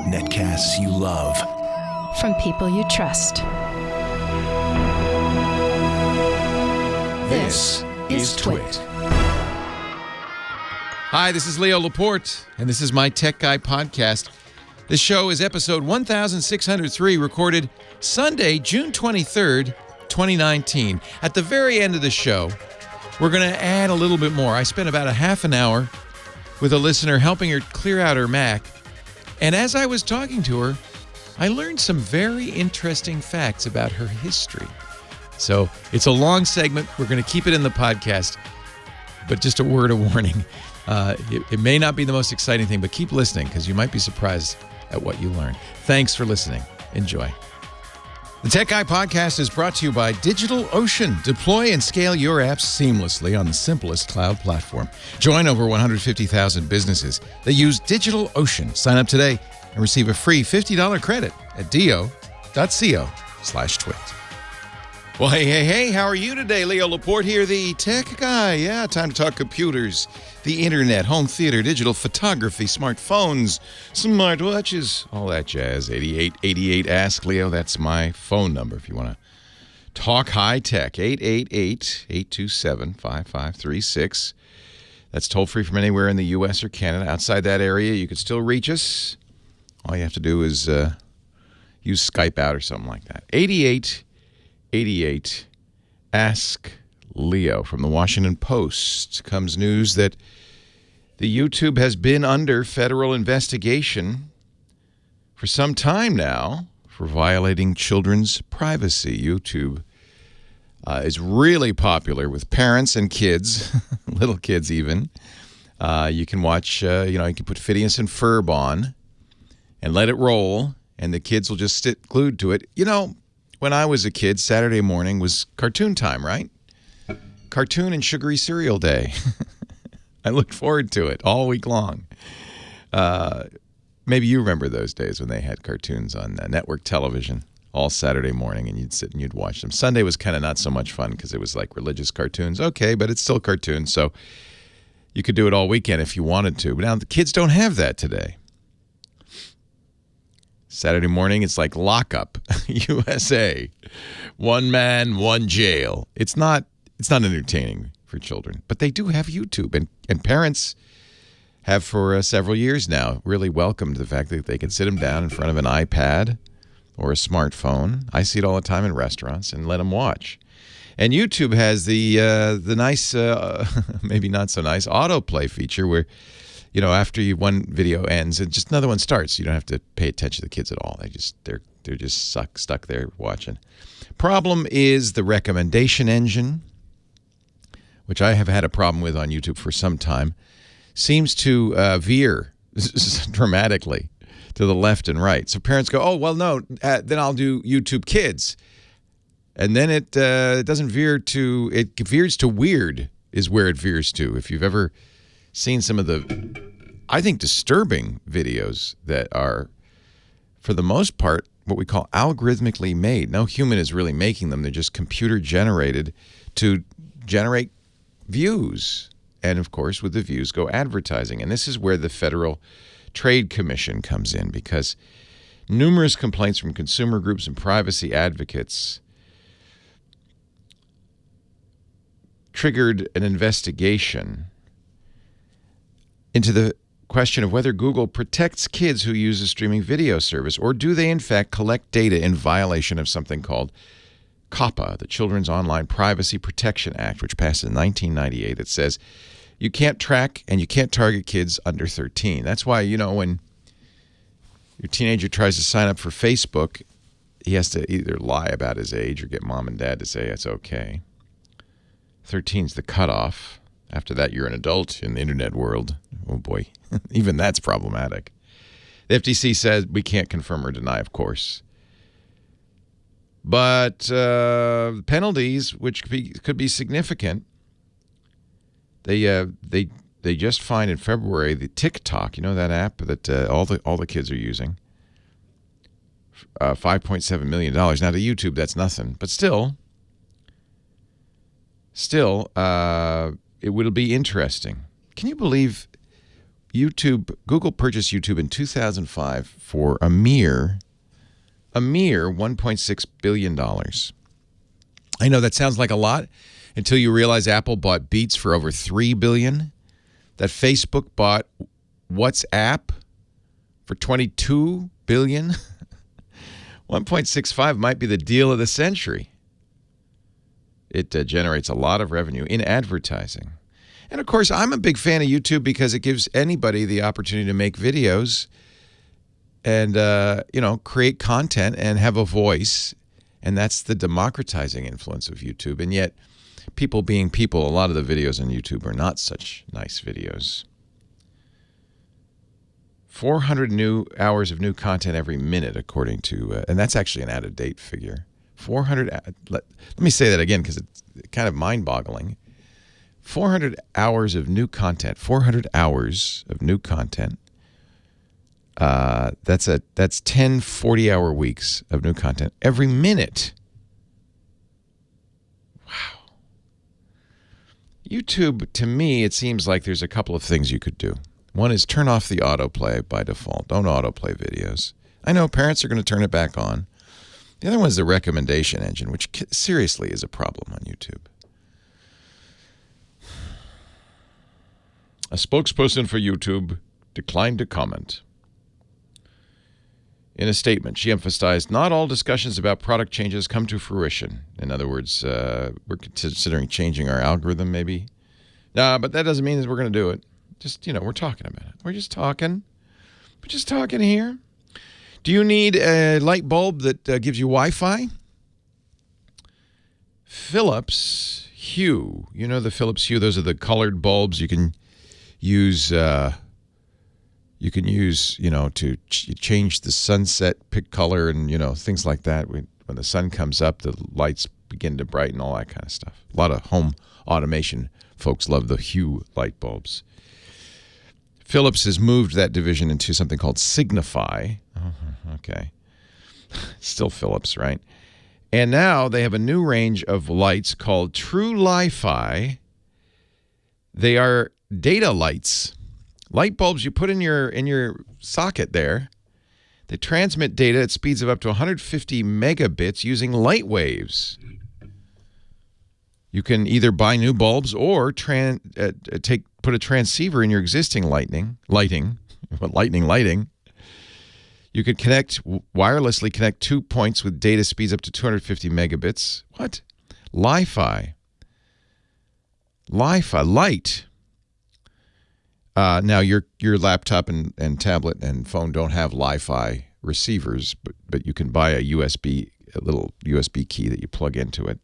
Netcasts you love. From people you trust. This is Twit. Hi, this is Leo Laporte, and this is my Tech Guy podcast. This show is episode 1603, recorded Sunday, June 23rd, 2019. At the very end of the show, we're going to add a little bit more. I spent about a half an hour with a listener helping her clear out her Mac. And as I was talking to her, I learned some very interesting facts about her history. So it's a long segment. We're going to keep it in the podcast. But just a word of warning. It may not be the most exciting thing, but keep listening because you might be surprised at what you learn. Thanks for listening. Enjoy. The Tech Guy podcast is brought to you by DigitalOcean. Deploy and scale your apps seamlessly on the simplest cloud platform. Join over 150,000 businesses that use DigitalOcean. Sign up today and receive a free $50 credit at do.co/twit. Well, hey, how are you today? Leo Laporte here, the Tech Guy. Yeah, time to talk computers, the internet, home theater, digital photography, smartphones, smartwatches, all that jazz. 8888 Ask Leo, that's my phone number if you want to talk high tech. 888-827-5536. That's toll free from anywhere in the U.S. or Canada. Outside that area, you can still reach us. All you have to do is use Skype out or something like that. 88 Ask Leo. From the Washington Post comes news that the YouTube has been under federal investigation for some time now for violating children's privacy. YouTube is really popular with parents and kids, little kids even. You can watch, you can put Phineas and Ferb on and let it roll, and the kids will just sit glued to it. When I was a kid, Saturday morning was cartoon time, right? Cartoon and sugary cereal day. I looked forward to it all week long. Maybe you remember those days when they had cartoons on network television all Saturday morning, and you'd sit and you'd watch them. Sunday was kind of not so much fun because it was like religious cartoons. Okay, but it's still cartoons, so you could do it all weekend if you wanted to. But now the kids don't have that today. Saturday morning, it's like lockup, USA. One man, one jail. It's not entertaining for children, but they do have YouTube, and parents have for several years now really welcomed the fact that they can sit them down in front of an iPad or a smartphone. I see it all the time in restaurants and let them watch. And YouTube has the nice, maybe not so nice, autoplay feature where, after one video ends, and just another one starts. You don't have to pay attention to the kids at all. They're just stuck there watching. Problem is the recommendation engine, which I have had a problem with on YouTube for some time, seems to veer dramatically to the left and right. So parents go, oh, well, no, then I'll do YouTube Kids. And then it doesn't veer to, it veers to weird is where it veers to. If you've ever seen some of the, I think, disturbing videos that are, for the most part, what we call algorithmically made. No human is really making them. They're just computer generated to generate views. And, of course, with the views go advertising. And this is where the Federal Trade Commission comes in, because numerous complaints from consumer groups and privacy advocates triggered an investigation into the question of whether Google protects kids who use a streaming video service, or do they in fact collect data in violation of something called COPPA, the Children's Online Privacy Protection Act, which passed in 1998. It says you can't track and you can't target kids under 13. That's why, when your teenager tries to sign up for Facebook, he has to either lie about his age or get mom and dad to say it's okay. 13's the cutoff. After that, you're an adult in the internet world. Oh, boy. Even that's problematic. The FTC says we can't confirm or deny, of course. But penalties, which could be significant, they just fined in February the TikTok, that app that all the kids are using, $5.7 million. Now, to YouTube, that's nothing. But still, it will be interesting. Can you believe Google purchased YouTube in 2005 for a mere $1.6 billion. I know that sounds like a lot until you realize Apple bought Beats for over $3 billion, that Facebook bought WhatsApp for $22 billion. 1.65 might be the deal of the century. It generates a lot of revenue in advertising. And, of course, I'm a big fan of YouTube because it gives anybody the opportunity to make videos and, create content and have a voice. And that's the democratizing influence of YouTube. And yet, people being people, a lot of the videos on YouTube are not such nice videos. 400 new hours of new content every minute, according to, and that's actually an out-of-date figure. 400, let me say that again because it's kind of mind-boggling. 400 hours of new content, 400 hours of new content. That's 10 40-hour weeks of new content every minute. Wow. YouTube, to me, it seems like there's a couple of things you could do. One is turn off the autoplay by default. Don't autoplay videos. I know parents are going to turn it back on. The other one is the recommendation engine, which seriously is a problem on YouTube. A spokesperson for YouTube declined to comment. In a statement, she emphasized, not all discussions about product changes come to fruition. In other words, we're considering changing our algorithm maybe. No, but that doesn't mean that we're going to do it. Just, we're talking about it. We're just talking. We're just talking here. Do you need a light bulb that gives you Wi-Fi? Philips Hue. You know the Philips Hue? Those are the colored bulbs you can use. To change the sunset, pick color, and things like that. When the sun comes up, the lights begin to brighten, all that kind of stuff. A lot of home automation folks love the Hue light bulbs. Philips has moved that division into something called Signify. Okay. Still Philips, right? And now they have a new range of lights called True Li-Fi. They are data lights. Light bulbs you put in your socket there. They transmit data at speeds of up to 150 megabits using light waves. You can either buy new bulbs or put a transceiver in your existing lighting. You could wirelessly connect 2 points with data speeds up to 250 megabits. What? Li-Fi. Light. Now your laptop and tablet and phone don't have Li-Fi receivers, but you can buy a little USB key that you plug into it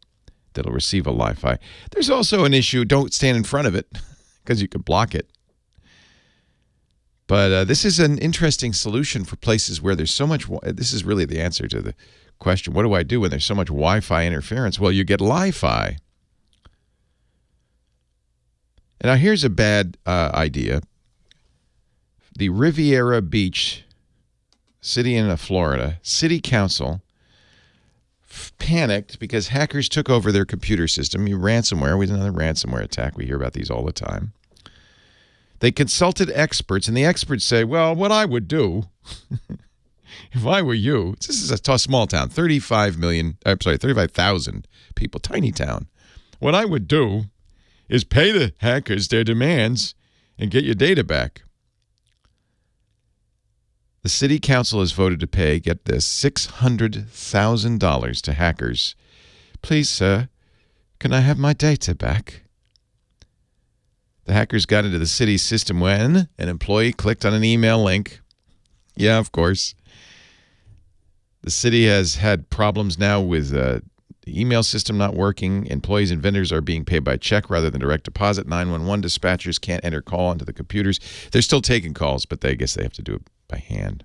that'll receive a Li-Fi. There's also an issue: don't stand in front of it because you could block it. But this is an interesting solution for places where there's so much. This is really the answer to the question: what do I do when there's so much Wi-Fi interference? Well, you get Li-Fi. And now here's a bad idea. The Riviera Beach city in Florida, city council panicked because hackers took over their computer system. Ransomware was another ransomware attack. We hear about these all the time. They consulted experts, and the experts say, well, what I would do if I were you, this is a small town, 35,000 people, tiny town. What I would do is pay the hackers their demands and get your data back. The city council has voted to pay, get this, $600,000 to hackers. Please, sir, can I have my data back? The hackers got into the city's system when an employee clicked on an email link. Yeah, of course. The city has had problems now with the email system not working. Employees and vendors are being paid by check rather than direct deposit. 911 dispatchers can't enter call onto the computers. They're still taking calls, but I guess they have to do it by hand.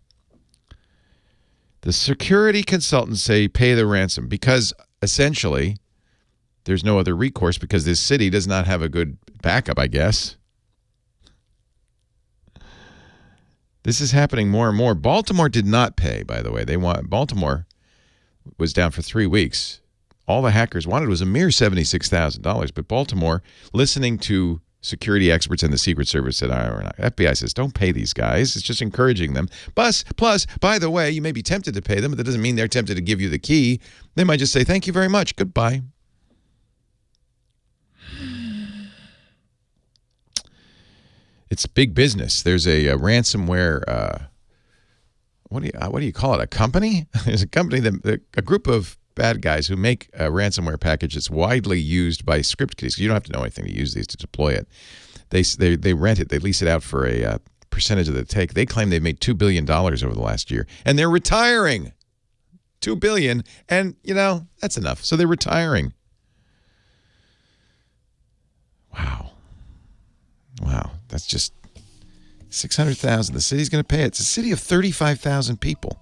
The security consultants say pay the ransom because essentially there's no other recourse because this city does not have a good backup, I guess. This is happening more and more. Baltimore did not pay, by the way. Baltimore was down for 3 weeks. All the hackers wanted was a mere $76,000, but Baltimore, listening to security experts and the Secret Service said, we're not. FBI says, don't pay these guys. It's just encouraging them. Plus, by the way, you may be tempted to pay them, but that doesn't mean they're tempted to give you the key. They might just say, thank you very much. Goodbye. It's big business. There's a ransomware, what do you call it? A company? There's a company, a group of bad guys who make a ransomware package that's widely used by script kiddies. You don't have to know anything to use these to deploy it. They rent it. They lease it out for a percentage of the take. They claim they've made $2 billion over the last year, and they're retiring. $2 billion, and that's enough. So they're retiring. Wow, that's just $600,000. The city's going to pay it. It's a city of 35,000 people.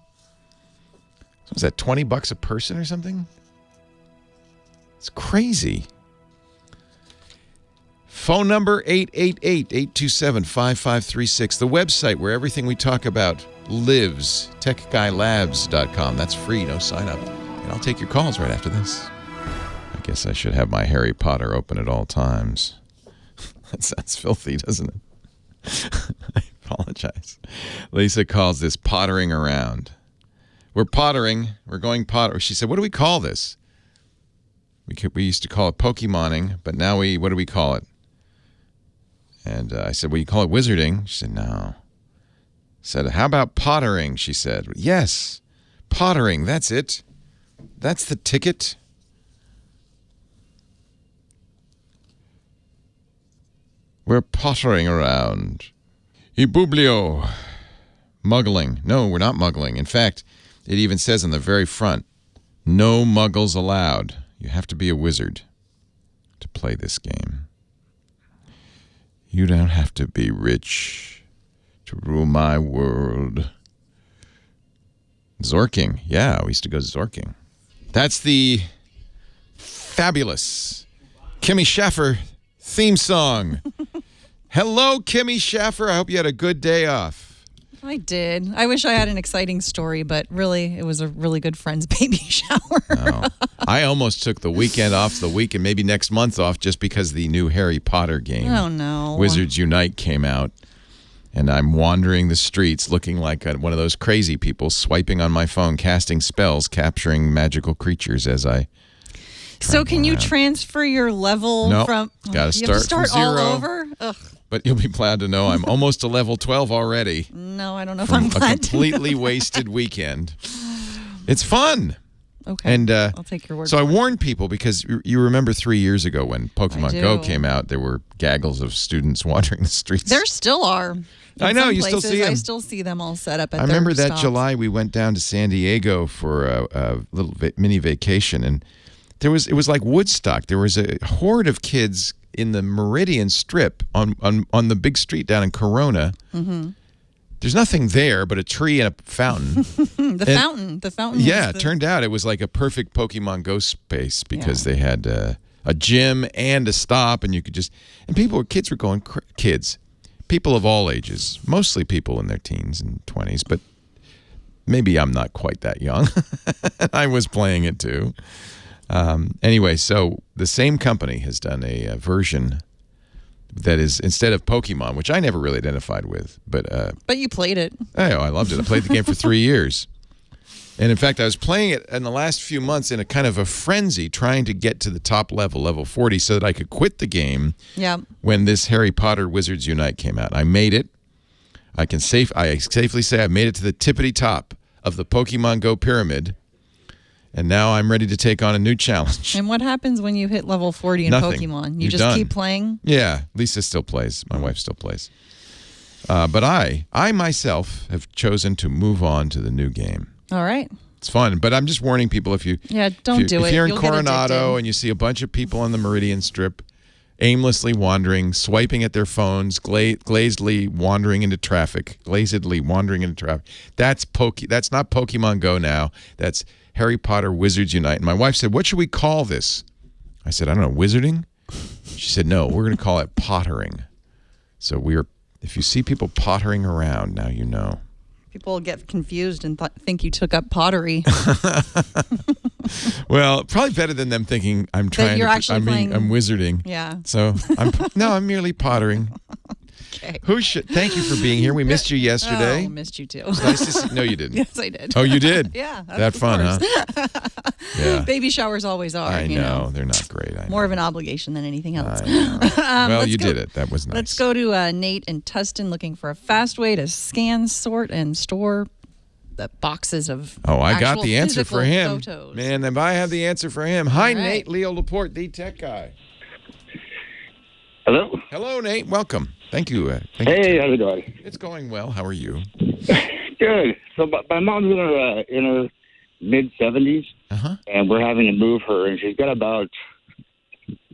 So is that $20 a person or something? It's crazy. Phone number 888-827-5536. The website where everything we talk about lives, techguylabs.com. That's free, no sign up. And I'll take your calls right after this. I guess I should have my Harry Potter open at all times. That sounds filthy, doesn't it? I apologize. Lisa calls this pottering around. We're pottering. We're going potter. She said, what do we call this? We used to call it Pokemoning, but now what do we call it? And I said, well, you call it wizarding? She said, no. I said, how about pottering? She said, yes, pottering. That's it. That's the ticket. We're pottering around. Ibublio. Muggling. No, we're not muggling. In fact, it even says on the very front, no muggles allowed. You have to be a wizard to play this game. You don't have to be rich to rule my world. Zorking. Yeah, we used to go zorking. That's the fabulous Kimmy Schaffer theme song. Hello, Kimmy Schaffer. I hope you had a good day off. I did. I wish I had an exciting story, but really, it was a really good friend's baby shower. Oh. I almost took the weekend off, the week, and maybe next month off just because the new Harry Potter game, Oh, no. Wizards Unite, came out. And I'm wandering the streets looking like one of those crazy people, swiping on my phone, casting spells, capturing magical creatures as I So can you transfer your level from... Got to you have to start from zero. all over? Ugh. But you'll be glad to know I'm almost to level 12 already. No, I don't know if From I'm glad a completely wasted weekend. It's fun. Okay, and I'll take your word So for I warned people because you remember 3 years ago when Pokemon Go came out, there were gaggles of students wandering the streets. There still are. I know, you still see them. I still see them all set up at I remember their that stops. July we went down to San Diego for a little mini vacation, and it was like Woodstock. There was a horde of kids in the Meridian Strip on the big street down in Corona. Mm-hmm. There's nothing there but a tree and a fountain. The fountain. Yeah, it turned out it was like a perfect Pokemon Go space because they had a gym and a stop, and you could just kids were going people of all ages, mostly people in their teens and 20s, but maybe I'm not quite that young. I was playing it too. Anyway, so the same company has done a version that is, instead of Pokemon, which I never really identified with, but you played it. I loved it. I played the game for 3 years. And in fact, I was playing it in the last few months in a kind of a frenzy, trying to get to the top level 40, so that I could quit the game when this Harry Potter Wizards Unite came out. I made it. I safely say I made it to the tippity top of the Pokemon Go pyramid. And now I'm ready to take on a new challenge. And what happens when you hit level 40 in Nothing. Pokemon? You You're just done. keep playing? Yeah, Lisa still plays. My wife still plays. But I myself have chosen to move on to the new game. All right. It's fun, but I'm just warning people if you're in You'll Coronado and you see a bunch of people on the Meridian Strip aimlessly wandering, swiping at their phones, glazedly wandering into traffic. That's not Pokemon Go now. That's Harry Potter Wizards Unite. And my wife said, what should we call this? I said, I don't know, wizarding? She said, no, we're going to call it pottering. So if you see people pottering around, now you know. People get confused and think you took up pottery. Well, probably better than them thinking I'm trying you're to. actually playing- I'm wizarding. Yeah. So I'm merely pottering. Okay. Thank you for being here. We missed you yesterday. Oh, missed you too. It's nice to see. No, you didn't. Yes, I did. Oh, you did? Yeah. That fun, huh? Yeah. Baby showers always are. I you know. They're not great. I More know. of an obligation than anything else. I know. Well, you go- did it. That was nice. Let's go to Nate in Tustin looking for a fast way to scan, sort, and store the boxes of Oh, I got actual the answer physical for him. photos. Man, if I have the answer for him. Hi, All right. Nate. Leo Laporte, the tech guy. Hello. Hello, Nate. Welcome. Thank you. Hey, how's it going? It's going well. How are you? Good. So my mom's in her mid-70s, and we're having to move her, and she's got about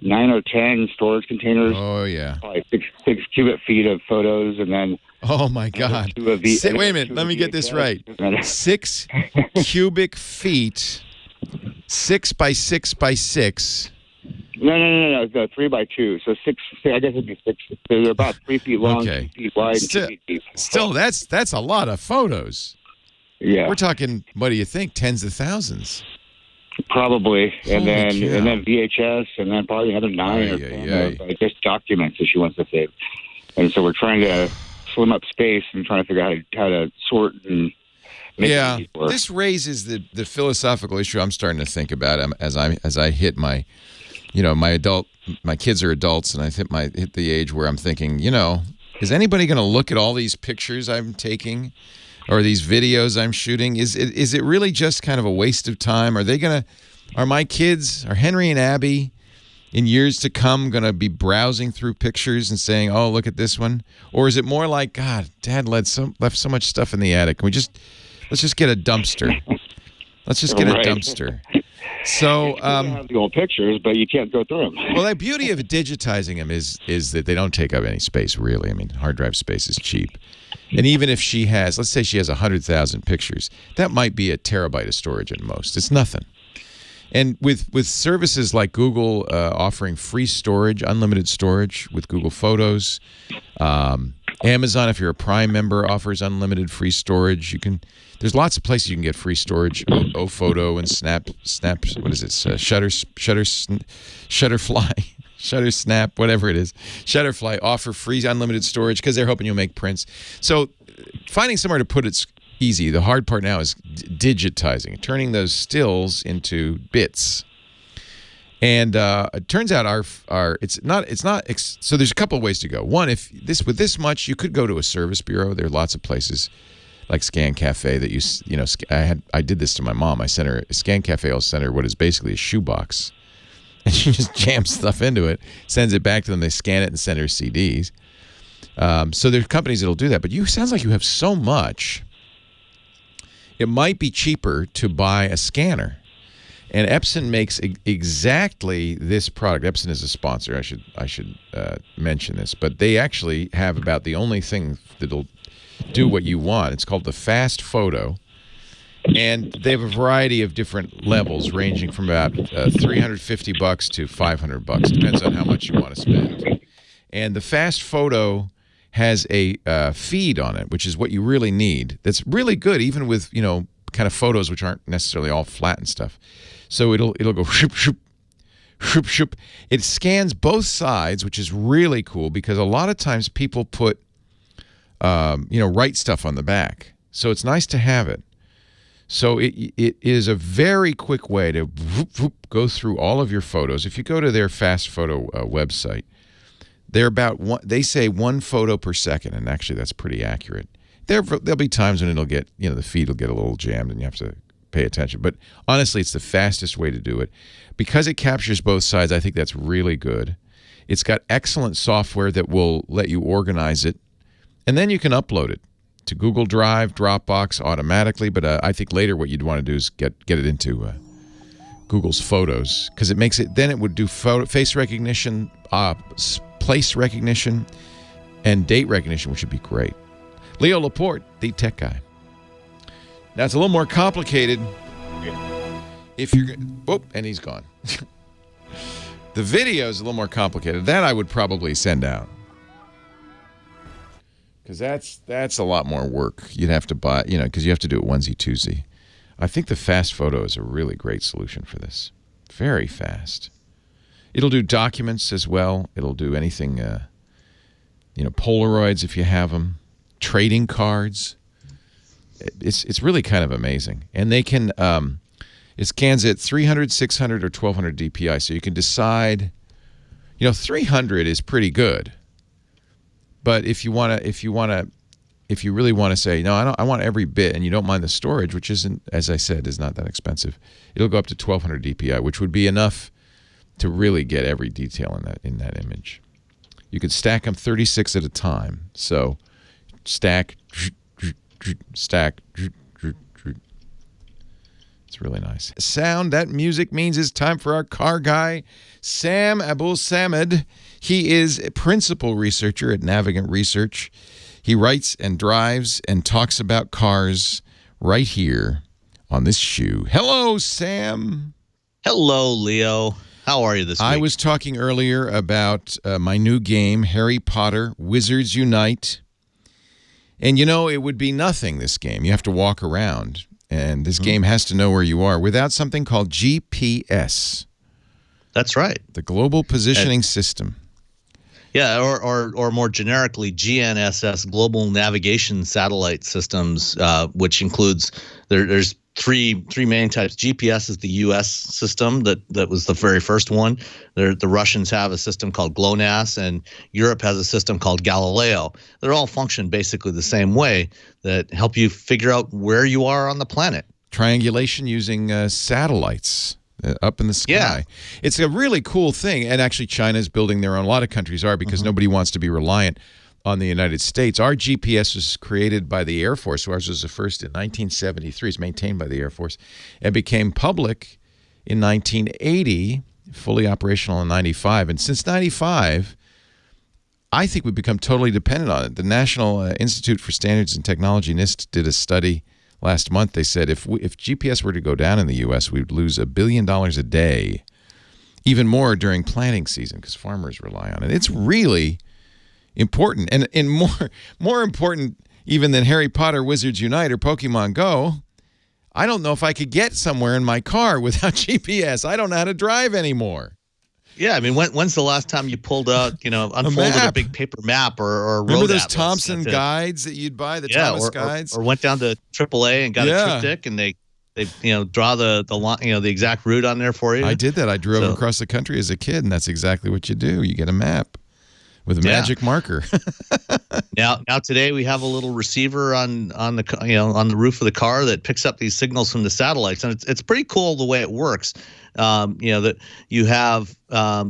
9 or 10 storage containers, Oh, yeah. like six cubic feet of photos, and then Oh, my God. two of the- Wait a minute. two Let of me get this VHS. right. 6 cubic feet, 6 by 6 by 6. No. The 3x2. So six. I guess it'd be six. They're about 3 feet long, Okay. 2 feet wide, and Still- 2 feet deep. Still, that's a lot of photos. Yeah, We're talking, what do you think, tens of thousands? probably. And Holy cow. then VHS, and then probably another 9 or 10 of just documents that she wants to save. And so we're trying to slim up space and trying to figure out how to sort and make Yeah, it work. this raises the philosophical issue I'm starting to think about as I hit my, my kids are adults, and I hit the age where I'm thinking, is anybody going to look at all these pictures I'm taking, or these videos I'm shooting? Is it really just kind of a waste of time? Are my kids, are Henry and Abby, in years to come, going to be browsing through pictures and saying, "Oh, look at this one"? Or is it more like, God, Dad left so much stuff in the attic. Let's just get a dumpster. Let's just get Right. a dumpster. So, You can have the old pictures, but you can't go through them. well, the beauty of digitizing them is that they don't take up any space, really. I mean, hard drive space is cheap. And even if she has, let's say she has 100,000 pictures, that might be a terabyte of storage at most. It's nothing. And with services like Google offering free storage, unlimited storage with Google Photos, Amazon, if you're a Prime member, offers unlimited free storage. There's lots of places you can get free storage. Photo and Snap. What is it? Shutterfly, Shuttersnap, whatever it is. Shutterfly offer free unlimited storage because they're hoping you'll make prints. So finding somewhere to put it's easy. The hard part now is digitizing, turning those stills into bits. And it turns out it's not. So there's a couple of ways to go. One, with this much, you could go to a service bureau. There are lots of places like Scan Cafe that I did this to my mom. I sent her Scan Cafe. Will send her what is basically a shoebox, and she just jams stuff into it, sends it back to them. They scan it and send her CDs. So there are companies that'll do that. But sounds like you have so much. It might be cheaper to buy a scanner. And Epson makes exactly this product. Epson is a sponsor. I should mention this, but they actually have about the only thing that'll do what you want. It's called the Fast Photo, and they have a variety of different levels, ranging from about $350 to $500. Depends on how much you want to spend. And the Fast Photo has a feed on it, which is what you really need. That's really good, even with kind of photos which aren't necessarily all flat and stuff. So it'll go shoop shoop shoop shoop. It scans both sides, which is really cool because a lot of times people put write stuff on the back. So it's nice to have it. So it is a very quick way to go through all of your photos. If you go to their Fast Photo website, they say 1 photo per second, and actually that's pretty accurate. There'll be times when it'll get, the feed will get a little jammed and you have to pay attention. But honestly, it's the fastest way to do it. Because it captures both sides, I think that's really good. It's got excellent software that will let you organize it. And then you can upload it to Google Drive, Dropbox automatically. But I think later what you'd want to do is get it into Google's Photos, because then it would do face recognition, place recognition, and date recognition, which would be great. Leo Laporte, the tech guy. Now, it's a little more complicated if you're... Oh, and he's gone. The video is a little more complicated. That I would probably send out. because that's a lot more work. You'd have to buy, because you have to do it onesie twosie. I think the fast photo is a really great solution for this. Very fast. It'll do documents as well. It'll do anything, Polaroids if you have them, trading cards. It's really kind of amazing. And they can, it scans at 300, 600, or 1200 DPI. So you can decide, 300 is pretty good. But if you really want to say, no, I want every bit, and you don't mind the storage, which isn't, as I said, is not that expensive, it'll go up to 1200 DPI, which would be enough to really get every detail in that image. You could stack them 36 at a time. So stack. It's really nice. Sound, that music means it's time for our car guy, Sam Abuelsamid. He is a principal researcher at Navigant Research. He writes and drives and talks about cars right here on this shoe. Hello, Sam. Hello, Leo. How are you this week? I was talking earlier about my new game, Harry Potter, Wizards Unite. And it would be nothing, this game. You have to walk around. And this game has to know where you are without something called GPS. That's right. The Global Positioning System. Yeah, or more generically, GNSS, Global Navigation Satellite Systems, which includes there's three main types. GPS is the U.S. system that was the very first one. The Russians have a system called GLONASS, and Europe has a system called Galileo. They all function basically the same way, that help you figure out where you are on the planet. Triangulation using satellites up in the sky. Yeah. It's a really cool thing, and actually China's building their own. A lot of countries are, because nobody wants to be reliant on the United States. Our GPS was created by the Air Force. Ours was the first in 1973. It's maintained by the Air Force. It became public in 1980, fully operational in 95. And since 95, I think we've become totally dependent on it. The National Institute for Standards and Technology, NIST, did a study last month. They said if GPS were to go down in the U.S., we'd lose $1 billion a day, even more during planting season, because farmers rely on it. It's really important, and more important even than Harry Potter, Wizards Unite, or Pokemon Go. I don't know if I could get somewhere in my car without GPS. I don't know how to drive anymore. Yeah, I mean, when's the last time you pulled out, unfolded a big paper map or a Remember road those atlas Thompson guides that you'd buy, the Thomas guides? Or went down to AAA and got a triptych, and they draw the exact route on there for you. I did that. I drove across the country as a kid, and that's exactly what you do. You get a map with a magic marker. Now today we have a little receiver on the roof of the car that picks up these signals from the satellites, and it's pretty cool the way it works. That you have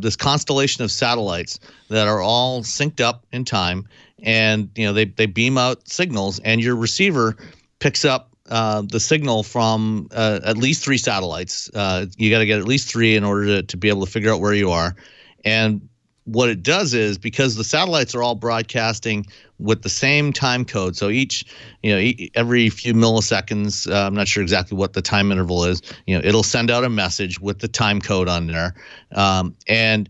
this constellation of satellites that are all synced up in time, and they beam out signals, and your receiver picks up the signal from at least 3 satellites. You got to get at least 3 in order to be able to figure out where you are. And what it does is, because the satellites are all broadcasting with the same time code, so every few milliseconds, I'm not sure exactly what the time interval is, it'll send out a message with the time code on there. And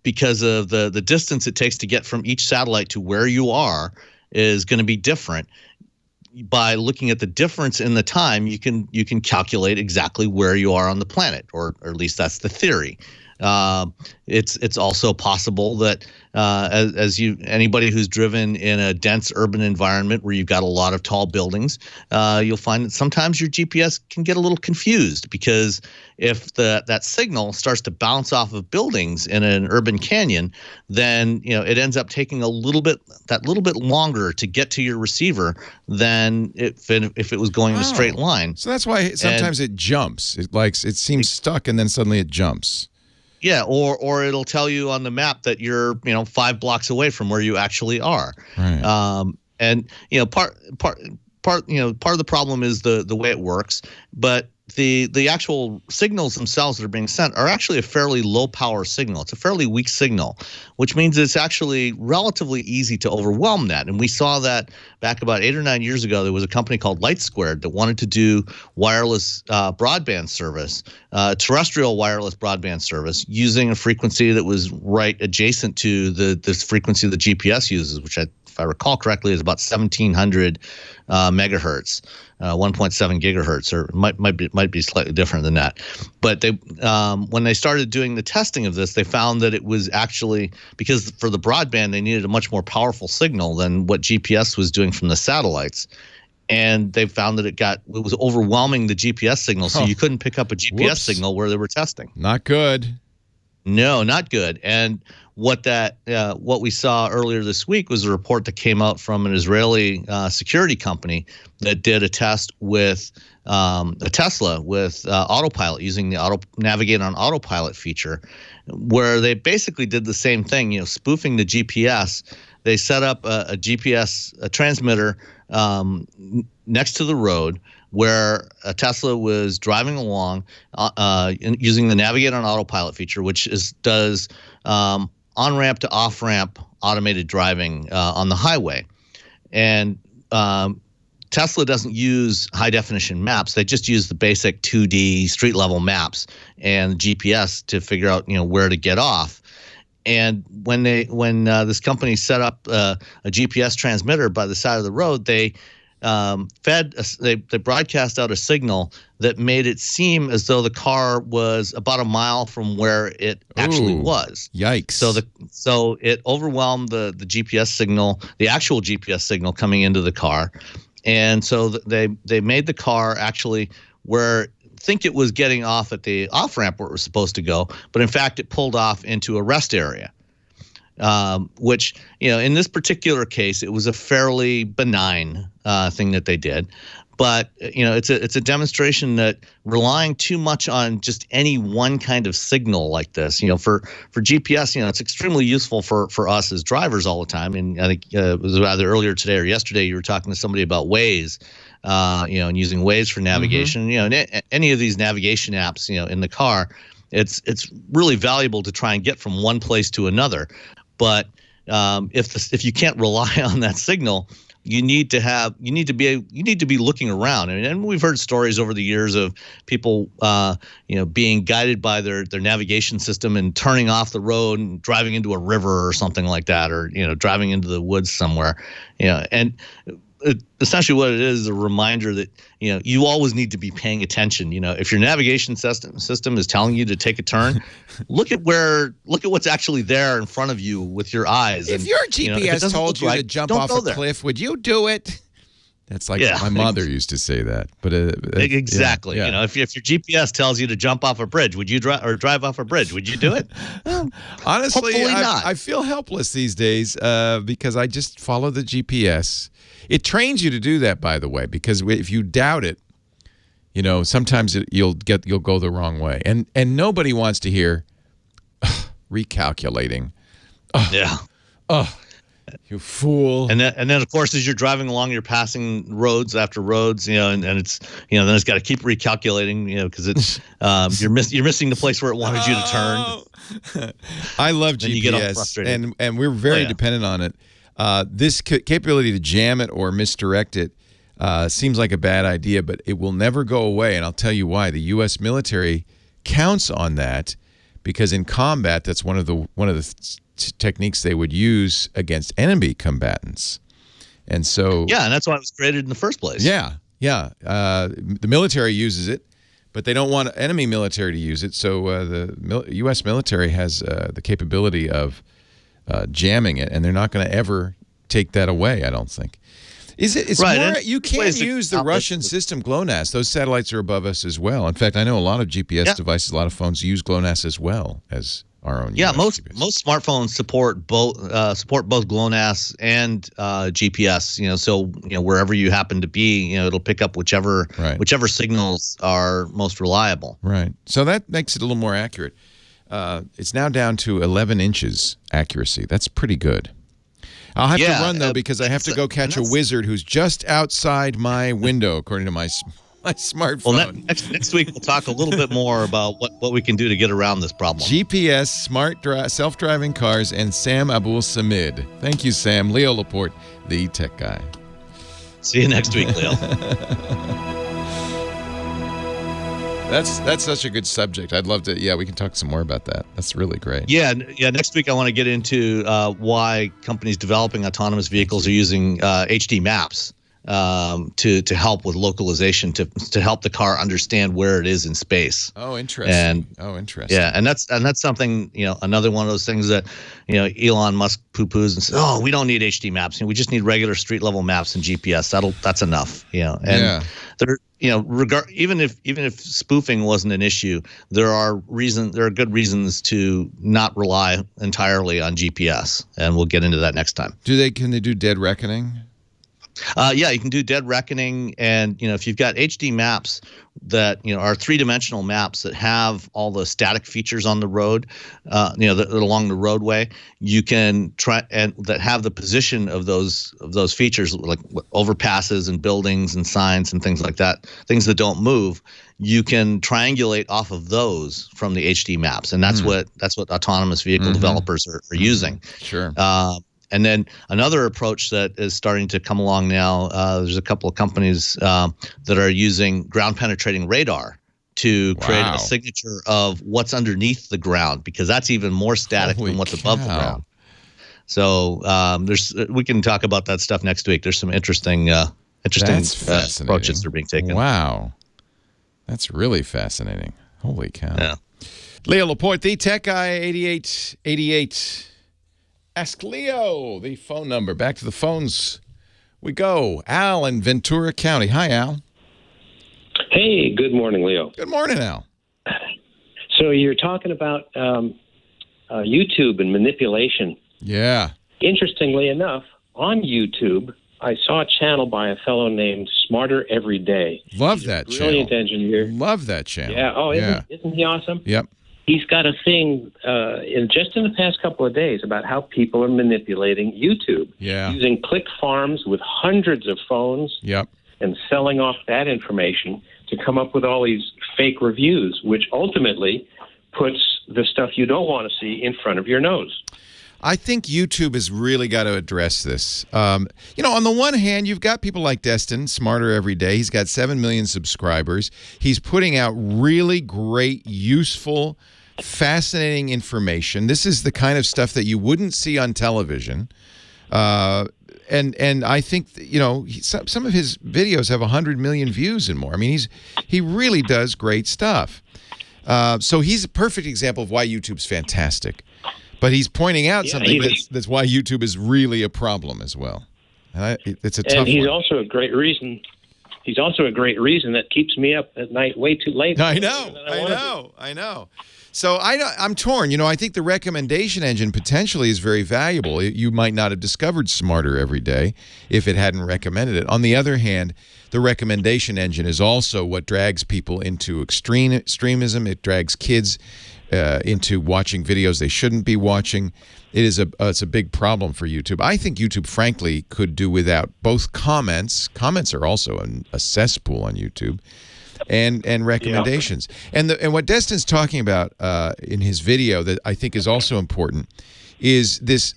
because of the distance it takes to get from each satellite to where you are is going to be different, by looking at the difference in the time, you can calculate exactly where you are on the planet, or at least that's the theory. It's also possible that anybody who's driven in a dense urban environment where you've got a lot of tall buildings, you'll find that sometimes your GPS can get a little confused, because if that signal starts to bounce off of buildings in an urban canyon, then it ends up taking a little bit longer to get to your receiver than if it was going in a straight line. So that's why sometimes it jumps. It seems stuck, and then suddenly it jumps. Yeah, or it'll tell you on the map that you're 5 blocks away from where you actually are. Right. And part of the problem is the way it works. But the actual signals themselves that are being sent are actually a fairly low power signal. It's a fairly weak signal, which means it's actually relatively easy to overwhelm that. And we saw that back about 8 or 9 years ago. There was a company called Light Squared that wanted to do wireless broadband service, terrestrial wireless broadband service, using a frequency that was right adjacent to this frequency the GPS uses, which if I recall correctly, is about 1,700 megahertz. 1.7 gigahertz, or might be slightly different than that. But they when they started doing the testing of this, they found that it was actually, because for the broadband they needed a much more powerful signal than what GPS was doing from the satellites. And they found that it was overwhelming the GPS signal, so you couldn't pick up a GPS signal where they were testing. Not good. No, not good. And what we saw earlier this week was a report that came out from an Israeli security company that did a test with a Tesla with autopilot, using the navigate on autopilot feature, where they basically did the same thing, spoofing the GPS. They set up a GPS transmitter next to the road, where a Tesla was driving along using the navigate on autopilot feature, which does on-ramp to off-ramp automated driving on the highway. And Tesla doesn't use high-definition maps. They just use the basic 2D street-level maps and GPS to figure out where to get off. And when this company set up a GPS transmitter by the side of the road, they broadcast out a signal that made it seem as though the car was about a mile from where it actually was. Yikes! So it overwhelmed the GPS signal, the actual GPS signal coming into the car, and so they made the car actually think it was getting off at the off ramp where it was supposed to go, but in fact it pulled off into a rest area. Which, in this particular case, it was a fairly benign thing that they did. But, it's a demonstration that relying too much on just any one kind of signal like this, for GPS, it's extremely useful for us as drivers all the time. And I think it was either earlier today or yesterday, you were talking to somebody about Waze, and using Waze for navigation. And any of these navigation apps, in the car, it's really valuable to try and get from one place to another. But if you can't rely on that signal, you need to be looking around. And we've heard stories over the years of people being guided by their navigation system and turning off the road and driving into a river or something like that, or driving into the woods somewhere. And essentially what it is a reminder that you always need to be paying attention. If your navigation system is telling you to take a turn, look at what's actually there in front of you with your eyes. If your GPS told you to jump off a cliff, would you do it? That's like my mother used to say that. But exactly. Yeah. If your GPS tells you to jump off a bridge, would you drive off a bridge? Would you do it? Honestly, hopefully not. I feel helpless these days because I just follow the GPS. It trains you to do that, by the way, because if you doubt it, sometimes you'll go the wrong way, and nobody wants to hear recalculating. You fool! And then of course, as you're driving along, you're passing roads after roads, and it's then it's got to keep recalculating, because it's you're missing the place where it wanted you to turn. I love then GPS, you get all frustrated. and we're very dependent on it. This capability to jam it or misdirect it seems like a bad idea, but it will never go away, and I'll tell you why. The U.S. military counts on that because in combat, that's one of the techniques they would use against enemy combatants, and so and that's why it was created in the first place. The military uses it, but they don't want enemy military to use it. So the U.S. military has the capability of jamming it, and they're not going to ever take that away, I don't think. It's right. More, you can't use the Russian system GLONASS. Those satellites are above us as well. In fact, I know a lot of GPS devices, a lot of phones use GLONASS as well as our own. Most smartphones support both GLONASS and GPS. So wherever you happen to be, it'll pick up whichever signals are most reliable. Right. So that makes it a little more accurate. It's now down to 11 inches accuracy. That's pretty good. I'll have to run, though, because I have to go catch a wizard who's just outside my window, according to my my smartphone. Well, next week we'll talk a little bit more about what we can do to get around this problem. GPS, self-driving cars, and Sam Abuelsamid. Thank you, Sam. Leo Laporte, the tech guy. See you next week, Leo. That's such a good subject. I'd love to. Yeah, we can talk some more about that. That's really great. Yeah. Next week I want to get into why companies developing autonomous vehicles are using HD maps to help with localization, to help the car understand where it is in space. Oh, interesting. Interesting. Yeah, and that's something, another one of those things that Elon Musk poo-poos and says, oh, we don't need HD maps. We just need regular street level maps and GPS. That's enough. And there. Even if spoofing wasn't an issue, there are good reasons to not rely entirely on GPS, and we'll get into that next time. Can they do dead reckoning? Yeah, you can do dead reckoning, and if you've got HD maps that are three-dimensional maps that have all the static features on the road, that along the roadway, you can try and that have the position of those features like overpasses and buildings and signs and things like that, things that don't move. You can triangulate off of those from the HD maps, and that's what autonomous vehicle developers are using. Sure. And then another approach that is starting to come along now, there's a couple of companies that are using ground penetrating radar to create a signature of what's underneath the ground, because that's even more static than what's above the ground. So we can talk about that stuff next week. There's some interesting approaches that are being taken. Wow. That's really fascinating. Holy cow. Yeah. Leo Laporte, the tech guy, 8888. Ask Leo, the phone number. Back to the phones we go. Al in Ventura County. Hi, Al. Hey, good morning, Leo. Good morning, Al. So you're talking about YouTube and manipulation. Yeah. Interestingly enough, on YouTube, I saw a channel by a fellow named Smarter Every Day. Love that channel. Brilliant engineer. Love that channel. Yeah. Oh, isn't he awesome? Yep. He's got a thing in the past couple of days about how people are manipulating YouTube. Yeah. Using click farms with hundreds of phones. Yep. And selling off that information to come up with all these fake reviews, which ultimately puts the stuff you don't want to see in front of your nose. I think YouTube has really got to address this. On the one hand, you've got people like Destin, Smarter Every Day. He's got 7 million subscribers. He's putting out really great, useful, fascinating information. This is the kind of stuff that you wouldn't see on television. And I think, some of his videos have 100 million views and more. I mean, he really does great stuff. So he's a perfect example of why YouTube's fantastic. But he's pointing out something that's why YouTube is really a problem as well. And it's a tough one. And he's also a great reason. He's also a great reason that keeps me up at night way too late. I know. So I'm torn. I think the recommendation engine potentially is very valuable. You might not have discovered Smarter Every Day if it hadn't recommended it. On the other hand, the recommendation engine is also what drags people into extremism. It drags kids into watching videos they shouldn't be watching. It's a big problem for YouTube. I think YouTube, frankly, could do without both comments. Comments are also a cesspool on YouTube, and recommendations. Yeah. And what Destin's talking about in his video that I think is also important is this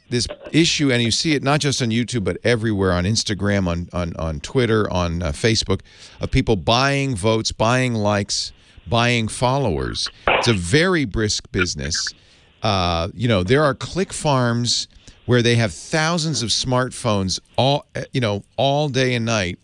issue, and you see it not just on YouTube but everywhere, on Instagram, on Twitter, on Facebook, of people buying votes, buying likes, buying followers. It's a very brisk business. There are click farms where they have thousands of smartphones all day and night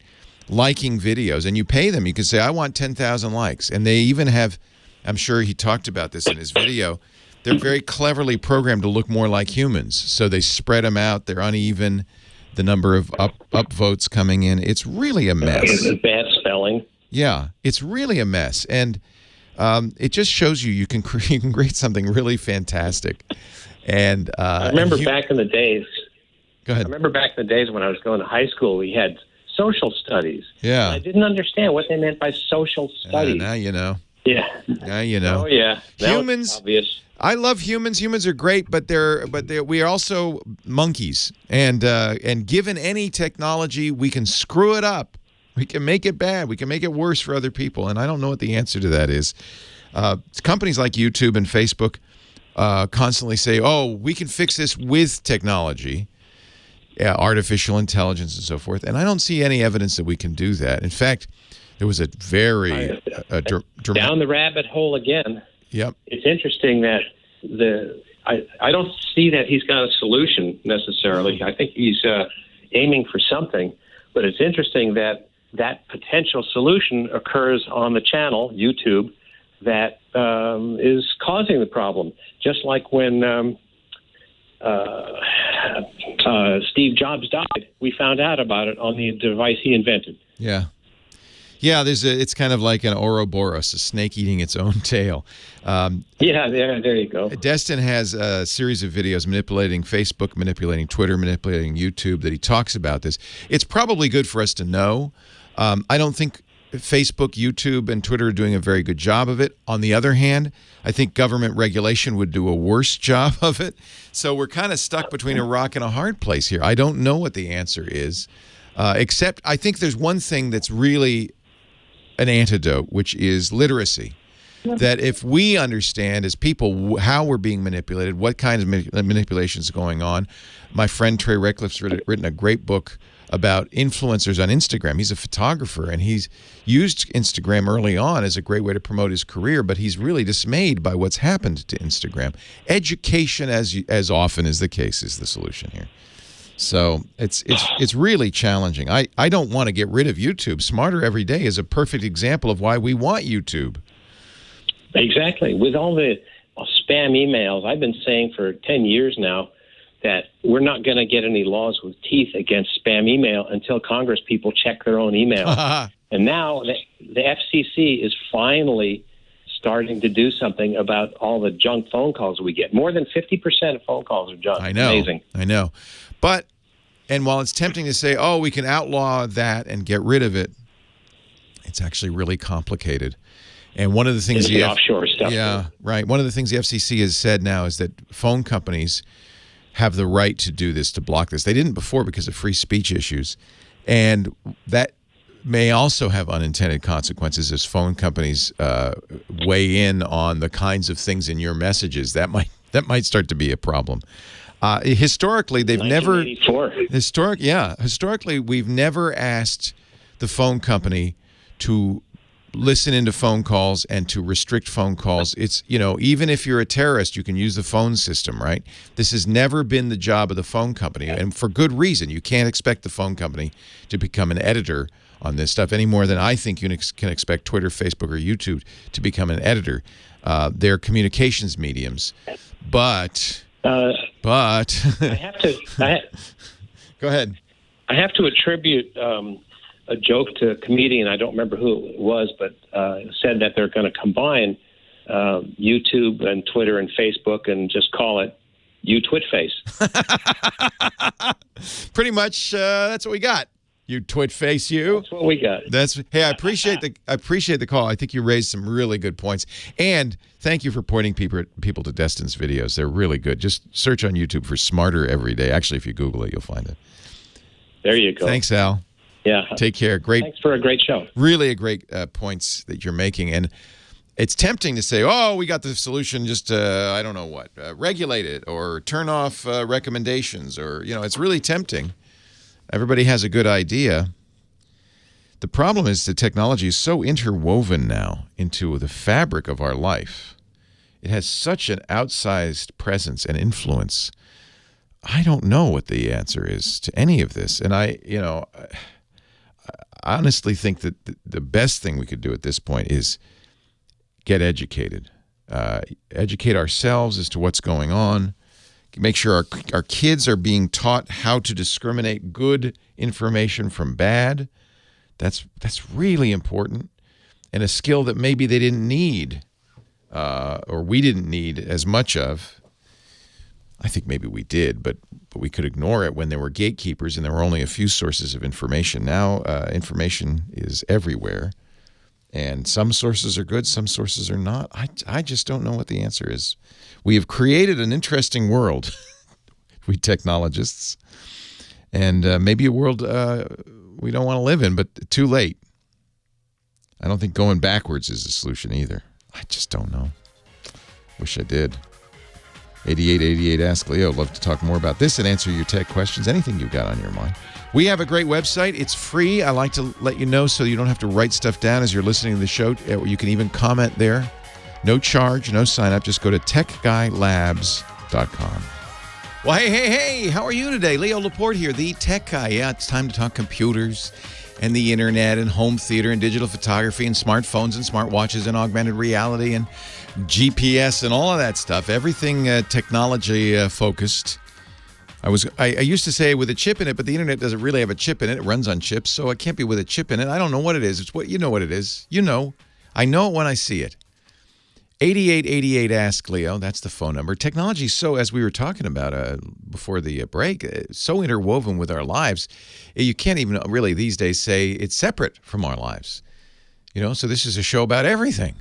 liking videos, and you pay them. You can say, I want 10,000 likes. And they even have, I'm sure he talked about this in his video, they're very cleverly programmed to look more like humans. So they spread them out. They're uneven, the number of up votes coming in. It's really a mess. Bad spelling. Yeah, it's really a mess. And it just shows you can create something really fantastic. And I remember back in the days. Go ahead. I remember back in the days when I was going to high school, we had social studies. Yeah. I didn't understand what they meant by social studies. Now you know. Yeah. Now you know. Oh yeah. Now humans. It's obvious. I love humans. Humans are great, but we are also monkeys. And given any technology, we can screw it up. We can make it bad. We can make it worse for other people. And I don't know what the answer to that is. Companies like YouTube and Facebook constantly say, oh, we can fix this with technology, artificial intelligence and so forth. And I don't see any evidence that we can do that. In fact, there was a very down the rabbit hole again. Yep. It's interesting that I don't see that he's got a solution necessarily. I think he's aiming for something. But it's interesting that potential solution occurs on the channel, YouTube, that is causing the problem. Just like when Steve Jobs died, we found out about it on the device he invented. Yeah. Yeah, it's kind of like an Ouroboros, a snake eating its own tail. Yeah, there you go. Destin has a series of videos manipulating Facebook, manipulating Twitter, manipulating YouTube that he talks about this. It's probably good for us to know. I don't think Facebook, YouTube, and Twitter are doing a very good job of it. On the other hand, I think government regulation would do a worse job of it. So we're kind of stuck between a rock and a hard place here. I don't know what the answer is, except I think there's one thing that's really an antidote, which is literacy. That if we understand as people how we're being manipulated, what kind of manipulation is going on. My friend Trey Ratcliffe's written a great book about influencers on Instagram. He's a photographer, and he's used Instagram early on as a great way to promote his career, but he's really dismayed by what's happened to Instagram. Education, as often is the case, is the solution here. So it's really challenging. I don't want to get rid of YouTube. Smarter Every Day is a perfect example of why we want YouTube. Exactly. With all the spam emails, I've been saying for 10 years now that we're not going to get any laws with teeth against spam email until Congress people check their own email. And now the FCC is finally starting to do something about all the junk phone calls we get. More than 50% of phone calls are junk. I know. Amazing. I know. But, and while it's tempting to say, oh, we can outlaw that and get rid of it, it's actually really complicated. And one of the things the offshore stuff. Yeah, right. One of the things the FCC has said now is that phone companies have the right to do this, to block this. They didn't before because of free speech issues. And that may also have unintended consequences as phone companies weigh in on the kinds of things in your messages. That might start to be a problem. Historically, they've never. Historically, we've never asked the phone company to listen into phone calls and to restrict phone calls. It's, even if you're a terrorist, you can use the phone system, right? This has never been the job of the phone company, and for good reason. You can't expect the phone company to become an editor on this stuff any more than I think you can expect Twitter, Facebook, or YouTube to become an editor. They're communications mediums. But I have to. Go ahead. I have to attribute a joke to a comedian. I don't remember who it was, but said that they're going to combine YouTube and Twitter and Facebook and just call it YouTwitFace. Pretty much, that's what we got. You twit face, you. That's what we got. Hey, I appreciate the call. I think you raised some really good points, and thank you for pointing people to Destin's videos. They're really good. Just search on YouTube for Smarter Every Day. Actually, if you Google it, you'll find it. There you go. Thanks, Al. Yeah. Take care. Great. Thanks for a great show. Really a great points that you're making, and it's tempting to say, "Oh, we got the solution. Just I don't know what, regulate it or turn off recommendations, or it's really tempting." Everybody has a good idea. The problem is the technology is so interwoven now into the fabric of our life. It has such an outsized presence and influence. I don't know what the answer is to any of this. And I honestly think that the best thing we could do at this point is get educated. Educate ourselves as to what's going on. Make sure our kids are being taught how to discriminate good information from bad. That's really important, and a skill that maybe they didn't need, or we didn't need as much of. I think maybe we did, but we could ignore it when there were gatekeepers and there were only a few sources of information. Now information is everywhere, and some sources are good, some sources are not. I just don't know what the answer is. We have created an interesting world, we technologists, and maybe a world we don't want to live in, but too late. I don't think going backwards is the solution either. I just don't know. Wish I did. 8888 Ask Leo. Love to talk more about this and answer your tech questions. Anything you've got on your mind. We have a great website. It's free. I like to let you know so you don't have to write stuff down as you're listening to the show. You can even comment there. No charge, no sign up. Just go to techguylabs.com. Well, hey, how are you today? Leo Laporte here, the tech guy. Yeah, it's time to talk computers and the internet and home theater and digital photography and smartphones and smartwatches and augmented reality and GPS and all of that stuff. Everything technology focused. I used to say with a chip in it, but the internet doesn't really have a chip in it. It runs on chips, so it can't be with a chip in it. I don't know what it is. It's what you know what it is. You know. I know it when I see it. 8888 Ask Leo. That's the phone number. Technology, so as we were talking about before the break, so interwoven with our lives, you can't even really these days say it's separate from our lives. You know, so this is a show about everything.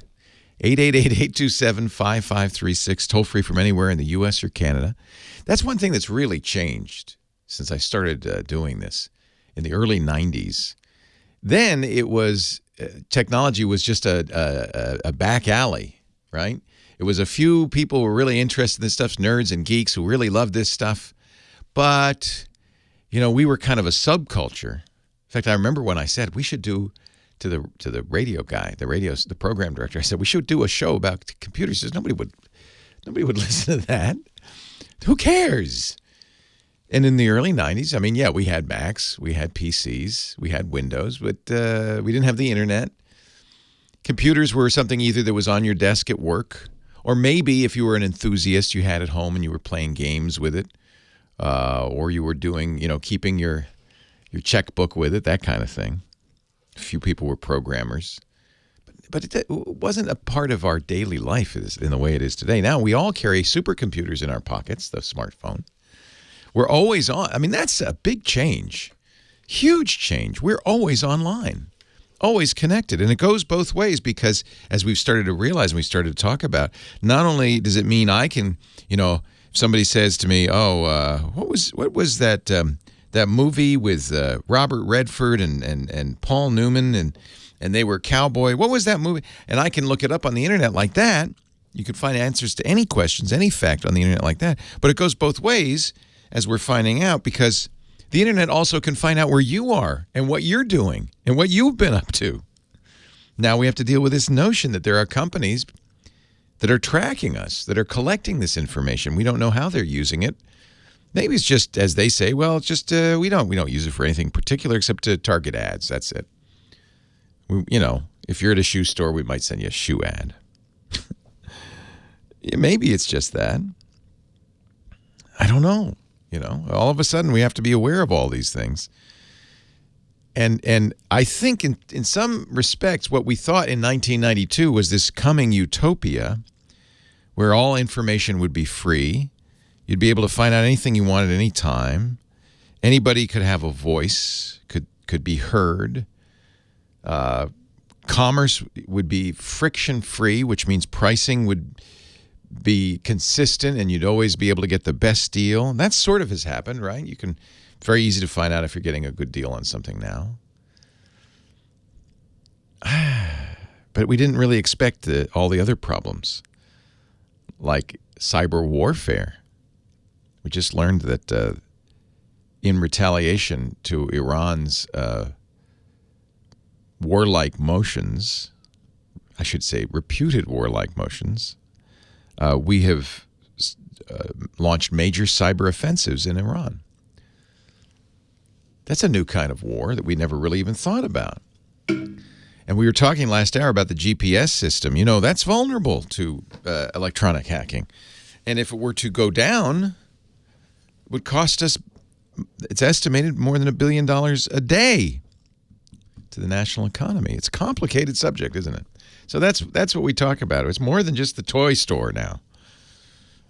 888-827-5536, toll free from anywhere in the U.S. or Canada. That's one thing that's really changed since I started doing this in the early 90s. Then it was, technology was just a back alley, right? It was a few people who were really interested in this stuff, nerds and geeks who really loved this stuff. But, you know, we were kind of a subculture. In fact, I remember when I said we should do to the radio guy, the program director, I said we should do a show about computers. He says nobody would listen to that. Who cares? And in the early 90s, I mean, yeah, we had Macs, we had PCs, we had Windows, but we didn't have the internet. Computers were something either that was on your desk at work, or maybe if you were an enthusiast, you had at home and you were playing games with it, or you were doing, you know, keeping your checkbook with it, that kind of thing. A few people were programmers. But it wasn't a part of our daily life in the way it is today. Now we all carry supercomputers in our pockets, the smartphone. We're always on. I mean, that's a big change, huge change. We're always online, always connected. And it goes both ways because as we've started to realize and we started to talk about, not only does it mean I can, you know, if somebody says to me, what was that that movie with Robert Redford and Paul Newman and they were cowboy. What was that movie? And I can look it up on the internet like that. You can find answers to any questions, any fact on the internet like that. But it goes both ways, as we're finding out, because the internet also can find out where you are and what you're doing and what you've been up to. Now we have to deal with this notion that there are companies that are tracking us, that are collecting this information. We don't know how they're using it. Maybe it's just, as they say, well, it's just we don't use it for anything particular except to target ads. That's it. You know, if you're at a shoe store, we might send you a shoe ad. Yeah, maybe it's just that. I don't know. You know, all of a sudden we have to be aware of all these things. And I think in some respects, what we thought in 1992 was this coming utopia where all information would be free. You'd be able to find out anything you wanted at any time. Anybody could have a voice, could be heard. Commerce would be friction-free, which means pricing would be consistent and you'd always be able to get the best deal. And that sort of has happened, right? It's very easy to find out if you're getting a good deal on something now. But we didn't really expect all the other problems, like cyber warfare. We just learned that in retaliation to Iran's warlike motions, I should say reputed warlike motions, we have launched major cyber offensives in Iran. That's a new kind of war that we never really even thought about. And we were talking last hour about the GPS system. You know, that's vulnerable to electronic hacking. And if it were to go down, it would cost us, it's estimated, more than $1 billion a day to the national economy. It's a complicated subject, isn't it? So that's what we talk about. It's more than just the toy store now.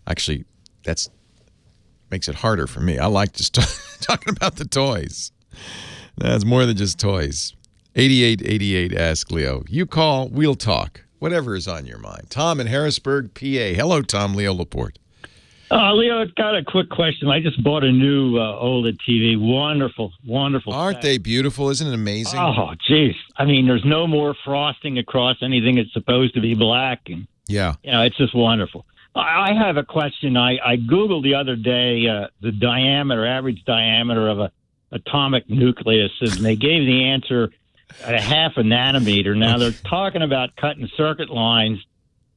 Actually, that's makes it harder for me. I like just talking about the toys. No, it's more than just toys. 8888 Ask Leo. You call, we'll talk. Whatever is on your mind. Tom in Harrisburg, PA. Hello, Tom. Leo Laporte. Leo, I've got a quick question. I just bought a new OLED TV. Wonderful, wonderful. Aren't they beautiful? Isn't it amazing? Oh, geez. I mean, there's no more frosting across anything that's supposed to be black. And, Yeah. it's just wonderful. I have a question. I Googled the other day the average diameter of a atomic nucleus, and they gave the answer at a half a nanometer. Now, they're talking about cutting circuit lines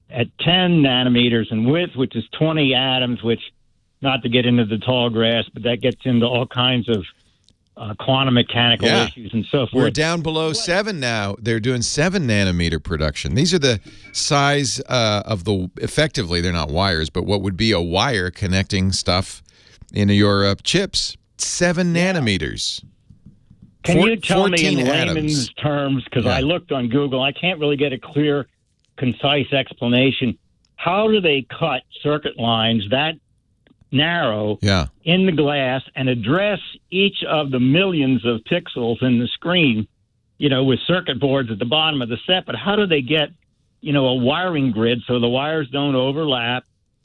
at 10 nanometers in width, which is 20 atoms, which, not to get into the tall grass, but that gets into all kinds of quantum mechanical issues and so forth. We're down below 7 now. They're doing 7 nanometer production. These are the size of effectively, they're not wires, but what would be a wire connecting stuff into your chips. 7 nanometers. Can you tell me in 14 layman's terms, because I looked on Google, I can't really get a clear, concise explanation. How do they cut circuit lines that narrow in the glass and address each of the millions of pixels in the screen, with circuit boards at the bottom of the set? But how do they get, a wiring grid so the wires don't overlap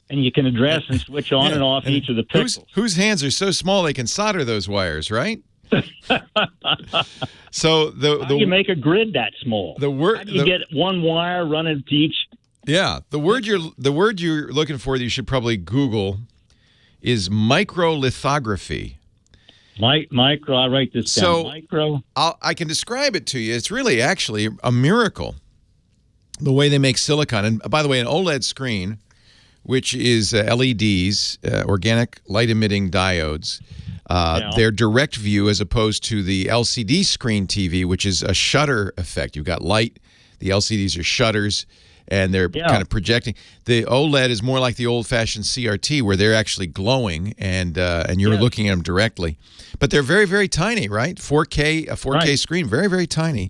and you can address and switch on and off each of the pixels? Whose hands are so small they can solder those wires, right? So how do you make a grid that small? How do you get one wire running to each? Yeah, the word you're looking for that you should probably Google is microlithography. Micro. I write this down. So micro. I can describe it to you. It's really actually a miracle, the way they make silicon. And by the way, an OLED screen, which is LEDs, organic light-emitting diodes, they're direct view as opposed to the LCD screen TV, which is a shutter effect. You've got light. The LCDs are shutters, and they're kind of projecting. The OLED is more like the old-fashioned CRT, where they're actually glowing, and you're looking at them directly. But they're very, very tiny, right? 4K screen, very, very tiny.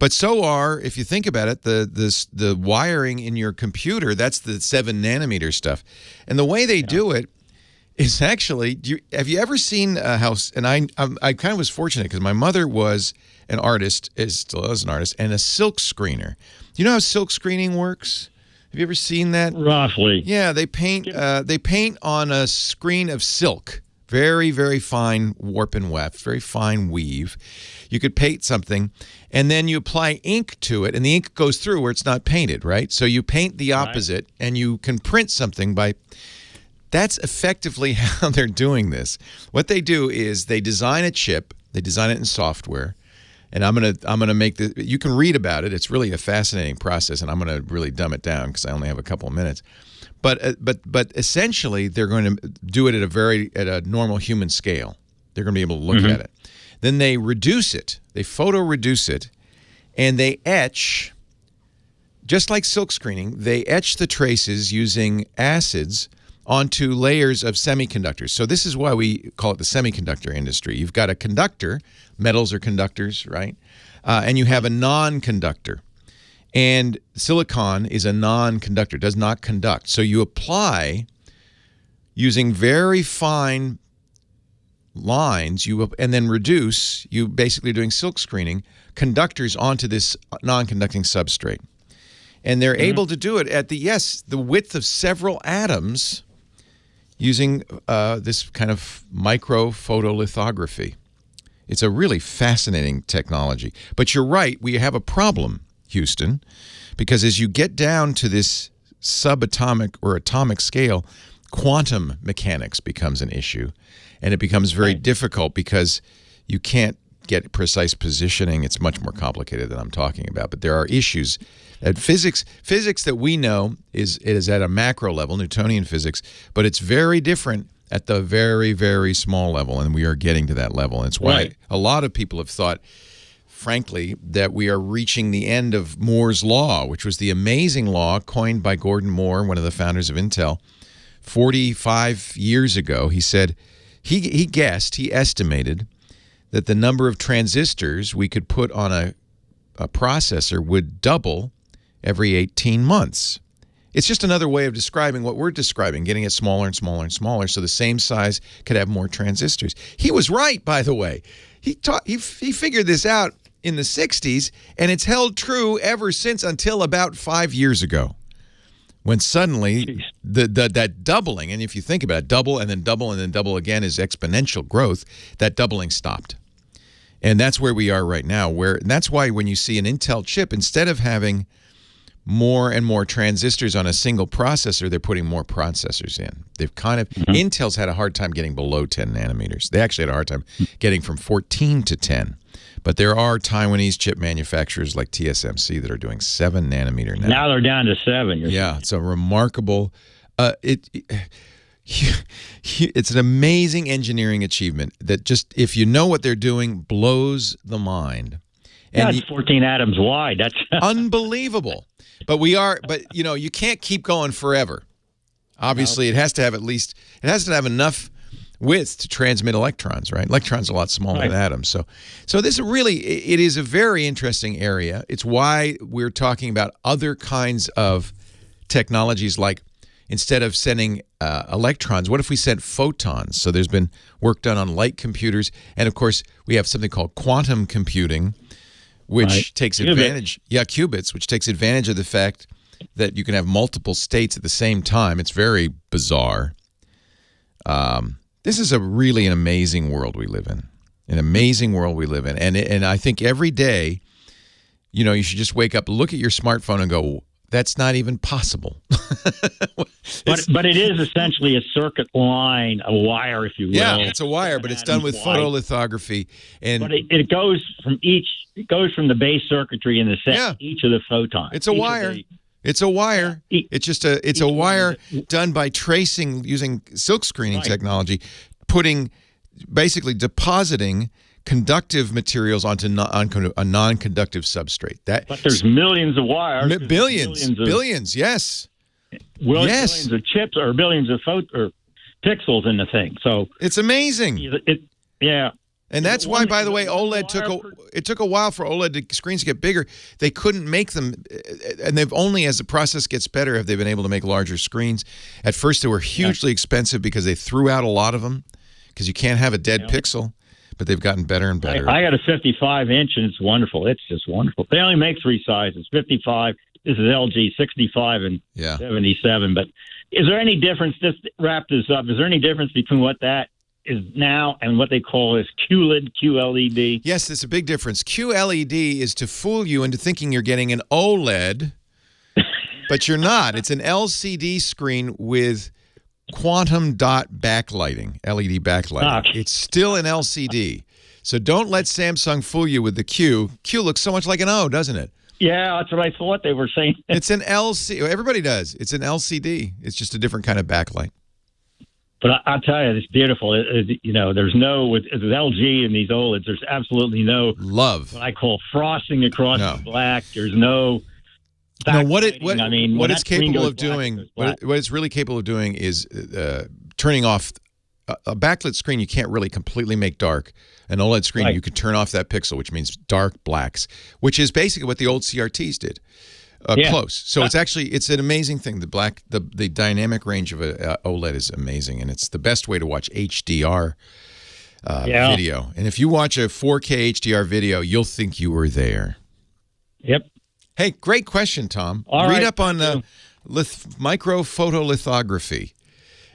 But so are, if you think about it, the wiring in your computer. That's the 7 nanometer stuff, and the way they do it is actually. Have you ever seen a house? And I kind of was fortunate because my mother was an artist, still is an artist, and a silk screener. Do you know how silk screening works? Have you ever seen that? Roughly. Yeah, they paint on a screen of silk. Very, very fine warp and weft, very fine weave. You could paint something, and then you apply ink to it, and the ink goes through where it's not painted, right? So you paint the opposite, and you can print something by... That's effectively how they're doing this. What they do is they design a chip, they design it in software, and I'm gonna make the. You can read about it. It's really a fascinating process, and I'm gonna really dumb it down because I only have a couple of minutes. But essentially, they're going to do it at a normal human scale. They're going to be able to look at it. Then they reduce it. They photo reduce it, and they etch. Just like silk screening, they etch the traces using acids onto layers of semiconductors. So this is why we call it the semiconductor industry. You've got a conductor, metals are conductors, right? And you have a non-conductor. And silicon is a non-conductor, does not conduct. So you apply, using very fine lines, and then reduce, you basically doing silk screening, conductors onto this non-conducting substrate. And they're able to do it at the width of several atoms using this kind of microphotolithography. It's a really fascinating technology. But you're right, we have a problem, Houston, because as you get down to this subatomic or atomic scale, quantum mechanics becomes an issue. And it becomes very difficult because you can't get precise positioning. It's much more complicated than I'm talking about. But there are issues. At physics that we know is at a macro level, Newtonian physics, but it's very different at the very, very small level, and we are getting to that level. And it's why a lot of people have thought, frankly, that we are reaching the end of Moore's Law, which was the amazing law coined by Gordon Moore, one of the founders of Intel, 45 years ago. He said, he estimated that the number of transistors we could put on a processor would double every 18 months. It's just another way of describing what we're describing, getting it smaller and smaller and smaller so the same size could have more transistors. He was right, by the way. He figured this out in the 60s, and it's held true ever since until about 5 years ago. when suddenly that doubling, and if you think about it, double and then double and then double again is exponential growth, that doubling stopped. And that's where we are right now. And that's why when you see an Intel chip, instead of having more and more transistors on a single processor, they're putting more processors in. They've kind of Intel's had a hard time getting below 10 nanometers. They actually had a hard time getting from 14 to 10. But there are Taiwanese chip manufacturers like TSMC that are doing 7 nanometer now. Now they're down to 7. Yeah, it's a remarkable. It's an amazing engineering achievement that just, if you know what they're doing, blows the mind. And it's 14 atoms wide. That's unbelievable. But you can't keep going forever. Obviously, it has to have enough width to transmit electrons, right? Electrons are a lot smaller than atoms. So this it is a very interesting area. It's why we're talking about other kinds of technologies, like instead of sending electrons, what if we sent photons? So there's been work done on light computers. And, of course, we have something called quantum computing, which takes advantage, qubits, which takes advantage of the fact that you can have multiple states at the same time. It's very bizarre. This is really an amazing world we live in. An amazing world we live in. And I think every day, you should just wake up, look at your smartphone and go, that's not even possible. But it is essentially a circuit line, a wire, if you will. Yeah, it's a wire, but it's done with photolithography. But it goes from the base circuitry in the set, each of the photons. It's a wire. It's a wire. It's a wire done by tracing using silk screening technology, basically depositing conductive materials onto a non-conductive substrate. But there's millions of wires. Billions, yes. Billions of chips or billions of pixels in the thing. So it's amazing. And that's why, by the way, OLED took a while for OLED screens to get bigger. They couldn't make them, and they've only, as the process gets better, have they been able to make larger screens. At first, they were hugely expensive because they threw out a lot of them because you can't have a dead pixel. But they've gotten better and better. I got a 55-inch, and it's wonderful. It's just wonderful. They only make 3 sizes, 55. This is LG, 65 and 77. But is there any difference, just wrap this up, is there any difference between what that is now and what they call as QLED? Yes, there's a big difference. QLED is to fool you into thinking you're getting an OLED, but you're not. It's an LCD screen with quantum dot backlighting, LED backlighting. It's still an LCD. So don't let Samsung fool you with the Q. Q looks so much like an O, doesn't it? Yeah, that's what I thought they were saying. It's an LCD. Everybody does. It's an LCD. It's just a different kind of backlight. But I'll tell you, it's beautiful. There's no, with LG and these OLEDs, there's absolutely no love. What I call frosting across the black. There's no... what it's capable of doing, what it's really capable of doing is turning off a backlit screen. You can't really completely make dark. An OLED screen, you can turn off that pixel, which means dark blacks, which is basically what the old CRTs did. Close. So it's an amazing thing. The dynamic range of a OLED is amazing, and it's the best way to watch HDR video. And if you watch a 4K HDR video, you'll think you were there. Yep. Hey, great question, Tom. Read up on microphotolithography.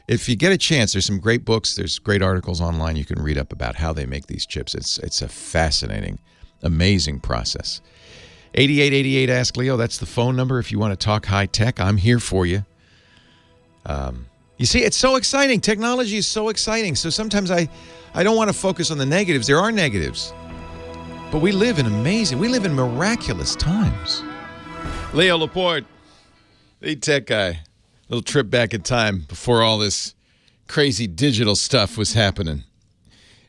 If you get a chance, there's some great books. There's great articles online you can read up about how they make these chips. It's a fascinating, amazing process. 8888 Ask Leo, that's the phone number if you want to talk high tech. I'm here for you. You see, it's so exciting. Technology is so exciting. So sometimes I don't want to focus on the negatives. There are negatives. But we live in miraculous times. Leo Laporte, the tech guy. Little trip back in time before all this crazy digital stuff was happening.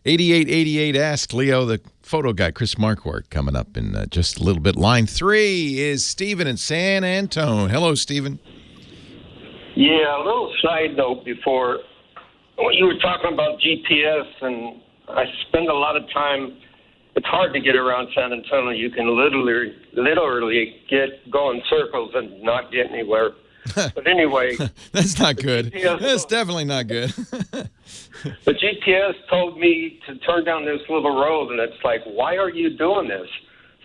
8888 Ask Leo, the photo guy. Chris Marquardt coming up in just a little bit. Line 3 is Stephen in San Antone. Hello, Stephen. Yeah, a little side note before. When you were talking about GPS, and I spend a lot of time. It's hard to get around San Antonio. You can literally go in circles and not get anywhere. But anyway. That's not good. That's definitely not good. The GPS told me to turn down this little road, and it's like, why are you doing this?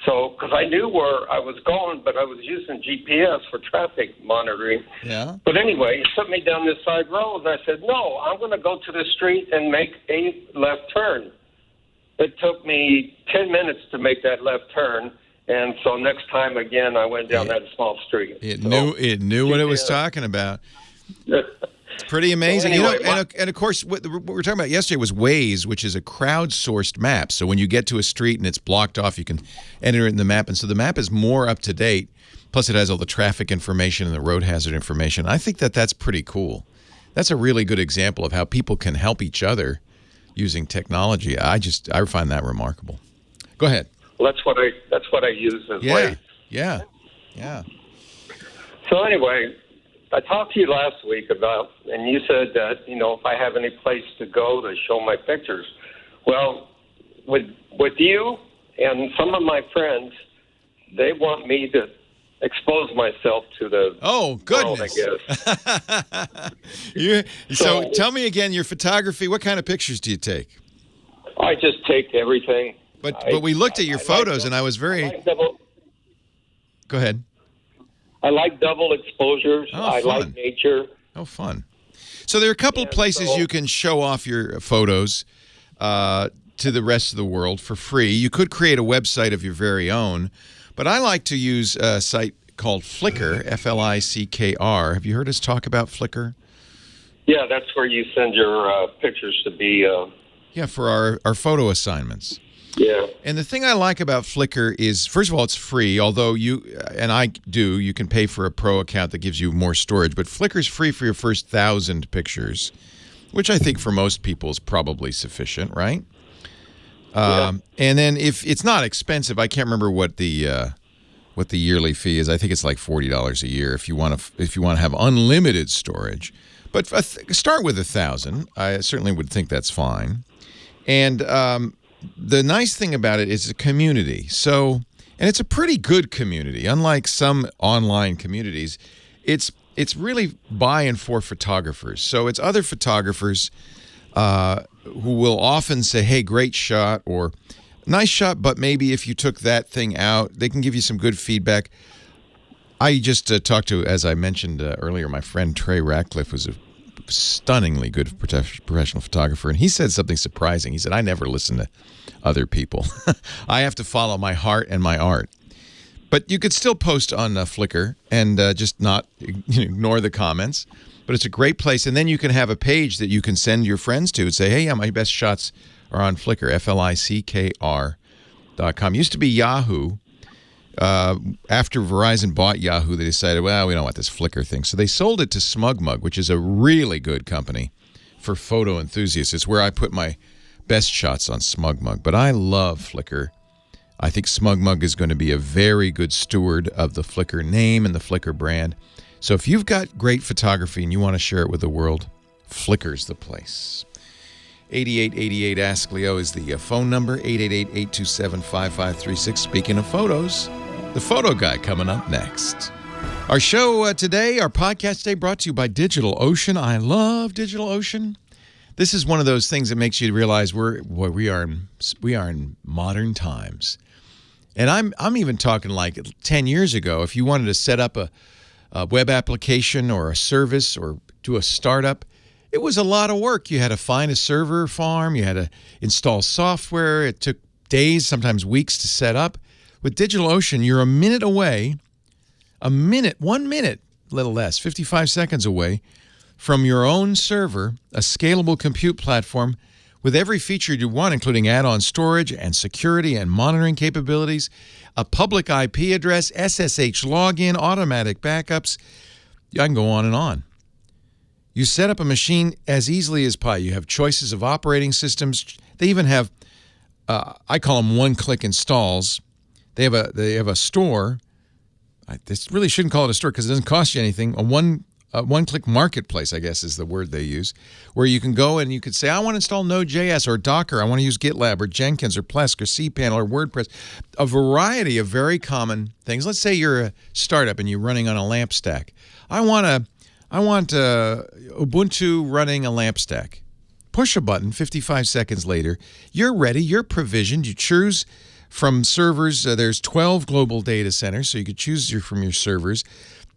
So, because I knew where I was going, but I was using GPS for traffic monitoring. Yeah. But anyway, he sent me down this side road, and I said, no, I'm going to go to the street and make a left turn. It took me 10 minutes to make that left turn, and so next time, again, I went down that small street. It knew what it was talking about. It's pretty amazing. So anyway, and of course, what we were talking about yesterday was Waze, which is a crowdsourced map. So when you get to a street and it's blocked off, you can enter it in the map. And so the map is more up to date. Plus, it has all the traffic information and the road hazard information. I think that's pretty cool. That's a really good example of how people can help each other using technology. I find that remarkable. Go ahead. Well, that's what I use as Waze. Yeah. So anyway, I talked to you last week about, and you said that, if I have any place to go to show my pictures. Well, with you and some of my friends, they want me to expose myself to the goodness. world, I guess. So tell me again, your photography, what kind of pictures do you take? I just take everything. But we looked at your photos, and I was very... Go ahead. I like double exposures. I like nature. Oh, fun. So there are a couple places you can show off your photos to the rest of the world for free. You could create a website of your very own, but I like to use a site called Flickr, Flickr. Have you heard us talk about Flickr? Yeah, that's where you send your pictures to be... for our photo assignments. Yeah. And the thing I like about Flickr is, first of all, it's free, although you can pay for a pro account that gives you more storage. But Flickr's free for your first 1,000 pictures, which I think for most people is probably sufficient, right? And then if it's not expensive, I can't remember what the yearly fee is. I think it's like $40 a year if you want to have unlimited storage. But start with 1,000. I certainly would think that's fine. And the nice thing about it is a community. So, and it's a pretty good community. Unlike some online communities, it's really by and for photographers. So it's other photographers who will often say, hey, great shot, or nice shot, but maybe if you took that thing out, they can give you some good feedback. I just talked to, as I mentioned earlier, my friend Trey Ratcliffe was a stunningly good professional photographer, and he said something surprising. He said, I never listen to other people. I have to follow my heart and my art. But you could still post on Flickr and just not ignore the comments. But it's a great place, and then you can have a page that you can send your friends to and say, hey, my best shots are on Flickr, Flickr.com. Used to be Yahoo. After Verizon bought Yahoo, they decided, well, we don't want this Flickr thing. So they sold it to SmugMug, which is a really good company for photo enthusiasts. It's where I put my best shots on SmugMug. But I love Flickr. I think SmugMug is going to be a very good steward of the Flickr name and the Flickr brand. So if you've got great photography and you want to share it with the world, Flickr's the place. 8888 Ask Leo is the phone number, 888-827-5536. Speaking of photos, the photo guy coming up next. Our show today, our podcast today, brought to you by DigitalOcean. I love DigitalOcean. This is one of those things that makes you realize we are in modern times. And I'm even talking like 10 years ago. If you wanted to set up a web application or a service or do a startup, it was a lot of work. You had to find a server farm. You had to install software. It took days, sometimes weeks to set up. With DigitalOcean, you're a minute away, 1 minute, a little less, 55 seconds away from your own server, a scalable compute platform with every feature you want, including add-on storage and security and monitoring capabilities, a public IP address, SSH login, automatic backups. I can go on and on. You set up a machine as easily as pie. You have choices of operating systems. They even have, I call them one-click installs. They have a store. This really shouldn't call it a store because it doesn't cost you anything. A one-click marketplace, I guess, is the word they use, where you can go and you could say, I want to install Node.js or Docker. I want to use GitLab or Jenkins or Plesk or cPanel or WordPress. A variety of very common things. Let's say you're a startup and you're running on a LAMP stack. I want Ubuntu running a LAMP stack. Push a button, 55 seconds later, you're ready, you're provisioned, you choose from servers. There's 12 global data centers, so you could choose from your servers.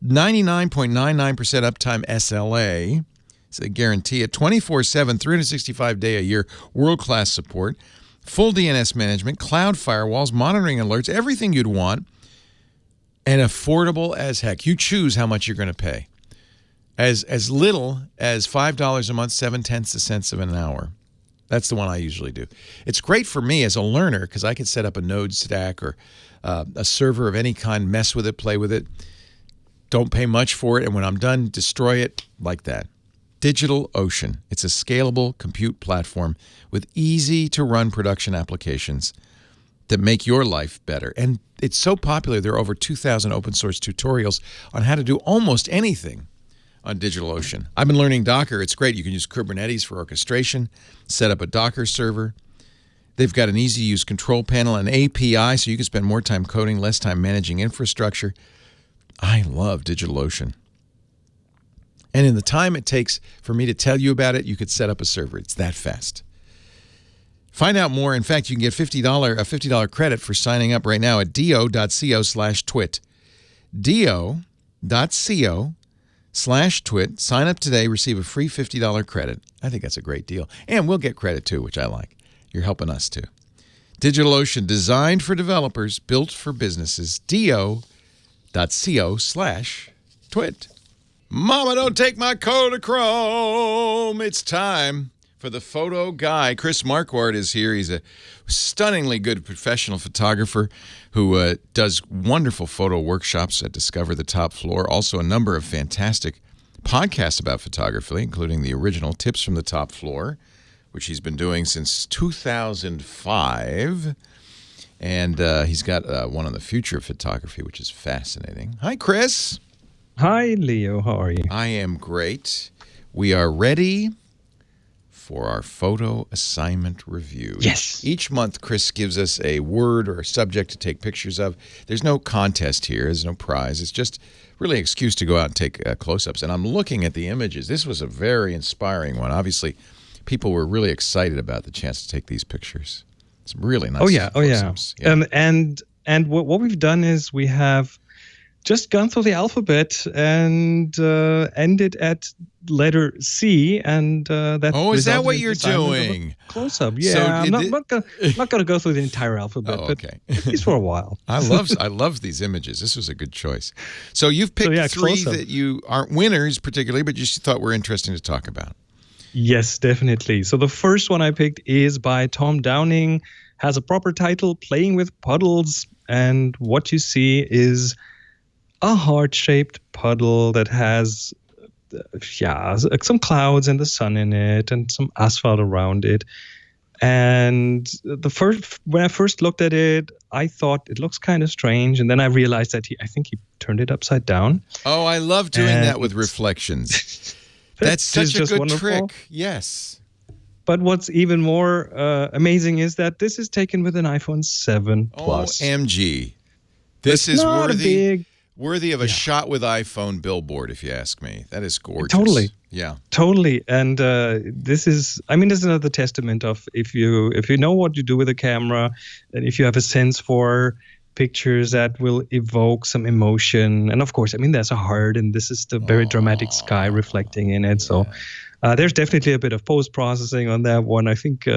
99.99% uptime SLA. So they guarantee it. 24/7, 365-day-a-year world-class support. Full DNS management, cloud firewalls, monitoring alerts, everything you'd want. And affordable as heck. You choose how much you're going to pay. As little as $5 a month, 0.7 cents of an hour. That's the one I usually do. It's great for me as a learner because I can set up a node stack or a server of any kind, mess with it, play with it. Don't pay much for it, and when I'm done, destroy it like that. DigitalOcean. It's a scalable compute platform with easy-to-run production applications that make your life better. And it's so popular, there are over 2,000 open-source tutorials on how to do almost anything on DigitalOcean. I've been learning Docker. It's great. You can use Kubernetes for orchestration, set up a Docker server. They've got an easy-to-use control panel, an API, so you can spend more time coding, less time managing infrastructure. I love DigitalOcean. And in the time it takes for me to tell you about it, you could set up a server. It's that fast. Find out more. In fact, you can get a $50 credit for signing up right now at do.co/twit. do.co/twit. Sign up today, receive a free $50 credit. I think that's a great deal. And we'll get credit too, which I like. You're helping us too. DigitalOcean, designed for developers, built for businesses. do.co/twit. Mama, don't take my Kodachrome. It's time for the photo guy. Chris Marquardt is here. He's a stunningly good professional photographer who does wonderful photo workshops at Discover the Top Floor. Also a number of fantastic podcasts about photography, including the original Tips from the Top Floor, which he's been doing since 2005. And he's got one on the future of photography, which is fascinating. Hi, Chris. Hi, Leo. How are you? I am great. We are ready for our photo assignment review. Yes. Each month, Chris gives us a word or a subject to take pictures of. There's no contest here. There's no prize. It's just really an excuse to go out and take close-ups. And I'm looking at the images. This was a very inspiring one. Obviously, people were really excited about the chance to take these pictures. It's really nice. Oh yeah. And what we've done is we have just gone through the alphabet and ended at letter C, and that. Oh, is that what you're doing? Close up, yeah. So I'm not going to go through the entire alphabet. Oh, okay. But at least for a while. I love these images. This was a good choice. So you've picked three that you aren't winners particularly, but you thought were interesting to talk about. Yes, definitely. So the first one I picked is by Tom Downing. Has a proper title, Playing with Puddles, and what you see is a heart-shaped puddle that has, some clouds and the sun in it and some asphalt around it. And when I first looked at it, I thought it looks kind of strange. And then I realized that I think he turned it upside down. Oh, I love doing that with reflections. That's such a good trick. Yes. But what's even more amazing is that this is taken with an iPhone 7 Plus. OMG. This is worthy of a shot with iPhone billboard, if you ask me. That is gorgeous. Totally. Yeah. Totally. And this is another testament of if you know what you do with a camera, and if you have a sense for pictures that will evoke some emotion. And of course, there's a heart, and this is the very dramatic sky reflecting in it. So there's definitely a bit of post-processing on that one. I think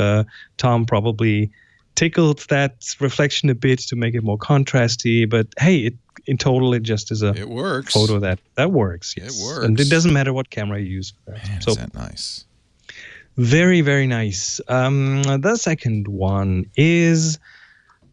Tom probably tickled that reflection a bit to make it more contrasty. But hey, in total, it just is a photo that works. Yes. It works. And it doesn't matter what camera you use for that. Man, is that nice? Very, very nice. The second one is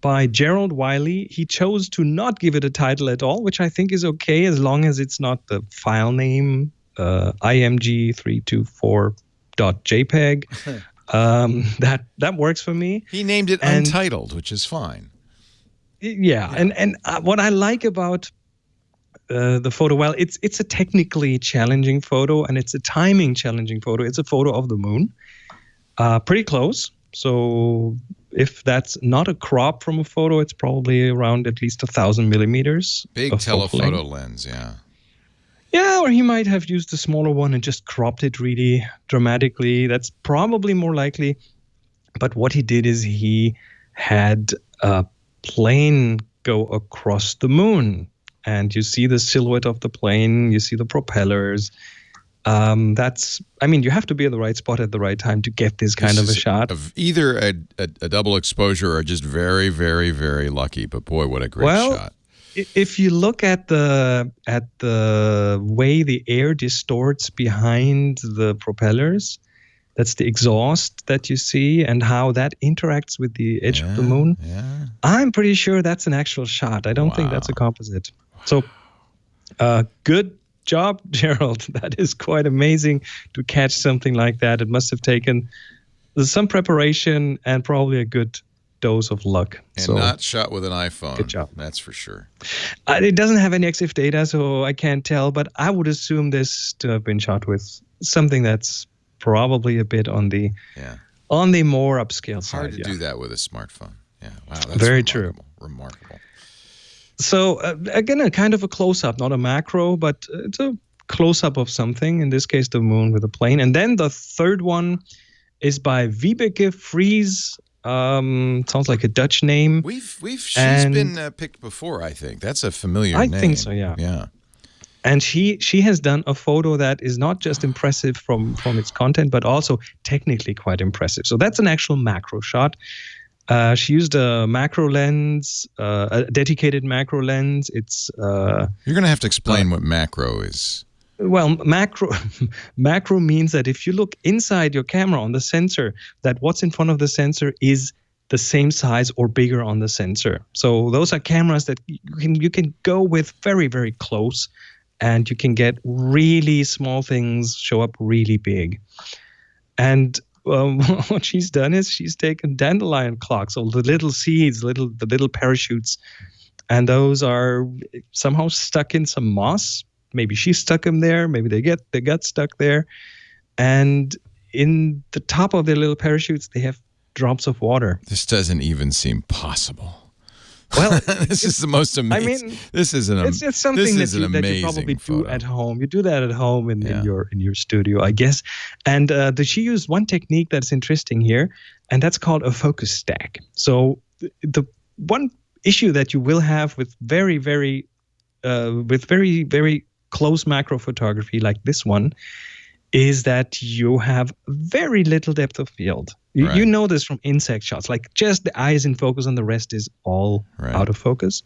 by Gerald Wiley. He chose to not give it a title at all, which I think is okay as long as it's not the file name, img324.jpg. That works for me. He named it Untitled, which is fine. Yeah. And what I like about the photo, well, it's a technically challenging photo, and it's a timing challenging photo. It's a photo of the moon, pretty close. So if that's not a crop from a photo, it's probably around at least 1,000 millimeters. Big telephoto lens, yeah. Yeah, or he might have used a smaller one and just cropped it really dramatically. That's probably more likely. But what he did is he had a plane go across the moon. And you see the silhouette of the plane, you see the propellers. You have to be in the right spot at the right time to get this kind of a shot. Either a double exposure or just very, very, very lucky. But boy, what a great shot. If you look at the way the air distorts behind the propellers, that's the exhaust that you see and how that interacts with the edge of the moon. Yeah. I'm pretty sure that's an actual shot. I don't think that's a composite. So good job, Gerald. That is quite amazing to catch something like that. It must have taken some preparation and probably a good dose of luck. And not shot with an iPhone. Good job. That's for sure. It doesn't have any EXIF data, so I can't tell, but I would assume this to have been shot with something that's probably a bit on the more upscale side. Hard to do that with a smartphone. Yeah, wow, that's very true. Remarkable. So again, a kind of a close-up, not a macro, but it's a close-up of something. In this case, the moon with a plane. And then the third one is by YubiKey Freeze. Sounds like a Dutch name. She's been picked before, I think. That's a familiar name. I think so, yeah. Yeah. And she has done a photo that is not just impressive from its content, but also technically quite impressive. So that's an actual macro shot. She used a macro lens, a dedicated macro lens. It's you're going to have to explain what macro is. Well, macro means that if you look inside your camera on the sensor, that what's in front of the sensor is the same size or bigger on the sensor. So those are cameras that you can go with very, very close, and you can get really small things show up really big. And what she's done is she's taken dandelion clocks, so the little seeds, the little parachutes, and those are somehow stuck in some moss. Maybe she stuck them there. Maybe they got stuck there. And in the top of their little parachutes, they have drops of water. This doesn't even seem possible. Well, this is the most amazing. This is it's something that you probably do at home. You do that at home in your studio, I guess. And she used one technique that's interesting here, and that's called a focus stack. So the one issue that you will have with very, very close macro photography like this one is that you have very little depth of field. You know this from insect shots, like just the eye is in focus and the rest is all out of focus.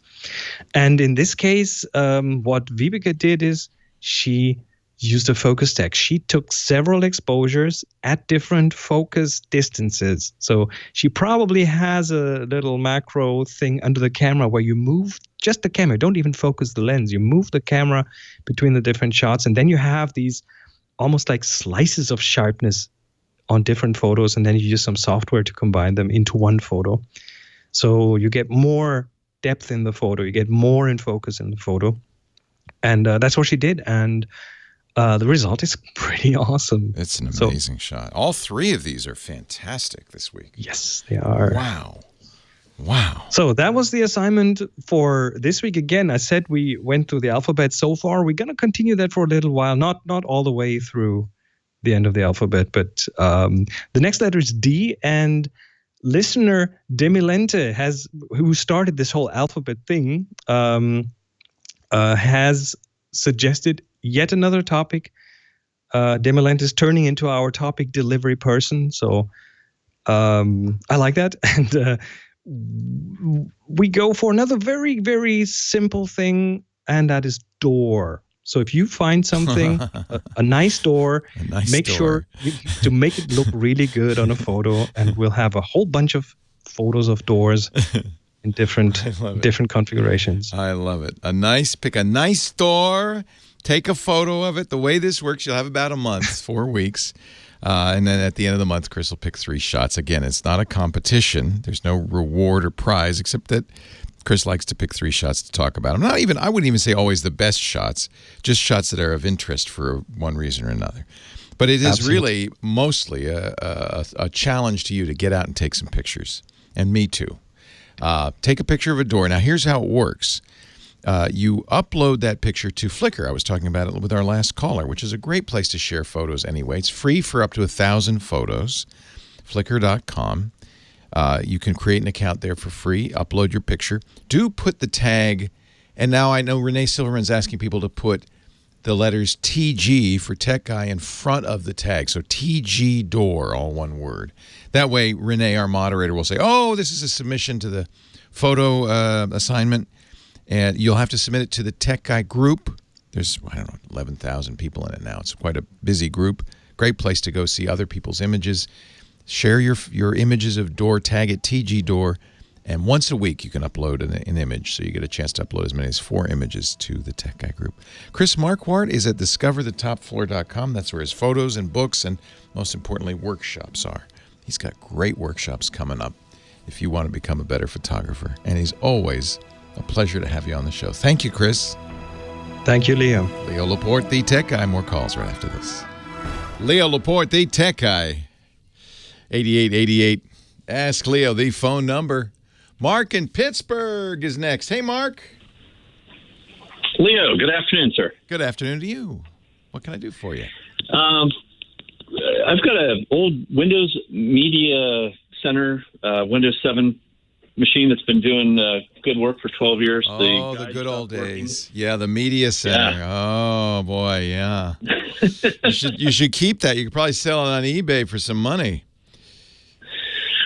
And in this case, what YubiKey did is she used a focus stack. She took several exposures at different focus distances. So she probably has a little macro thing under the camera where you move just the camera. Don't even focus the lens. You move the camera between the different shots, and then you have these almost like slices of sharpness on different photos, and then you use some software to combine them into one photo. So you get more depth in the photo. You get more in focus in the photo. And that's what she did. And the result is pretty awesome. It's an amazing shot. All three of these are fantastic this week. Yes, they are. Wow. So that was the assignment for this week. Again, I said we went through the alphabet so far. We're going to continue that for a little while, not all the way through the end of the alphabet, but the next letter is D, and listener Demilente who started this whole alphabet thing, has suggested yet another topic. Demilente is turning into our topic delivery person, so I like that. And we go for another very, very simple thing, and that is door. So if you find something, a nice door, sure to make it look really good on a photo, and we'll have a whole bunch of photos of doors in different configurations. I love it. Pick a nice door, take a photo of it. The way this works, you'll have about a month, 4 weeks. And then at the end of the month, Chris will pick 3 shots. Again, it's not a competition. There's no reward or prize, except that Chris likes to pick 3 shots to talk about them. I wouldn't even say always the best shots, just shots that are of interest for one reason or another. But it is really mostly a challenge to you to get out and take some pictures. And me too. Take a picture of a door. Now, here's how it works. You upload that picture to Flickr. I was talking about it with our last caller, which is a great place to share photos anyway. It's free for up to 1,000 photos, flickr.com. You can create an account there for free, upload your picture. Do put the tag, and now I know Renee Silverman's asking people to put the letters TG for Tech Guy in front of the tag. So TG Door, all one word. That way, Renee, our moderator, will say, oh, this is a submission to the photo assignment, and you'll have to submit it to the Tech Guy group. There's, 11,000 people in it now. It's quite a busy group. Great place to go see other people's images. Share your images of door, tag it TG Door, and once a week you can upload an image. So you get a chance to upload as many as 4 images to the Tech Guy group. Chris Marquardt is at discoverthetopfloor.com. That's where his photos and books and, most importantly, workshops are. He's got great workshops coming up if you want to become a better photographer. And he's always a pleasure to have you on the show. Thank you, Chris. Thank you, Leo. Leo Laporte, the Tech Guy. More calls right after this. Leo Laporte, the Tech Guy. 8888. Ask Leo, the phone number. Mark in Pittsburgh is next. Hey, Mark. Leo, good afternoon, sir. Good afternoon to you. What can I do for you? I've got an old Windows Media Center, Windows 7 machine that's been doing good work for 12 years. Oh, the good old days. Yeah, the Media Center. Yeah. Oh, boy, yeah. you should keep that. You could probably sell it on eBay for some money.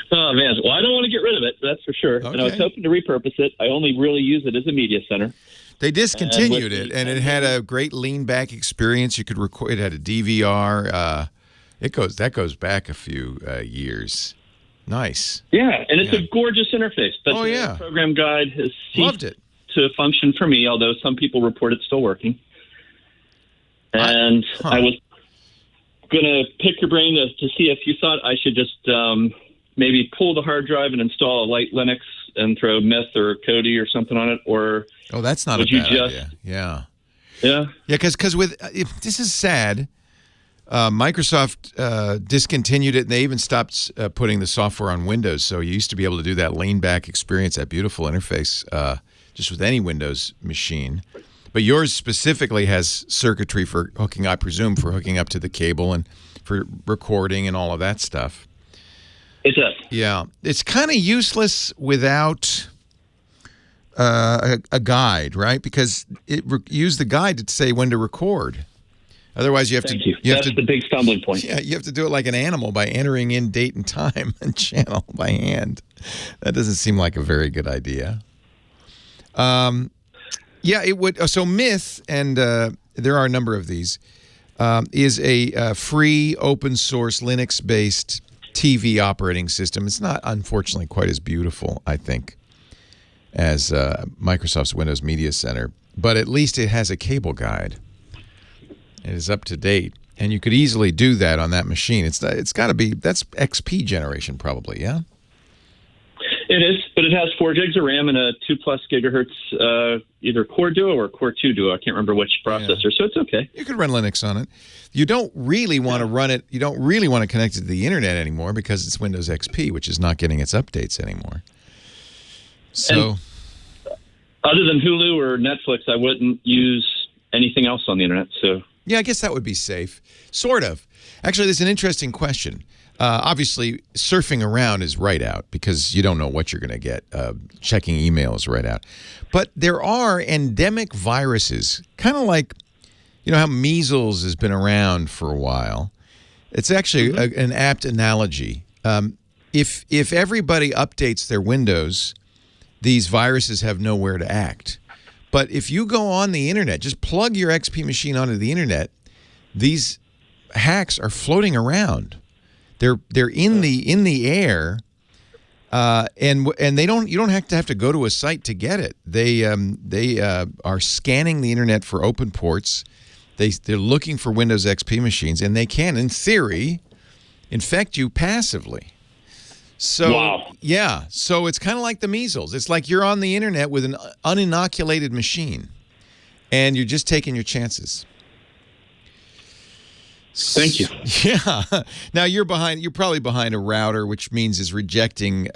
Oh, man. Well, I don't want to get rid of it, that's for sure. Okay. And I was hoping to repurpose it. I only really use it as a media center. They discontinued it, and it had a great lean-back experience. You could record. It had a DVR. That goes back a few years. Nice. Yeah, and it's a gorgeous interface. But the program guide has ceased to function for me, although some people report it's still working. And I was going to pick your brain to see if you thought I should just maybe pull the hard drive and install a light Linux and throw Myth or Kodi or something on it, or that's not a bad idea. Yeah. Because this is sad. Microsoft discontinued it, and they even stopped putting the software on Windows. So you used to be able to do that lean-back experience, that beautiful interface, just with any Windows machine. But yours specifically has circuitry for hooking, I presume, for hooking up to the cable and for recording and all of that stuff. It does. Yeah. It's kind of useless without a guide, right? Because use the guide to say when to record. Otherwise, you have Thank to. you. That's the big stumbling point. Yeah, you have to do it like an animal by entering in date and time and channel by hand. That doesn't seem like a very good idea. It would. So Myth, and there are a number of these, is a free, open source, Linux-based TV operating system. It's not, unfortunately, quite as beautiful, I think, as Microsoft's Windows Media Center, but at least it has a cable guide. It is up to date, and you could easily do that on that machine. It's got to be, that's XP generation probably, yeah? It is, but it has 4 gigs of RAM and a 2+ gigahertz either Core Duo or Core 2 Duo. I can't remember which processor, so it's okay. You could run Linux on it. You don't really want to run it. You don't really want to connect it to the internet anymore because it's Windows XP, which is not getting its updates anymore. So, other than Hulu or Netflix, I wouldn't use anything else on the internet. So, yeah, I guess that would be safe. Sort of. Actually, there's an interesting question. Obviously, surfing around is right out because you don't know what you're going to get. Checking email is right out. But there are endemic viruses, kind of like, you know how measles has been around for a while. It's actually an apt analogy. If everybody updates their Windows, these viruses have nowhere to act. But if you go on the internet, just plug your XP machine onto the internet, these hacks are floating around. They're in the air, and you don't have to go to a site to get it. They are scanning the internet for open ports. They're looking for Windows XP machines, and they can, in theory, infect you passively. So, wow. Yeah, so it's kind of like the measles. It's like you're on the internet with an uninoculated machine, and you're just taking your chances. Thank you. Yeah. Now you're probably behind a router, which means is rejecting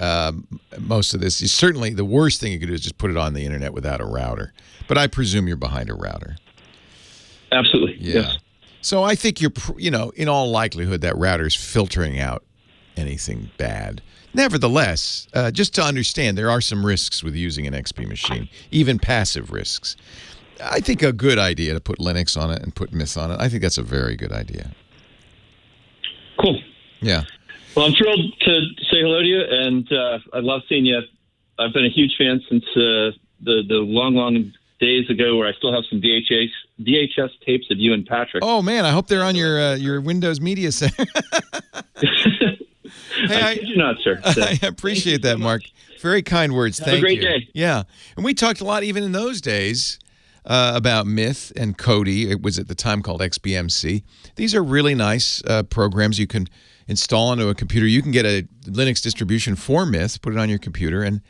most of this. Certainly, the worst thing you could do is just put it on the internet without a router. But I presume you're behind a router. Absolutely. Yeah. Yes. So I think in all likelihood, that router is filtering out anything bad. Nevertheless, just to understand, there are some risks with using an XP machine, even passive risks. I think a good idea to put Linux on it and put Myth on it. I think that's a very good idea. Cool. Yeah. Well, I'm thrilled to say hello to you, and I love seeing you. I've been a huge fan since the long days ago, where I still have some VHS tapes of you and Patrick. Oh man, I hope they're on your Windows Media Center. Hey, I kid you not, sir. So, I appreciate that, Mark. Very kind words. Thank you. Have a great day. Yeah, and we talked a lot even in those days about Myth and Kodi. It was at the time called XBMC. These are really nice programs you can install onto a computer. You can get a Linux distribution for Myth, put it on your computer, and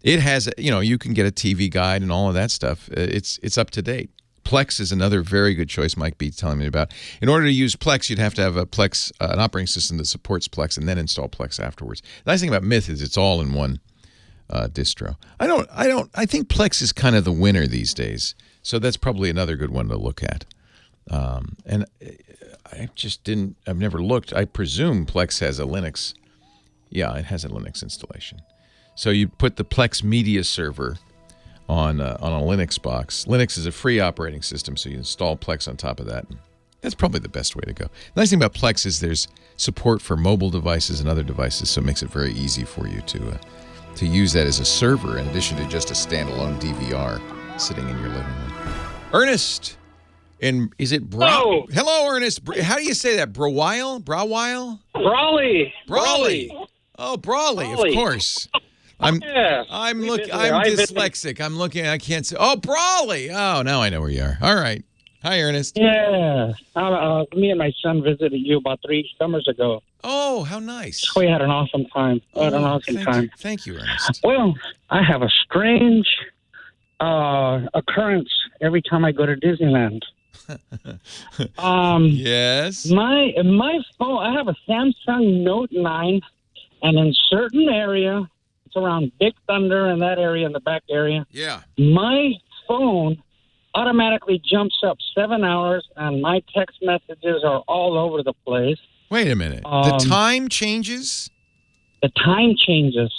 it has, you can get a TV guide and all of that stuff. It's up to date. Plex is another very good choice Mike B telling me about. In order to use Plex, you'd have to have a Plex, an operating system that supports Plex, and then install Plex afterwards. The nice thing about Myth is it's all in one distro. I think Plex is kind of the winner these days, so that's probably another good one to look at. And I've never looked. I presume Plex has a Linux. Yeah, it has a Linux installation. So you put the Plex media server on a Linux box. Linux is a free operating system, so you install Plex on top of that. That's probably the best way to go. The nice thing about Plex is there's support for mobile devices and other devices, so it makes it very easy for you to use that as a server in addition to just a standalone DVR sitting in your living room. Ernest, and is it Hello, Ernest. How do you say that? Brawile? Brawley. Oh, Brawley, of course. I'm dyslexic. I'm looking. I can't say. Oh, Brawley. Oh, now I know where you are. All right. Hi, Ernest. Yeah. Me and my son visited you about 3 summers ago. Oh, how nice. We had an awesome time. Thank you, Ernest. Well, I have a strange occurrence every time I go to Disneyland. Yes. My phone. I have a Samsung Note 9, and in certain area. It's around Big Thunder and that area in the back area. Yeah. My phone automatically jumps up 7 hours, and my text messages are all over the place. Wait a minute. The time changes? The time changes.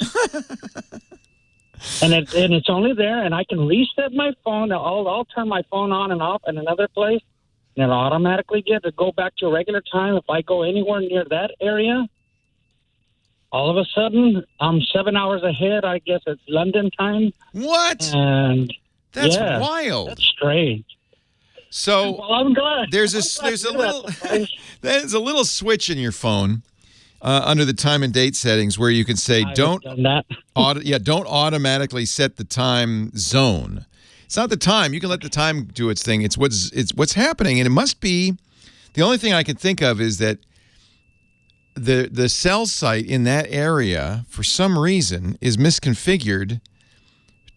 and it's only there, and I can reset my phone. I'll turn my phone on and off in another place, and it'll automatically go back to regular time if I go anywhere near that area. All of a sudden, I'm 7 hours ahead. I guess it's London time. What? And that's wild. That's strange. So well, I'm glad. There's a little switch in your phone under the time and date settings where you can say don't automatically set the time zone. It's not the time. You can let the time do its thing. It's what's happening, and it must be. The only thing I can think of is that the cell site in that area, for some reason, is misconfigured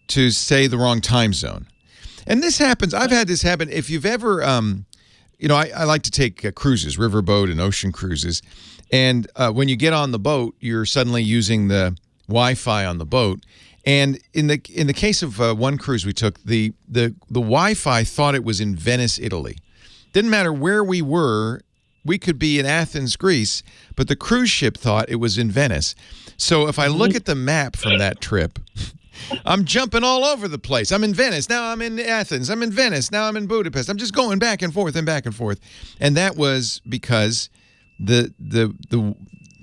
to say the wrong time zone. And this happens. I've had this happen. If you've ever, I like to take cruises, riverboat and ocean cruises. And when you get on the boat, you're suddenly using the Wi-Fi on the boat. And in the case of one cruise we took, the Wi-Fi thought it was in Venice, Italy. Didn't matter where we were. We could be in Athens, Greece, but the cruise ship thought it was in Venice. So if I look at the map from that trip, I'm jumping all over the place. I'm in Venice. Now I'm in Athens. I'm in Venice. Now I'm in Budapest. I'm just going back and forth and back and forth. And that was because the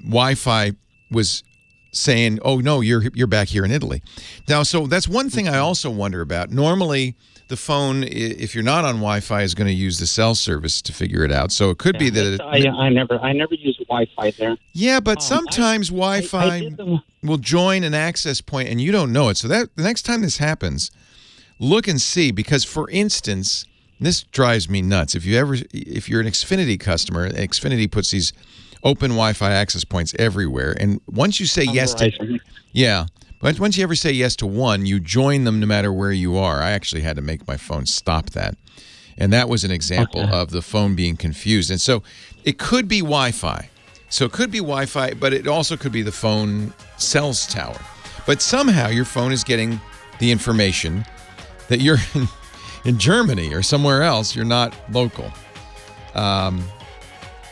Wi-Fi was saying, "Oh no, you're back here in Italy." Now, so that's one thing I also wonder about. Normally, the phone, if you're not on Wi-Fi, is going to use the cell service to figure it out. So it could be that I never use Wi-Fi there. Yeah, but sometimes Wi-Fi will join an access point and you don't know it. So that the next time this happens, look and see, because for instance, this drives me nuts. If you're an Xfinity customer, Xfinity puts these open Wi-Fi access points everywhere, and once you say yes to but once you ever say yes to one, you join them no matter where you are. I actually had to make my phone stop that. And that was an example of the phone being confused. And so it could be Wi-Fi. So it could be Wi-Fi, but it also could be the phone cell's tower. But somehow your phone is getting the information that you're in Germany or somewhere else. You're not local.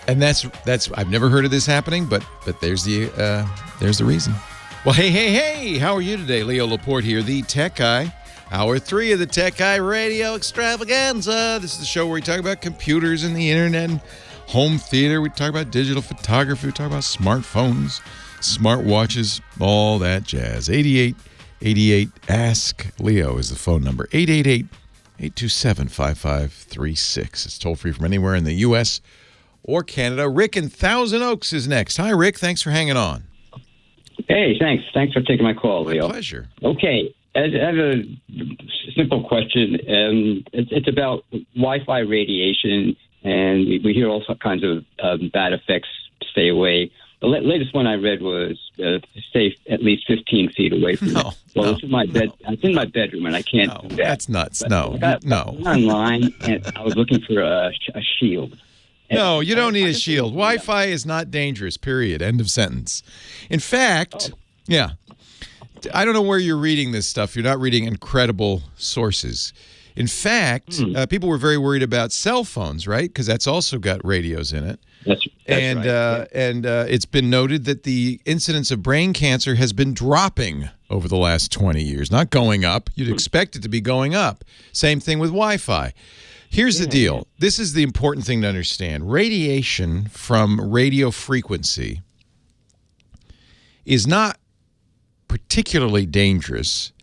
And that's I've never heard of this happening, but there's the reason. Well, hey, how are you today? Leo Laporte here, the Tech Guy. Hour 3 of the Tech Guy Radio Extravaganza. This is the show where we talk about computers and the internet and home theater. We talk about digital photography. We talk about smartphones, smartwatches, all that jazz. 8888 Ask Leo is the phone number. 888-827-5536. It's toll free from anywhere in the U.S. or Canada. Rick in Thousand Oaks is next. Hi, Rick. Thanks for hanging on. Hey, thanks. Thanks for taking my call, Leo. My pleasure. Okay. I have a simple question. It's about Wi-Fi radiation, and we hear all kinds of bad effects. Stay away. The latest one I read was stay at least 15 feet away from it. Well, it's in my bed. It's in my bedroom, and I can't do that. That's nuts. But No. I went online, and I was looking for a shield. No, you don't need a shield. Wi-Fi is not dangerous, period. End of sentence. In fact, yeah. I don't know where you're reading this stuff. You're not reading incredible sources. In fact, people were very worried about cell phones, right? Because that's also got radios in it. That's and right. And it's been noted that the incidence of brain cancer has been dropping over the last 20 years, not going up. You'd expect it to be going up. Same thing with Wi-Fi. Here's the deal. This is the important thing to understand. Radiation from radio frequency is not particularly dangerous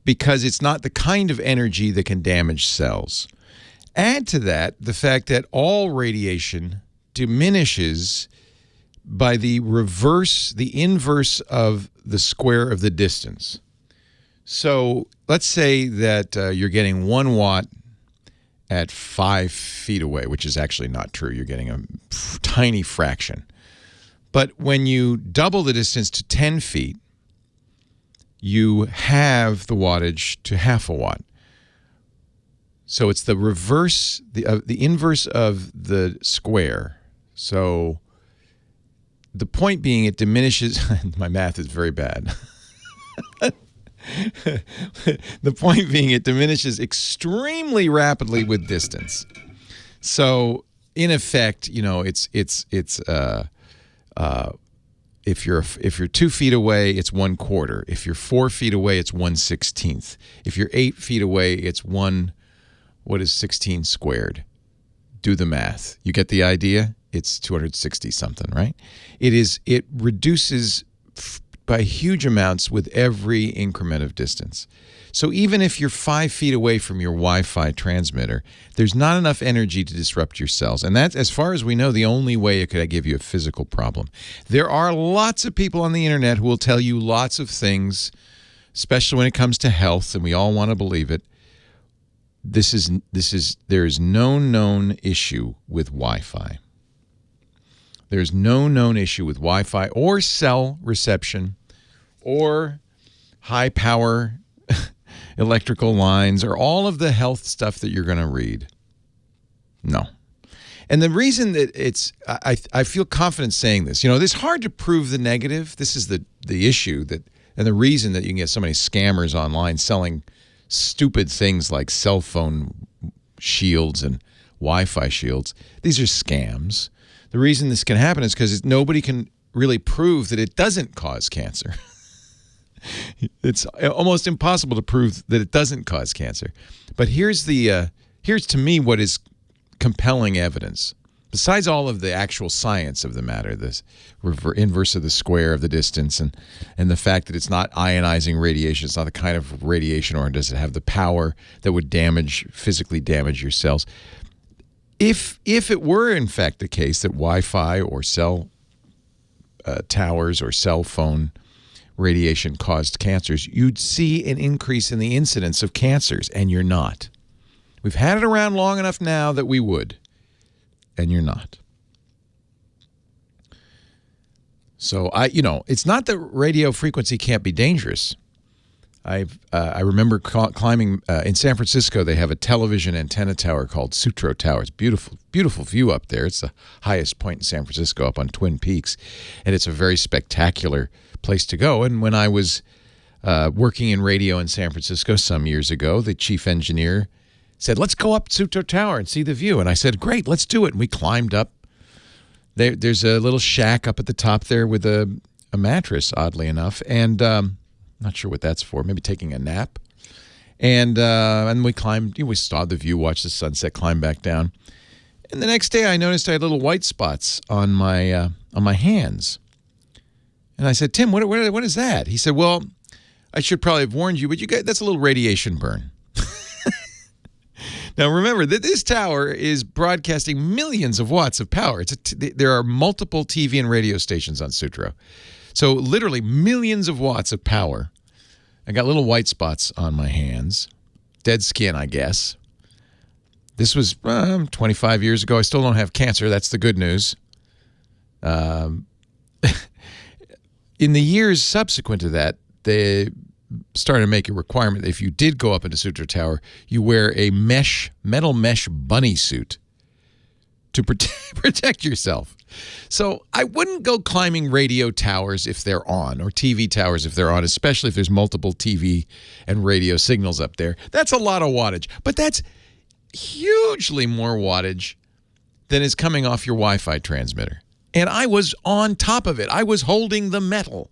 because it's not the kind of energy that can damage cells. Add to that the fact that all radiation diminishes by the inverse of the square of the distance. So let's say that you're getting 1 watt at 5 feet away, which is actually not true. You're getting a tiny fraction. But when you double the distance to 10 feet, you have the wattage to half a watt. So it's the reverse, the inverse of the square. So the point being, it diminishes. My math is very bad. The point being, it diminishes extremely rapidly with distance. So in effect, if you're 2 feet away, it's 1/4. If you're 4 feet away, it's 1/16. If you're 8 feet away, it's what is 16 squared? Do the math. You get the idea? It's 260 something, right? It reduces by huge amounts with every increment of distance. So even if you're 5 feet away from your Wi-Fi transmitter, there's not enough energy to disrupt your cells. And that's, as far as we know, the only way it could give you a physical problem. There are lots of people on the internet who will tell you lots of things, especially when it comes to health, and we all want to believe it. There is no known issue with Wi-Fi. There's no known issue with Wi-Fi or cell reception or high power electrical lines or all of the health stuff that you're going to read. No. And the reason that I feel confident saying this, it's hard to prove the negative. This is the issue and the reason that you can get so many scammers online selling stupid things like cell phone shields and Wi-Fi shields. These are scams. The reason this can happen is because nobody can really prove that it doesn't cause cancer. It's almost impossible to prove that it doesn't cause cancer. But here's to me what is compelling evidence. Besides all of the actual science of the matter, this inverse of the square of the distance and the fact that it's not ionizing radiation, it's not the kind of radiation, or does it have the power that would physically damage your cells. If it were, in fact, the case that Wi-Fi or cell towers or cell phone radiation caused cancers, you'd see an increase in the incidence of cancers, and you're not. We've had it around long enough now that we would, and you're not. So it's not that radio frequency can't be dangerous. I remember climbing in San Francisco. They have a television antenna tower called Sutro Tower. It's beautiful, beautiful view up there. It's the highest point in San Francisco, up on Twin Peaks, and it's a very spectacular place to go. And when I was working in radio in San Francisco some years ago, the chief engineer said, "Let's go up Sutro Tower and see the view." And I said, "Great, let's do it." And we climbed up there's a little shack up at the top there with a mattress, oddly enough, and not sure what that's for. Maybe taking a nap. And we climbed. We saw the view, watched the sunset, climbed back down. And the next day, I noticed I had little white spots on my hands. And I said, "Tim, what is that?" He said, "Well, I should probably have warned you, but that's a little radiation burn." Now, remember that this tower is broadcasting millions of watts of power. There are multiple TV and radio stations on Sutro. So literally millions of watts of power. I got little white spots on my hands. Dead skin, I guess. This was 25 years ago. I still don't have cancer. That's the good news. In the years subsequent to that, they started to make a requirement that if you did go up into Sutro Tower, you wear a metal mesh bunny suit to protect yourself. So I wouldn't go climbing radio towers if they're on, or TV towers if they're on, especially if there's multiple TV and radio signals up there. That's a lot of wattage, but that's hugely more wattage than is coming off your Wi-Fi transmitter. And I was on top of it. I was holding the metal.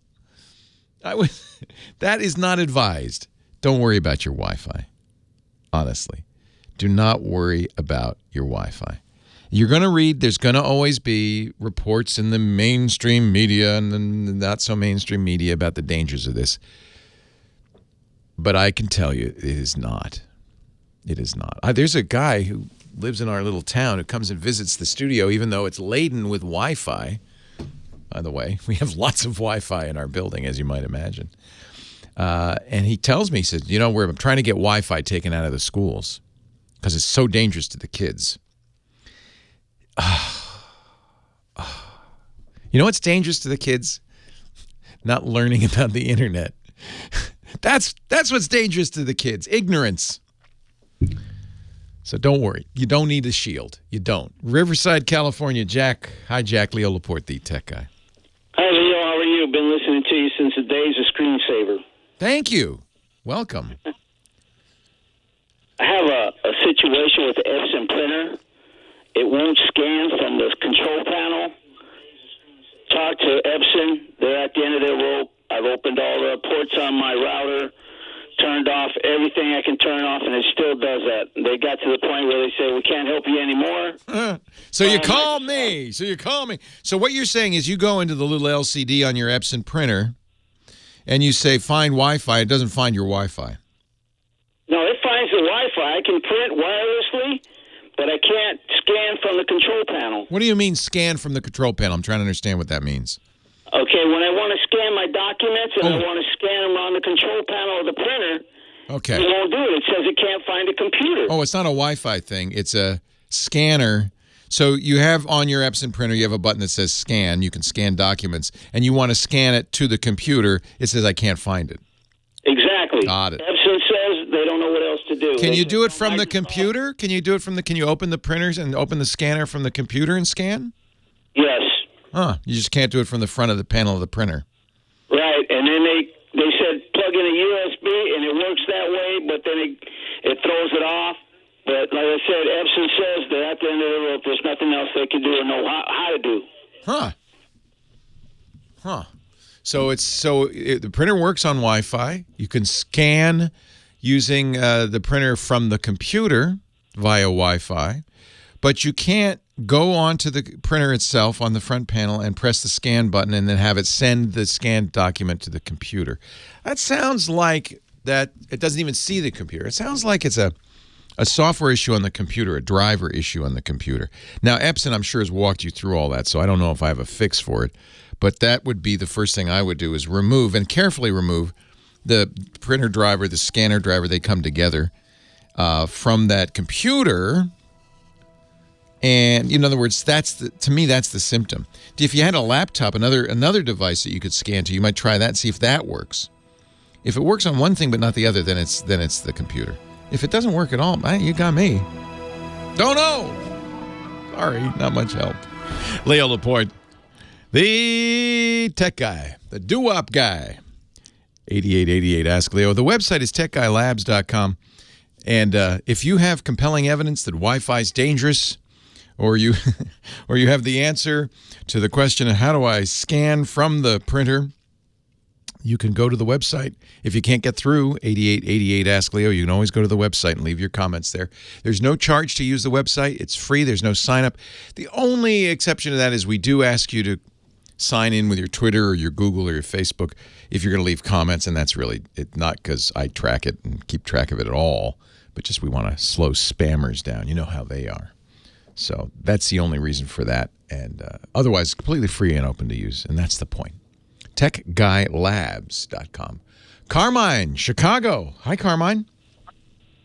That is not advised. Don't worry about your Wi-Fi. Honestly, do not worry about your Wi-Fi. You're going to read, there's going to always be reports in the mainstream media and the not so mainstream media about the dangers of this. But I can tell you, it is not. It is not. There's a guy who lives in our little town who comes and visits the studio, even though it's laden with Wi-Fi. By the way, we have lots of Wi-Fi in our building, as you might imagine. And he tells me, he says, I'm trying to get Wi-Fi taken out of the schools because it's so dangerous to the kids. You know what's dangerous to the kids? Not learning about the internet. That's what's dangerous to the kids. Ignorance. So don't worry. You don't need a shield. You don't. Riverside, California, Jack. Hi, Jack. Leo Laporte, the tech guy. Hi, Leo. How are you? Been listening to you since the days of Screensaver. Thank you. Welcome. I have a situation with the Epson printer. It won't scan from the control panel. Talk to Epson. They're at the end of their rope. I've opened all the ports on my router, turned off everything I can turn off, and it still does that. They got to the point where they say, we can't help you anymore. So you call me. So what you're saying is you go into the little LCD on your Epson printer, and you say, find Wi-Fi. It doesn't find your Wi-Fi. No, it finds the Wi-Fi. I can print wirelessly, but I can't scan from the control panel. What do you mean scan from the control panel? I'm trying to understand what that means. Okay, when I want to scan my documents and I want to scan them on the control panel of the printer, okay, it won't do it. It says it can't find a computer. Oh, it's not a Wi-Fi thing. It's a scanner. So you have on your Epson printer, you have a button that says scan. You can scan documents, and you want to scan it to the computer. It says I can't find it. Exactly. Got it. Epson says they don't know what else to do. Can you do it from the computer? Can you open the printers and open the scanner from the computer and scan? Yes. Huh. You just can't do it from the front of the panel of the printer. Right. And then they said plug in a USB, and it works that way, but then it throws it off. But like I said, Epson says they're at the end of the rope. There's nothing else they can do or know how to do. Huh. So the printer works on Wi-Fi. You can scan using the printer from the computer via Wi-Fi, but you can't go onto the printer itself on the front panel and press the scan button and then have it send the scanned document to the computer. That sounds like that it doesn't even see the computer. It sounds like it's a software issue on the computer, a driver issue on the computer. Now, Epson, I'm sure, has walked you through all that, so I don't know if I have a fix for it. But that would be the first thing I would do, is remove, and carefully remove, the printer driver, the scanner driver. They come together from that computer. And in other words, to me, that's the symptom. If you had a laptop, another device that you could scan to, you might try that and see if that works. If it works on one thing but not the other, then it's the computer. If it doesn't work at all, you got me. Don't know. Sorry, not much help. Leo Laporte, the tech guy, the doo-wop guy. 8888 Ask Leo. The website is techguylabs.com. And if you have compelling evidence that Wi-Fi is dangerous, or you or you have the answer to the question of how do I scan from the printer, you can go to the website. If you can't get through 8888 Ask Leo, you can always go to the website and leave your comments there. There's no charge to use the website. It's free. There's no sign up. The only exception to that is we do ask you to sign in with your Twitter or your Google or your Facebook if you're going to leave comments, and that's really not because I track it and keep track of it at all, but just we want to slow spammers down. You know how they are. So that's the only reason for that, and otherwise completely free and open to use, and that's the point. TechGuyLabs.com. Carmine, Chicago. Hi, Carmine.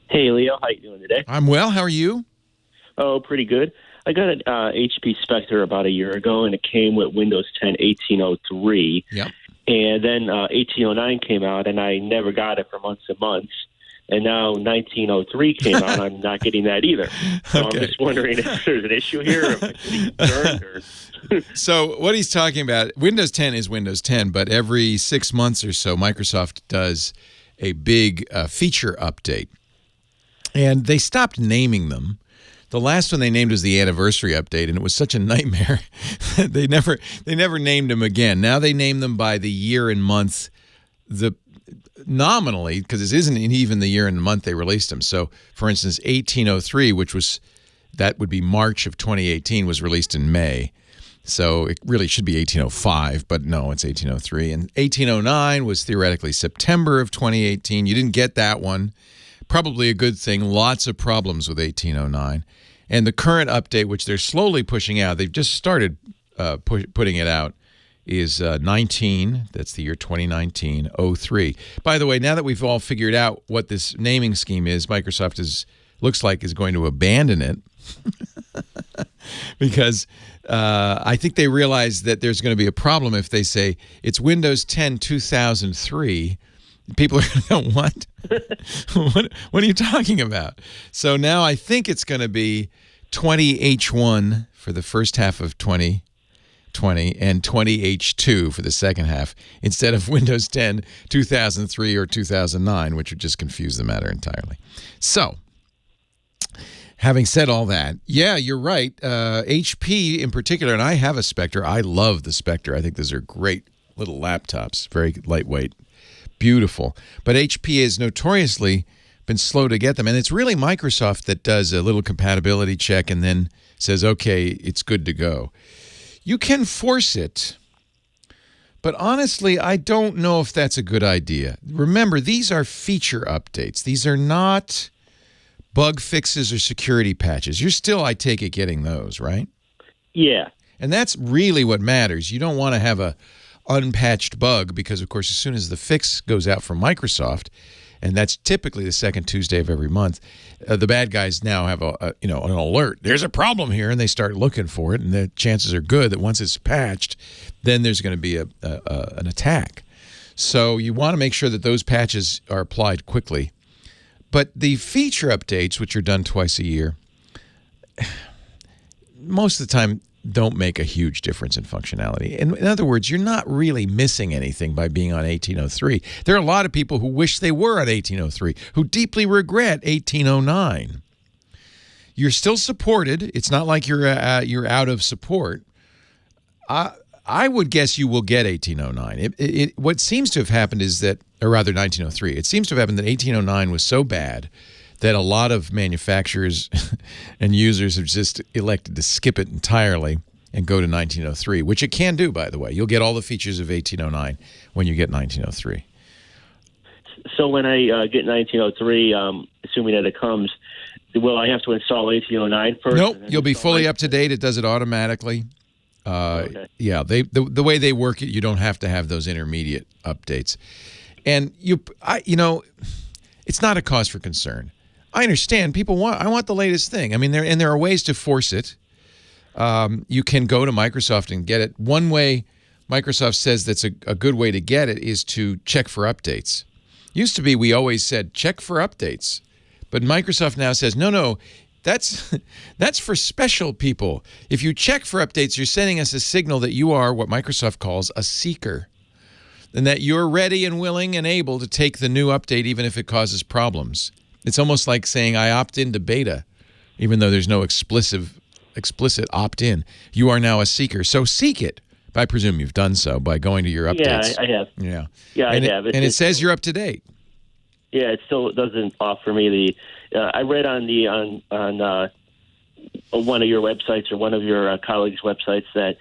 Hey, Leo. How you doing today? I'm well. How are you? Oh, pretty good. I got an HP Spectre about a year ago, and it came with Windows 10 1803. Yep. And then 1809 came out, and I never got it for months and months. And now 1903 came out, and I'm not getting that either. So Okay. I'm just wondering if there's an issue here, or if I'm getting concerned, or... So what he's talking about, Windows 10 is Windows 10, but every 6 months or so, Microsoft does a big feature update. And they stopped naming them. The last one they named was the anniversary update, and it was such a nightmare. They never named them again. Now they name them by the year and month, nominally, because it isn't even the year and the month they released them. So, for instance, 1803, that would be March of 2018, was released in May. So it really should be 1805, but no, it's 1803. And 1809 was theoretically September of 2018. You didn't get that one. Probably a good thing. Lots of problems with 1809. And the current update, which they're slowly pushing out, they've just started putting it out, is 19. That's the year 2019, 03. By the way, now that we've all figured out what this naming scheme is, Microsoft looks like is going to abandon it because I think they realize that there's going to be a problem if they say it's Windows 10 2003. People are going to go, what? What are you talking about? So now I think it's going to be 20H1 for the first half of 2020 and 20H2 for the second half instead of Windows 10 2003 or 2009, which would just confuse the matter entirely. So, having said all that, yeah, you're right. HP in particular, and I have a Spectre. I love the Spectre. I think those are great little laptops, very lightweight. Beautiful. But HP has notoriously been slow to get them. And it's really Microsoft that does a little compatibility check and then says, okay, it's good to go. You can force it, but honestly, I don't know if that's a good idea. Remember, these are feature updates. These are not bug fixes or security patches. You're still, I take it, getting those, right? Yeah. And that's really what matters. You don't want to have a unpatched bug because, of course, as soon as the fix goes out from Microsoft, and that's typically the second Tuesday of every month, the bad guys now have an alert. There's a problem here, and they start looking for it, and the chances are good that once it's patched, then there's going to be an attack. So you want to make sure that those patches are applied quickly. But the feature updates, which are done twice a year, most of the time don't make a huge difference in functionality. In other words, you're not really missing anything by being on 1803. There are a lot of people who wish they were on 1803, who deeply regret 1809. You're still supported. It's not like you're out of support. I would guess you will get 1809. What seems to have happened is that, or rather 1903, it seems to have happened that 1809 was so bad that a lot of manufacturers and users have just elected to skip it entirely and go to 1903, which it can do, by the way. You'll get all the features of 1809 when you get 1903. So when I get 1903, assuming that it comes, will I have to install 1809 first? Nope, you'll be fully up to date. It does it automatically. Okay. Yeah, the way they work it, you don't have to have those intermediate updates. And it's not a cause for concern. I understand people I want the latest thing. I mean, there are ways to force it. You can go to Microsoft and get it. One way Microsoft says that's a good way to get it is to check for updates. Used to be we always said check for updates, but Microsoft now says no, that's for special people. If you check for updates, you're sending us a signal that you are what Microsoft calls a seeker, and that you're ready and willing and able to take the new update even if it causes problems. It's almost like saying I opt into beta, even though there's no explicit explicit opt-in. You are now a seeker. So seek it. I presume you've done so by going to your updates. Yeah, I have. Yeah. Yeah, and I have. And it says you're up to date. Yeah, it still doesn't offer me the. I read on one of your websites or one of your colleagues' websites that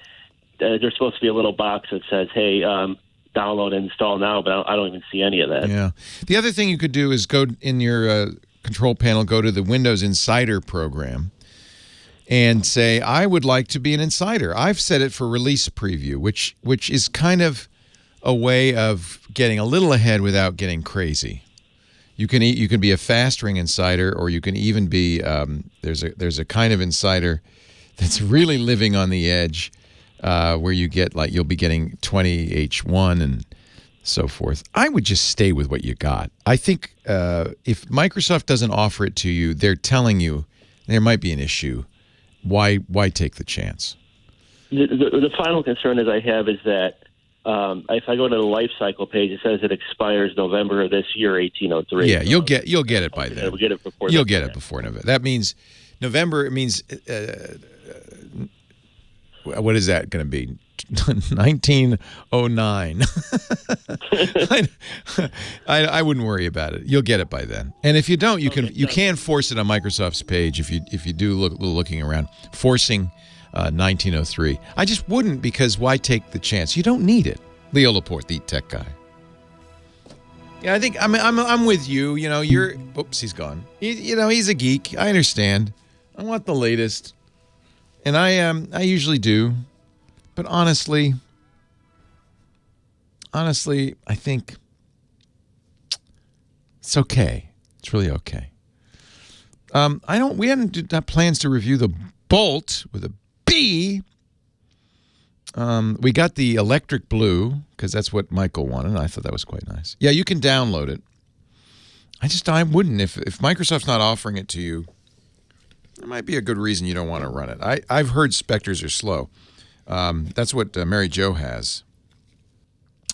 there's supposed to be a little box that says, "Hey, download and install now," but I don't even see any of that. Yeah. The other thing you could do is go in your control panel, go to the Windows Insider program, and say, "I would like to be an insider." I've set it for release preview, which is kind of a way of getting a little ahead without getting crazy. You can be a fast ring insider, or you can even be there's a kind of insider that's really living on the edge, where you get you'll be getting 20H1 and so forth. I would just stay with what you got. I think if Microsoft doesn't offer it to you, they're telling you there might be an issue. Why take the chance? The final concern I have is that if I go to the life cycle page, it says it expires November of this year, 1803. Yeah, you'll get it by then. We'll get it before. You'll get it before November. That means November. It means what is that going to be? 1909. I wouldn't worry about it. You'll get it by then. And if you don't, you can force it on Microsoft's page if you do looking around, forcing 1903. I just wouldn't, because why take the chance? You don't need it. Leo Laporte, the tech guy. Yeah, I think I'm with you. You know, oops, he's gone. He's a geek. I understand. I want the latest, and I usually do. But honestly, I think it's okay. It's really okay. We hadn't got plans to review the Bolt with a B. We got the electric blue because that's what Michael wanted, and I thought that was quite nice. Yeah, you can download it. I wouldn't. If Microsoft's not offering it to you, there might be a good reason you don't want to run it. I've heard Spectres are slow. That's what Mary Jo has.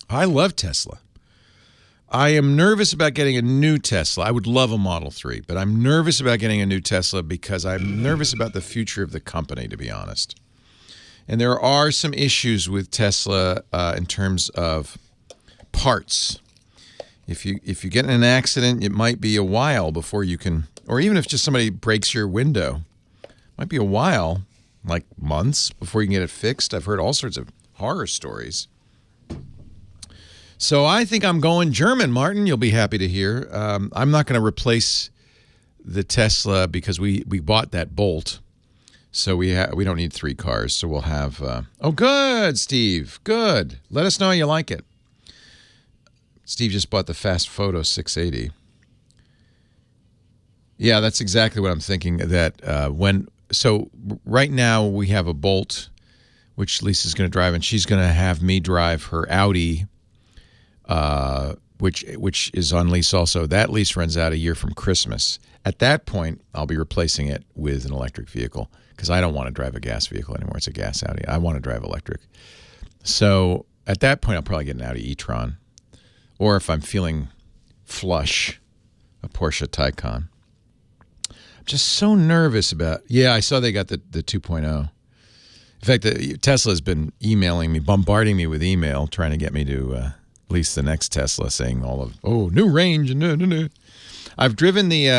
I love Tesla. I am nervous about getting a new Tesla. I would love a Model 3, but I'm nervous about getting a new Tesla because I'm nervous about the future of the company, to be honest. And there are some issues with Tesla in terms of parts. If you get in an accident, it might be a while before you can, or even if just somebody breaks your window, it might be a while, like months, before you can get it fixed. I've heard all sorts of horror stories. So I think I'm going German, Martin. You'll be happy to hear. I'm not going to replace the Tesla because we bought that Bolt. So we don't need 3 cars. So we'll have... oh, good, Steve. Good. Let us know how you like it. Steve just bought the Fast Photo 680. Yeah, that's exactly what I'm thinking. So right now we have a Bolt, which Lisa's going to drive, and she's going to have me drive her Audi, which is on lease also. That lease runs out a year from Christmas. At that point, I'll be replacing it with an electric vehicle because I don't want to drive a gas vehicle anymore. It's a gas Audi. I want to drive electric. So at that point, I'll probably get an Audi e-tron. Or if I'm feeling flush, a Porsche Taycan. I'm just so nervous about... Yeah, I saw they got the 2.0. In fact, Tesla has been emailing me, bombarding me with email, trying to get me to lease the next Tesla, saying new range. No. I've driven the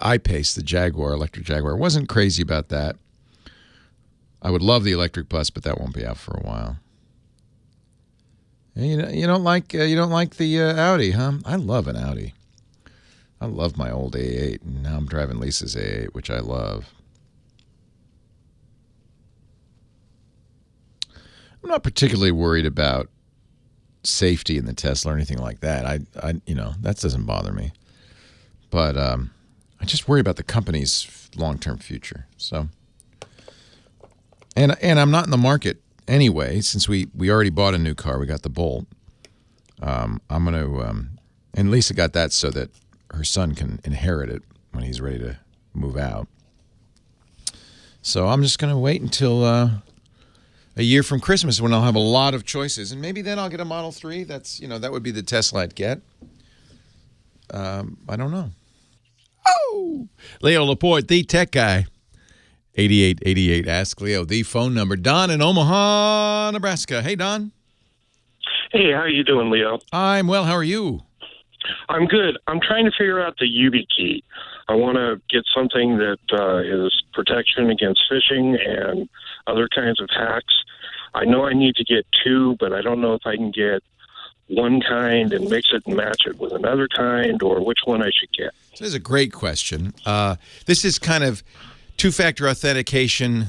I-Pace, the Jaguar, electric Jaguar. Wasn't crazy about that. I would love the electric bus, but that won't be out for a while. You don't like the Audi, huh? I love an Audi. I love my old A8, and now I'm driving Lisa's A8, which I love. I'm not particularly worried about safety in the Tesla or anything like that. I that doesn't bother me. But I just worry about the company's long-term future. So, and I'm not in the market anyway, since we already bought a new car. We got the Bolt. I'm going to, and Lisa got that so that her son can inherit it when he's ready to move out. So I'm just going to wait until a year from Christmas when I'll have a lot of choices, and maybe then I'll get a Model 3. That's that would be the Tesla I'd get. I don't know. Oh, Leo Laporte, the tech guy. 8888 Ask Leo, the phone number. Don in Omaha, Nebraska. Hey, Don. Hey, how are you doing, Leo? I'm well. How are you? I'm good. I'm trying to figure out the YubiKey. I want to get something that is protection against phishing and other kinds of hacks. I know I need to get two, but I don't know if I can get one kind and mix it and match it with another kind, or which one I should get. This is a great question. This is kind of two-factor authentication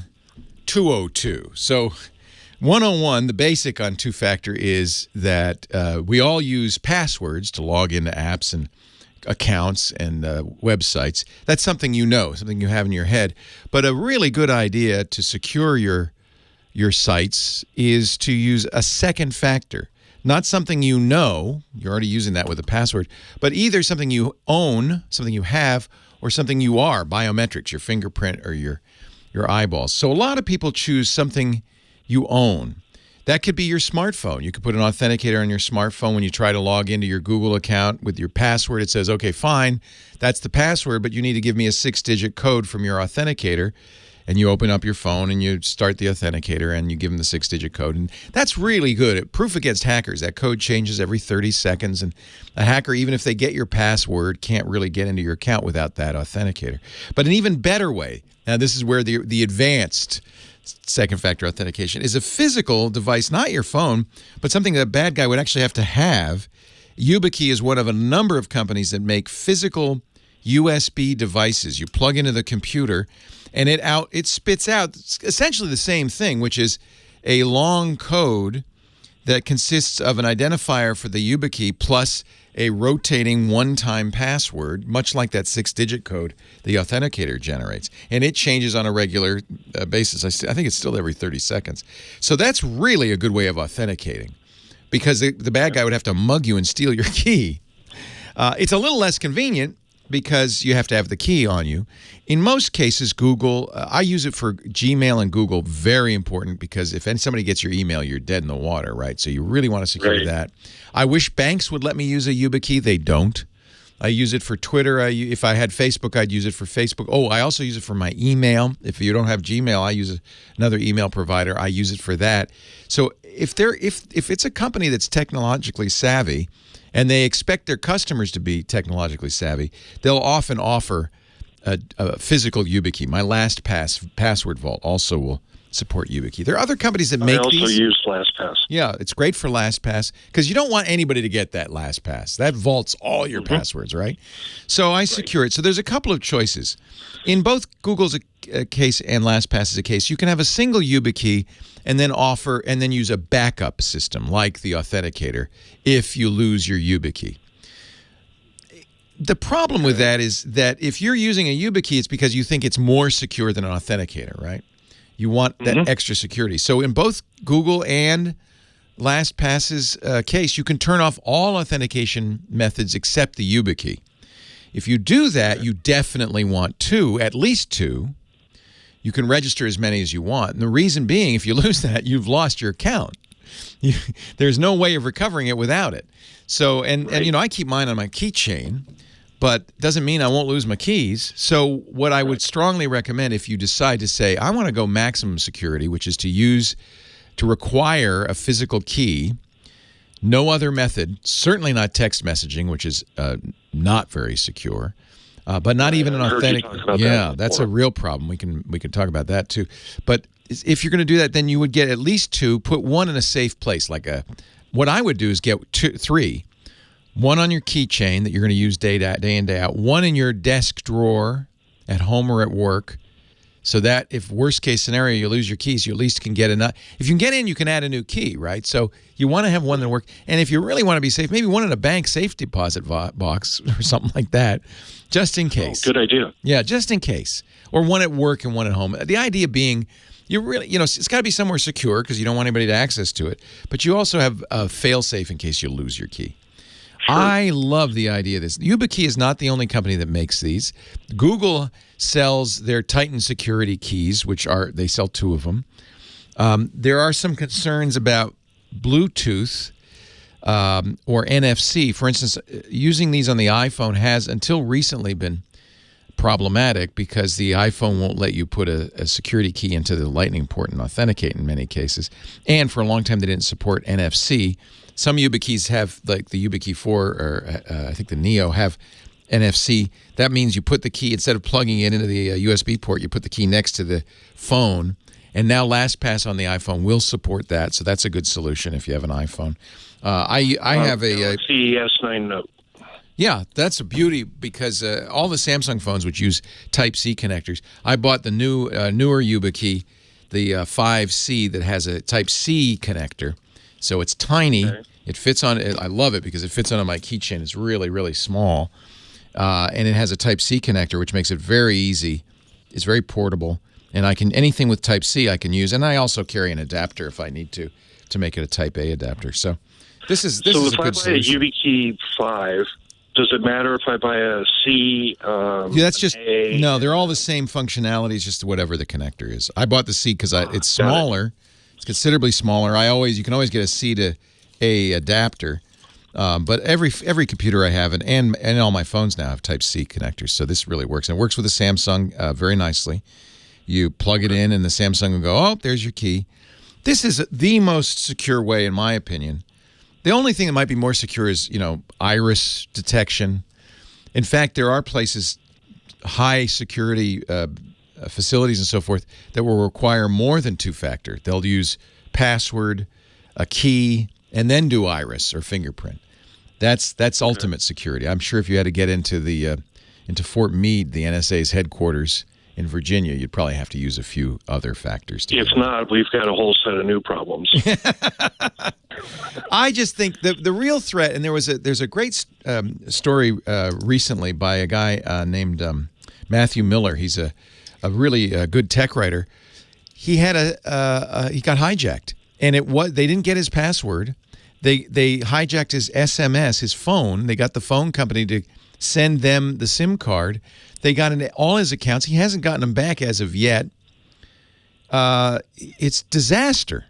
202. So 101, the basic on two-factor is that we all use passwords to log into apps and accounts and websites. That's something you know, something you have in your head. But a really good idea to secure your sites is to use a second factor. Not something you know, you're already using that with a password, but either something you own, something you have, or something you are, biometrics, your fingerprint or your eyeballs. So a lot of people choose something you own. That could be your smartphone. You could put an authenticator on your smartphone when you try to log into your Google account with your password. It says, okay, fine, that's the password, but you need to give me a 6-digit code from your authenticator. And you open up your phone and you start the authenticator and you give them the 6-digit code. And that's really good. Proof against hackers. That code changes every 30 seconds. And a hacker, even if they get your password, can't really get into your account without that authenticator. But an even better way, now this is where the advanced second factor authentication is a physical device, not your phone, but something that a bad guy would actually have to have. YubiKey is one of a number of companies that make physical USB devices. You plug into the computer and it spits out essentially the same thing, which is a long code that consists of an identifier for the YubiKey plus a rotating one-time password, much like that 6-digit code the authenticator generates. And it changes on a regular basis. I think it's still every 30 seconds. So that's really a good way of authenticating, because the bad guy would have to mug you and steal your key. It's a little less convenient because you have to have the key on you. In most cases, Google, I use it for Gmail and Google, very important, because if somebody gets your email, you're dead in the water, right? So you really want to secure that. I wish banks would let me use a YubiKey. They don't. I use it for Twitter. If I had Facebook, I'd use it for Facebook. Oh, I also use it for my email. If you don't have Gmail, I use another email provider. I use it for that. So if it's a company that's technologically savvy, and they expect their customers to be technologically savvy, they'll often offer a physical YubiKey. My LastPass password vault also will support YubiKey. There are other companies that make these. I also use LastPass. Yeah, it's great for LastPass because you don't want anybody to get that LastPass. That vaults all your passwords, right? So I secure it. So there's a couple of choices. In both Google's case and LastPass's case, you can have a single YubiKey and then use a backup system like the authenticator if you lose your YubiKey. The problem with that is that if you're using a YubiKey, it's because you think it's more secure than an authenticator, right? You want that extra security. So in both Google and LastPass's case, you can turn off all authentication methods except the YubiKey. If you do that, you definitely want two, at least two. You can register as many as you want. And the reason being, if you lose that, you've lost your account. There's no way of recovering it without it. So, and you know, I keep mine on my keychain, but doesn't mean I won't lose my keys. So what I would strongly recommend, if you decide to say, I want to go maximum security, which is to require a physical key, no other method, certainly not text messaging, which is not very secure, but not even an authentic. Yeah, that's a real problem. We can talk about that too. But if you're going to do that, then you would get at least two. Put one in a safe place, what I would do is get three. One on your keychain that you're going to use day in, day out. One in your desk drawer at home or at work, so that if worst case scenario you lose your keys, you at least can get enough. If you can get in, you can add a new key, right? So you want to have one that works. And if you really want to be safe, maybe one in a bank safe deposit box or something like that, just in case. Oh, good idea. Yeah, just in case. Or one at work and one at home. The idea being, it's got to be somewhere secure because you don't want anybody to access to it. But you also have a fail-safe in case you lose your key. Sure. I love the idea of this. YubiKey is not the only company that makes these. Google sells their Titan security keys, they sell two of them. There are some concerns about Bluetooth or NFC. For instance, using these on the iPhone has until recently been problematic because the iPhone won't let you put a security key into the Lightning port and authenticate in many cases. And for a long time, they didn't support NFC. Some YubiKeys have, like the YubiKey 4 or I think the Neo have NFC. That means you put the key, instead of plugging it into the USB port, you put the key next to the phone. And now LastPass on the iPhone will support that, so that's a good solution if you have an iPhone. I have a Galaxy S9 Note. Yeah, that's a beauty because all the Samsung phones which use Type-C connectors. I bought the newer YubiKey, the 5C, that has a Type-C connector. So it's tiny. Okay. It fits on. I love it because it fits on my keychain. It's really, really small, and it has a Type-C connector, which makes it very easy. It's very portable, and anything with Type-C I can use. And I also carry an adapter if I need to make it a Type-A adapter. So this is a good solution. If I buy a YubiKey 5. Does it matter if I buy a C? Yeah, that's just no. They're all the same functionalities, just whatever the connector is. I bought the C because it's smaller. It's considerably smaller. You can always get a C to A adapter, but every computer I have and all my phones now have Type-C connectors. So this really works, and it works with the Samsung very nicely. You plug it in, and the Samsung will go, "Oh, there's your key." This is the most secure way, in my opinion. The only thing that might be more secure is, iris detection. In fact, there are places, high security facilities and so forth, that will require more than two-factor. They'll use password, a key, and then do iris or fingerprint. That's ultimate security. I'm sure if you had to get into Fort Meade, the NSA's headquarters in Virginia, you'd probably have to use a few other factors. If not, we've got a whole set of new problems. I just think the real threat, and there's a great story recently by a guy named Matthew Miller. He's a really good tech writer. He had he got hijacked, and they didn't get his password. They hijacked his SMS, his phone. They got the phone company to send them the SIM card. They got into all his accounts. He hasn't gotten them back as of yet. It's disaster.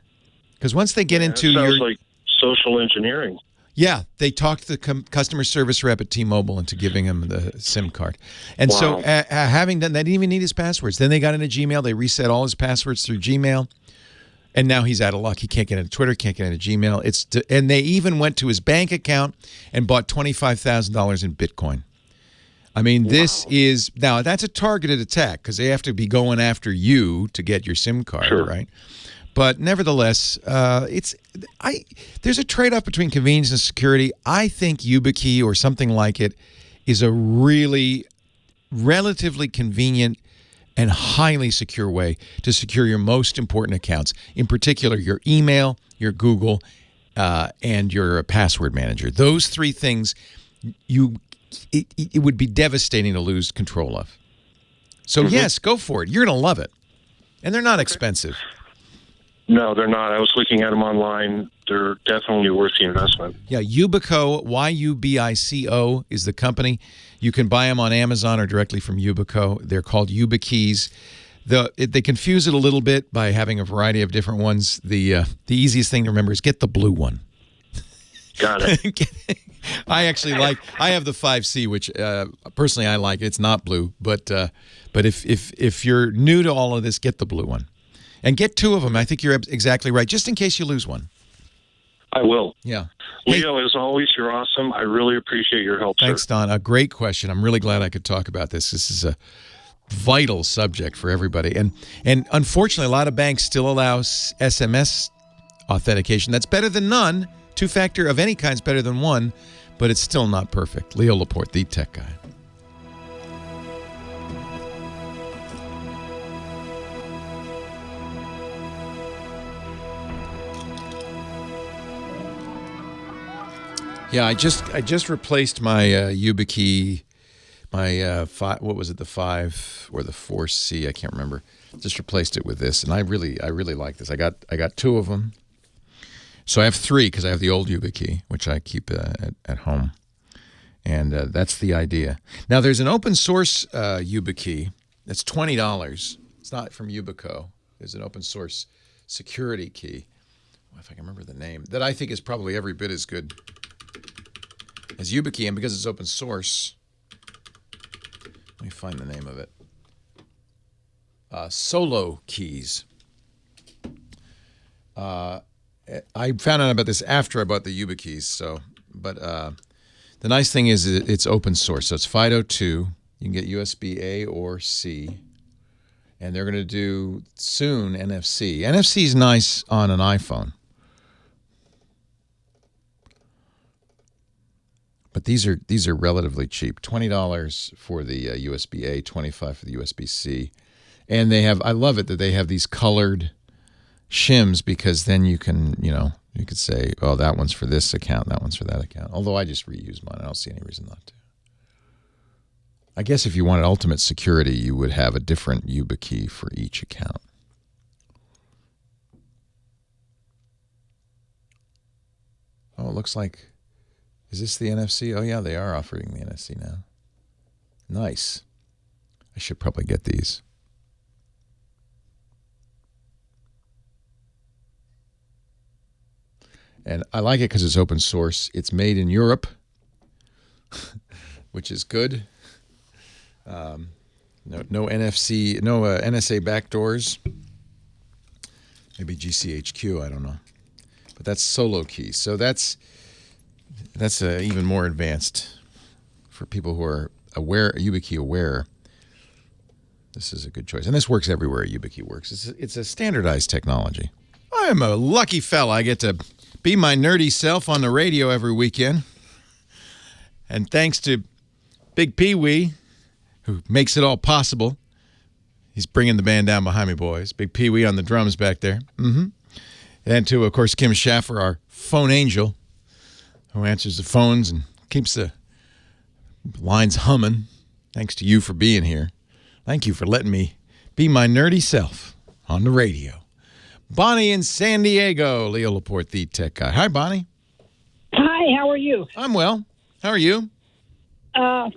Because once they get into sounds like social engineering. Yeah, they talked the customer service rep at T-Mobile into giving him the SIM card. And so having done that, they didn't even need his passwords. Then they got into Gmail. They reset all his passwords through Gmail. And now he's out of luck. He can't get into Twitter, can't get into Gmail. And they even went to his bank account and bought $25,000 in Bitcoin. I mean, this is now that's a targeted attack because they have to be going after you to get your SIM card, right? But nevertheless, there's a trade-off between convenience and security. I think YubiKey or something like it is a really relatively convenient and highly secure way to secure your most important accounts, in particular your email, your Google, and your password manager. Those three things it would be devastating to lose control of. So yes, go for it. You're going to love it. And they're not expensive. No, they're not. I was looking at them online. They're definitely worth the investment. Yeah, YubiKo, YubiKo is the company. You can buy them on Amazon or directly from YubiKo. They're called YubiKeys. They confuse it a little bit by having a variety of different ones. The easiest thing to remember is get the blue one. Got it. I have the 5C, which personally I like. It's not blue, but if you're new to all of this, get the blue one. And get two of them. I think you're exactly right, just in case you lose one. I will. Yeah. Leo, as always, you're awesome. I really appreciate your help, Thanks, sir. Don. A great question. I'm really glad I could talk about this. This is a vital subject for everybody. And unfortunately, a lot of banks still allow SMS authentication. That's better than none. Two-factor of any kind is better than one, but it's still not perfect. Leo Laporte, the tech guy. Yeah, I just replaced my YubiKey, my what was it, the 5 or the 4C? I can't remember. Just replaced it with this, and I really like this. I got two of them, so I have three because I have the old YubiKey, which I keep at home, and that's the idea. Now there's an open source YubiKey that's $20. It's not from YubiKo. There's an open source security key, if I can remember the name, that I think is probably every bit as good as YubiKey, and because it's open source, me find the name of it. Solo keys. I found out about this after I bought the YubiKeys. But the nice thing is it's open source. So it's FIDO2. You can get USB A or C. And they're going to do soon NFC. NFC is nice on an iPhone. But these are relatively cheap. $20 for the USB A, $25 for the USB C. And I love it that they have these colored shims, because then you can, you could say, oh, that one's for this account, that one's for that account. Although I just reuse mine. I don't see any reason not to. I guess if you wanted ultimate security, you would have a different YubiKey for each account. Oh, it looks like, is this the NFC? Oh, yeah, they are offering the NFC now. Nice. I should probably get these. And I like it because it's open source. It's made in Europe, which is good. No NFC, no NSA backdoors. Maybe GCHQ, I don't know. But that's solo key. So that's even more advanced for people who are aware, YubiKey aware. This is a good choice. And this works everywhere YubiKey works. It's a standardized technology. I am a lucky fella. I get to be my nerdy self on the radio every weekend. And thanks to Big Pee-wee, who makes it all possible. He's bringing the band down behind me, boys. Big Pee-wee on the drums back there. Mm-hmm. And to, of course, Kim Schaffer, our phone angel, who answers the phones and keeps the lines humming. Thanks to you for being here. Thank you for letting me be my nerdy self on the radio. Bonnie in San Diego, Leo Laporte, the tech guy. Hi, Bonnie. Hi, how are you? I'm well. How are you?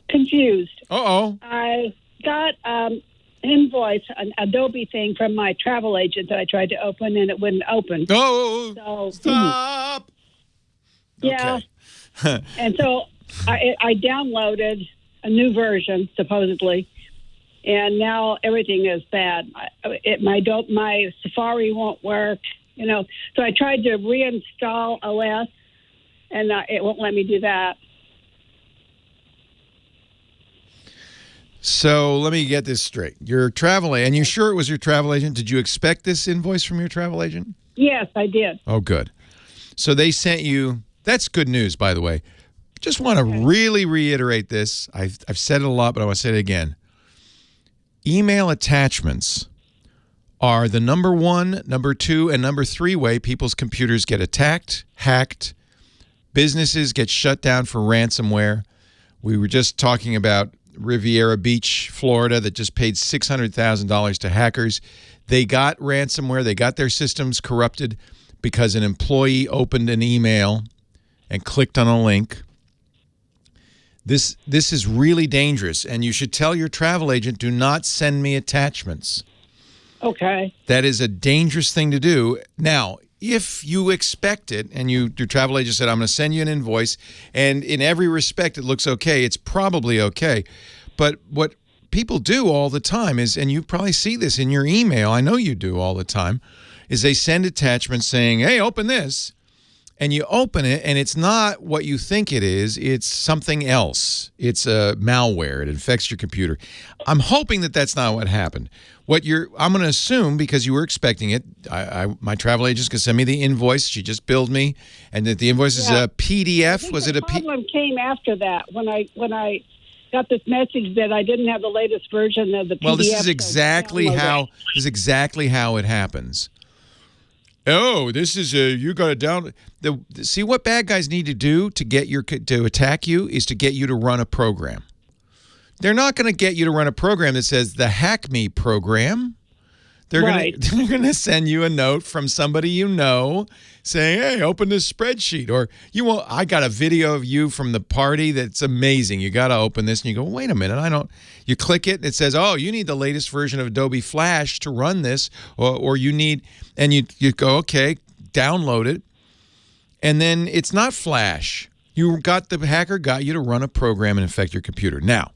Confused. Uh-oh. I got an invoice, an Adobe thing from my travel agent that I tried to open, and it wouldn't open. Oh, so, stop. Yeah. Okay. And so I downloaded a new version, supposedly, and now everything is bad. My Safari won't work, So I tried to reinstall OS, and it won't let me do that. So let me get this straight. Your travel agent, and you're sure it was your travel agent? Did you expect this invoice from your travel agent? Yes, I did. Oh, good. So they sent you, that's good news, by the way. Just want to really reiterate this. I've said it a lot, but I want to say it again. Email attachments are the number 1, number 2, and number 3 way people's computers get attacked, hacked, businesses get shut down for ransomware. We were just talking about Riviera Beach, Florida, that just paid $600,000 to hackers. They got ransomware. They got their systems corrupted because an employee opened an email and clicked on a link. This is really dangerous, and you should tell your travel agent, do not send me attachments. Okay. That is a dangerous thing to do. Now, if you expect it, and your travel agent said, I'm going to send you an invoice, and in every respect it looks okay, it's probably okay. But what people do all the time is, and you probably see this in your email, I know you do all the time, is they send attachments saying, hey, open this. And you open it, and it's not what you think it is. It's something else. It's a malware. It infects your computer. I'm hoping that that's not what happened. I'm going to assume, because you were expecting it, my travel agent's going to send me the invoice. She just billed me, and that the invoice is a PDF. Was it a PDF? The problem came after that when I got this message that I didn't have the latest version of the PDF. Well, this is exactly how it happens. Oh, this is you got to download. See, what bad guys need to do to attack you is to get you to run a program. They're not going to get you to run a program that says the Hack Me program. They're going to send you a note from somebody you know saying, hey, open this spreadsheet. Or I got a video of you from the party that's amazing. You got to open this. And you go, wait a minute, you click it and it says, oh, you need the latest version of Adobe Flash to run this. Or you need, and you go, okay, download it. And then it's not Flash. The hacker got you to run a program and infect your computer. Now,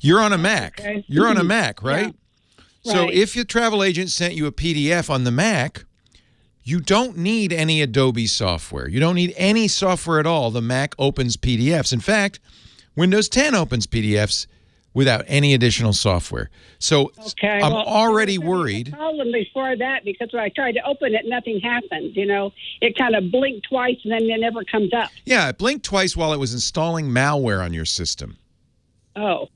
You're on a Mac. Okay. You're on a Mac, right? Yeah. So Right. if your travel agent sent you a PDF on the Mac, you don't need any Adobe software. You don't need any software at all. The Mac opens PDFs. In fact, Windows 10 opens PDFs without any additional software. So Okay, I'm well, already there was worried. a problem before that because when I tried to open it, nothing happened. You know, it kind of blinked twice and then it never comes up. Yeah, it blinked twice while it was installing malware on your system. Oh,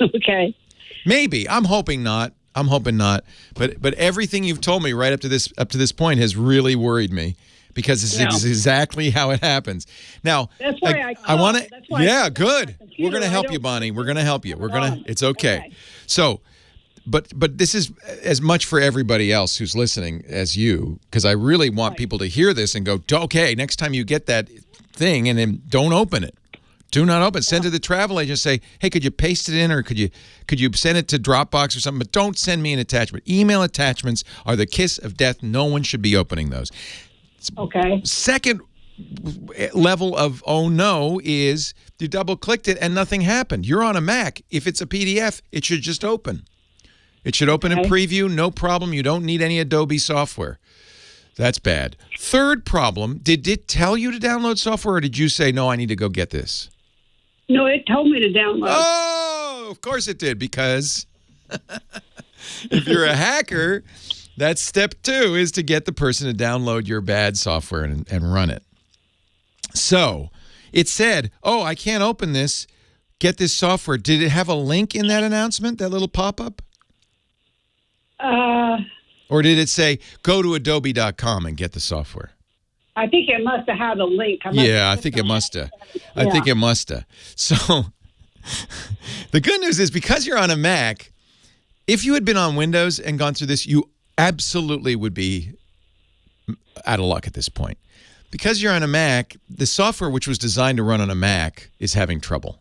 okay. Maybe. I'm hoping not. I'm hoping not. But everything you've told me right up to this point has really worried me because this is exactly how it happens. Now, That's why I want to. That's why Yeah, I good. We're going to I help don't- you, Bonnie. We're going to help you. It's okay. So, but this is as much for everybody else who's listening as you, because I really want people to hear this and go, okay, next time you get that thing, and then don't open it. Do not open. Send to the travel agent. Say, hey, could you paste it in, or could you send it to Dropbox or something? But don't send me an attachment. Email attachments are the kiss of death. No one should be opening those. Okay. Second level of oh no is you double clicked it and nothing happened. You're on a Mac. If it's a PDF, it should just open. It should open in preview, no problem. You don't need any Adobe software. That's bad. Third problem, did it tell you to download software, or did you say, no, I need to go get this? No, it told me to download. Oh, of course it did, because if you're a hacker, that's step 2 is to get the person to download your bad software and run it. So it said, oh, I can't open this. Get this software. Did it have a link in that announcement, that little pop-up? Or did it say, go to adobe.com and get the software? I think it must have had a link. I think it must have. I think it must have. So the good news is, because you're on a Mac, if you had been on Windows and gone through this, you absolutely would be out of luck at this point. Because you're on a Mac, the software which was designed to run on a Mac is having trouble.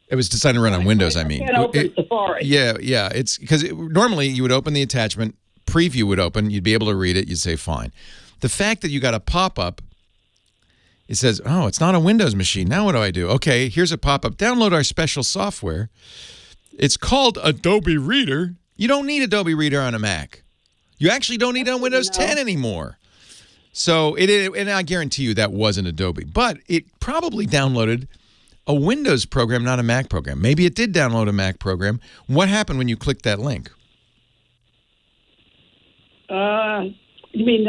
It was designed to run on Windows, I mean. Can't open Safari. Yeah. It's because normally you would open the attachment, preview would open, you'd be able to read it, you'd say fine. The fact that you got a pop-up, it says, oh, it's not a Windows machine. Now what do I do? Okay, here's a pop-up. Download our special software. It's called Adobe Reader. You don't need Adobe Reader on a Mac. You actually don't need it on Windows 10 anymore. So and I guarantee you that wasn't Adobe. But it probably downloaded a Windows program, not a Mac program. Maybe it did download a Mac program. What happened when you clicked that link? You mean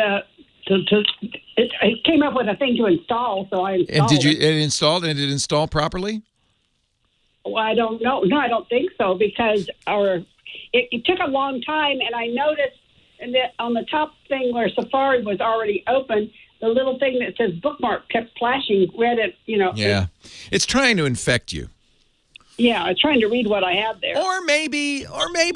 it came up with a thing to install, so I installed And it. Did it install properly? Well, I don't know. No, I don't think so, because it took a long time, and I noticed that on the top thing where Safari was already open, the little thing that says bookmark kept flashing red at, Yeah. It's trying to infect you. Yeah, I was trying to read what I had there. Or maybe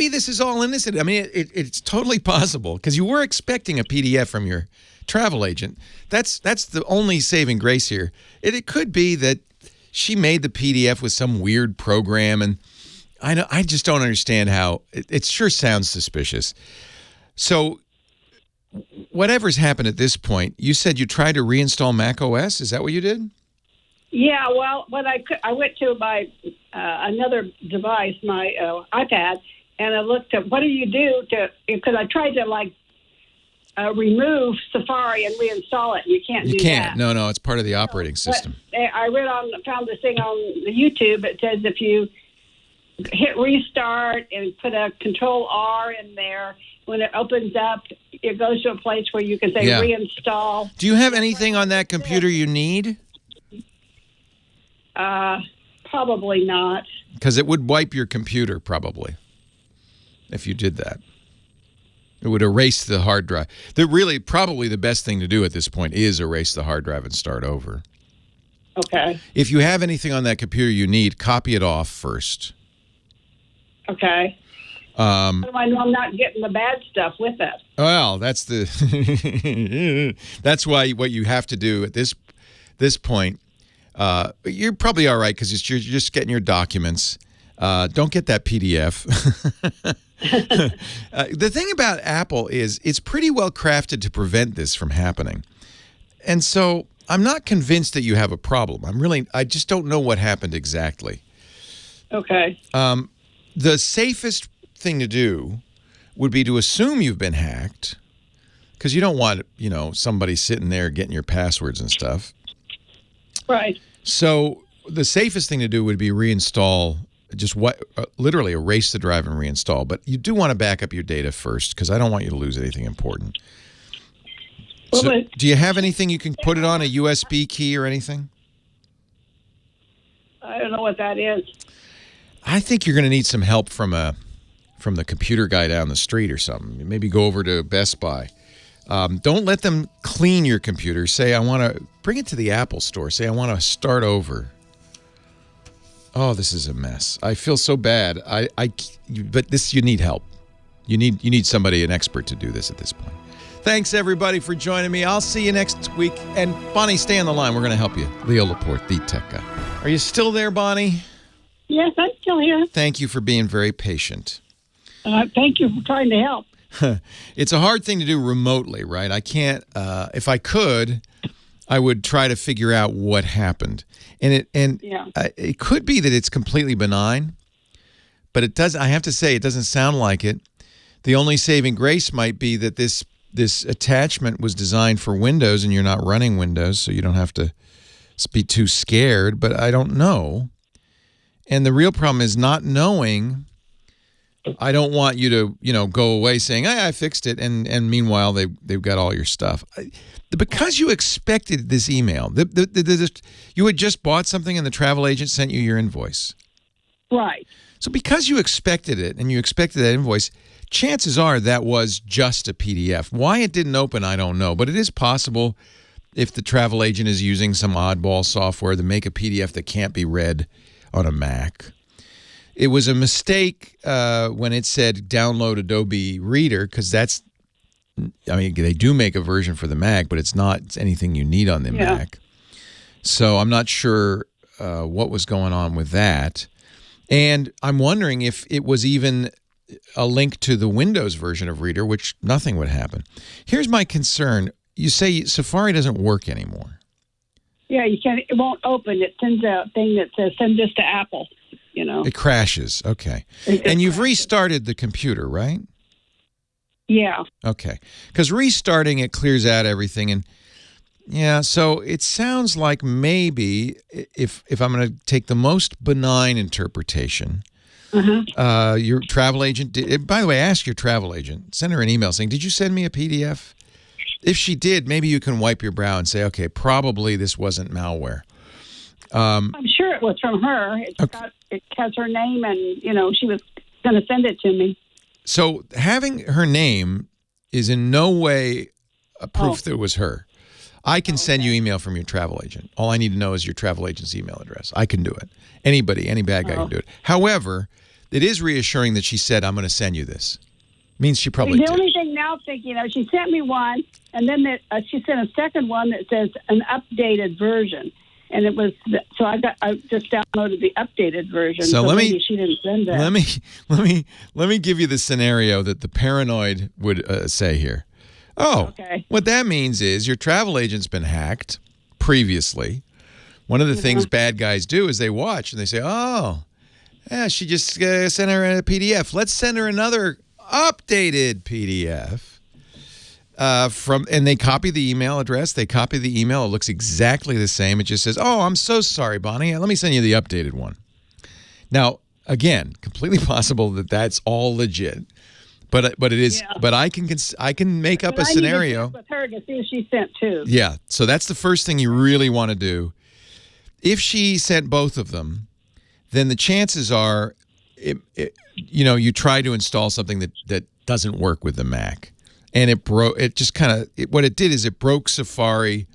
this is all innocent. I mean, it's totally possible, because you were expecting a PDF from your travel agent. That's the only saving grace here. It could be that she made the PDF with some weird program, and I just don't understand how. It sure sounds suspicious. So whatever's happened at this point, you said you tried to reinstall Mac OS. Is that what you did? Yeah, well, when I went to my another device, my iPad, and I looked at what do you do because I tried to remove Safari and reinstall it. You can't do that. You can't. No, it's part of the operating system. But I found this thing on the YouTube. It says if you hit restart and put a Control R in there, when it opens up, it goes to a place where you can say reinstall. Do you have anything on that computer you need? Probably not. Because it would wipe your computer, probably, if you did that. It would erase the hard drive. Probably the best thing to do at this point is erase the hard drive and start over. Okay. If you have anything on that computer you need, copy it off first. Okay. How do I know I'm not getting the bad stuff with it? Well, that's that's why what you have to do at this point. You're probably all right because you're just getting your documents. Don't get that PDF. The thing about Apple is it's pretty well crafted to prevent this from happening. And so I'm not convinced that you have a problem. I just don't know what happened exactly. Okay. The safest thing to do would be to assume you've been hacked, because you don't want, somebody sitting there getting your passwords and stuff. Right. So the safest thing to do would be reinstall, literally erase the drive and reinstall. But you do want to back up your data first, because I don't want you to lose anything important. So, do you have anything you can put it on, a USB key or anything? I don't know what that is. I think you're going to need some help from the computer guy down the street or something. Maybe go over to Best Buy. Don't let them clean your computer. Say, I want to bring it to the Apple store. Say, I want to start over. Oh, this is a mess. I feel so bad. But you need help. You need somebody, an expert, to do this at this point. Thanks, everybody, for joining me. I'll see you next week. And Bonnie, stay on the line. We're going to help you. Leo Laporte, the tech guy. Are you still there, Bonnie? Yes, I'm still here. Thank you for being very patient. Thank you for trying to help. It's a hard thing to do remotely, right? I can't. If I could, I would try to figure out what happened, and it could be that it's completely benign, but it does. I have to say, it doesn't sound like it. The only saving grace might be that this attachment was designed for Windows, and you're not running Windows, so you don't have to be too scared. But I don't know, and the real problem is not knowing. I don't want you to, go away saying, "Hey, I fixed it," and meanwhile they've got all your stuff. Because you expected this email, you had just bought something and the travel agent sent you your invoice. Right. So because you expected it and you expected that invoice, chances are that was just a PDF. Why it didn't open, I don't know, but it is possible if the travel agent is using some oddball software to make a PDF that can't be read on a Mac. It was a mistake when it said download Adobe Reader, because they do make a version for the Mac, but it's not anything you need on the Mac. So I'm not sure what was going on with that. And I'm wondering if it was even a link to the Windows version of Reader, which nothing would happen. Here's my concern. You say Safari doesn't work anymore. Yeah, you can't. It won't open. It sends a thing that says send this to Apple. It crashes. Okay. And you've restarted the computer, right? Yeah. Okay. Because restarting it clears out everything. And so it sounds like maybe if I'm going to take the most benign interpretation, your travel agent did. By the way, ask your travel agent. Send her an email saying, "Did you send me a PDF?" If she did, maybe you can wipe your brow and say, "Okay, probably this wasn't malware." I'm sure it was from her. It has her name, and she was going to send it to me. So having her name is in no way a proof that it was her. I can send you email from your travel agent. All I need to know is your travel agent's email address. I can do it. Any bad guy can do it. However, it is reassuring that she said, "I'm going to send you this." Means she probably did. The only thing now, thinking, she sent me one, and then she sent a second one that says an updated version. And it was I just downloaded the updated version. So maybe she didn't send that. Let me give you the scenario that the paranoid would say here. Okay. What that means is your travel agent's been hacked previously. One of the things bad guys do is they watch and they say, "Oh, yeah, she just sent her a PDF. Let's send her another updated PDF." And they copy the email address. They copy the email. It looks exactly the same. It just says, "Oh, I'm so sorry, Bonnie. Let me send you the updated one." Now, again, completely possible that that's all legit, but it is. Yeah. But I can make up a scenario. I need to check with her to see if she sent two. Yeah. So that's the first thing you really want to do. If she sent both of them, then the chances are, you try to install something that doesn't work with the Mac. And it broke. It just what it did is it broke Safari,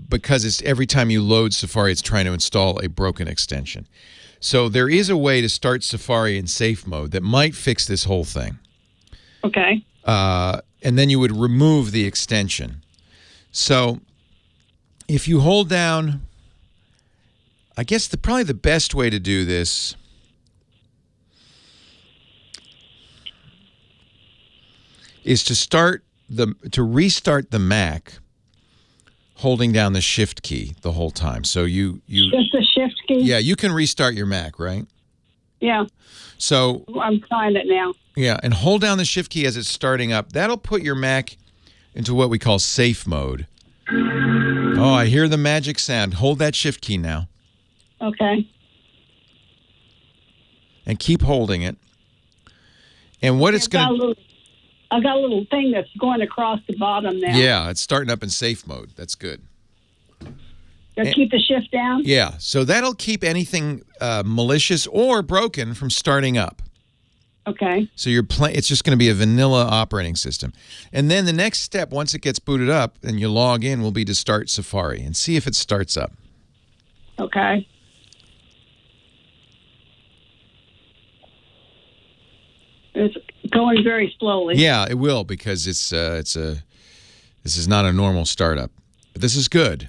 because it's every time you load Safari, it's trying to install a broken extension. So there is a way to start Safari in safe mode that might fix this whole thing. Okay. And then you would remove the extension. So if you hold down, I guess probably the best way to do this is to restart the Mac, holding down the shift key the whole time. So you Just the shift key? Yeah, you can restart your Mac, right? Yeah. So I'm trying it now. yeah, and hold down the shift key as it's starting up. That'll put your Mac into what we call safe mode. Oh, I hear the magic sound. Hold that shift key now. Okay. And keep holding it. And what it's going to... I've got a little thing that's going across the bottom now. Yeah, it's starting up in safe mode. That's good. Keep the shift down? Yeah, so that'll keep anything malicious or broken from starting up. Okay. So it's just going to be a vanilla operating system. And then the next step, once it gets booted up and you log in, will be to start Safari and see if it starts up. Okay. It's going very slowly. Yeah, it will, because this is not a normal startup. But this is good.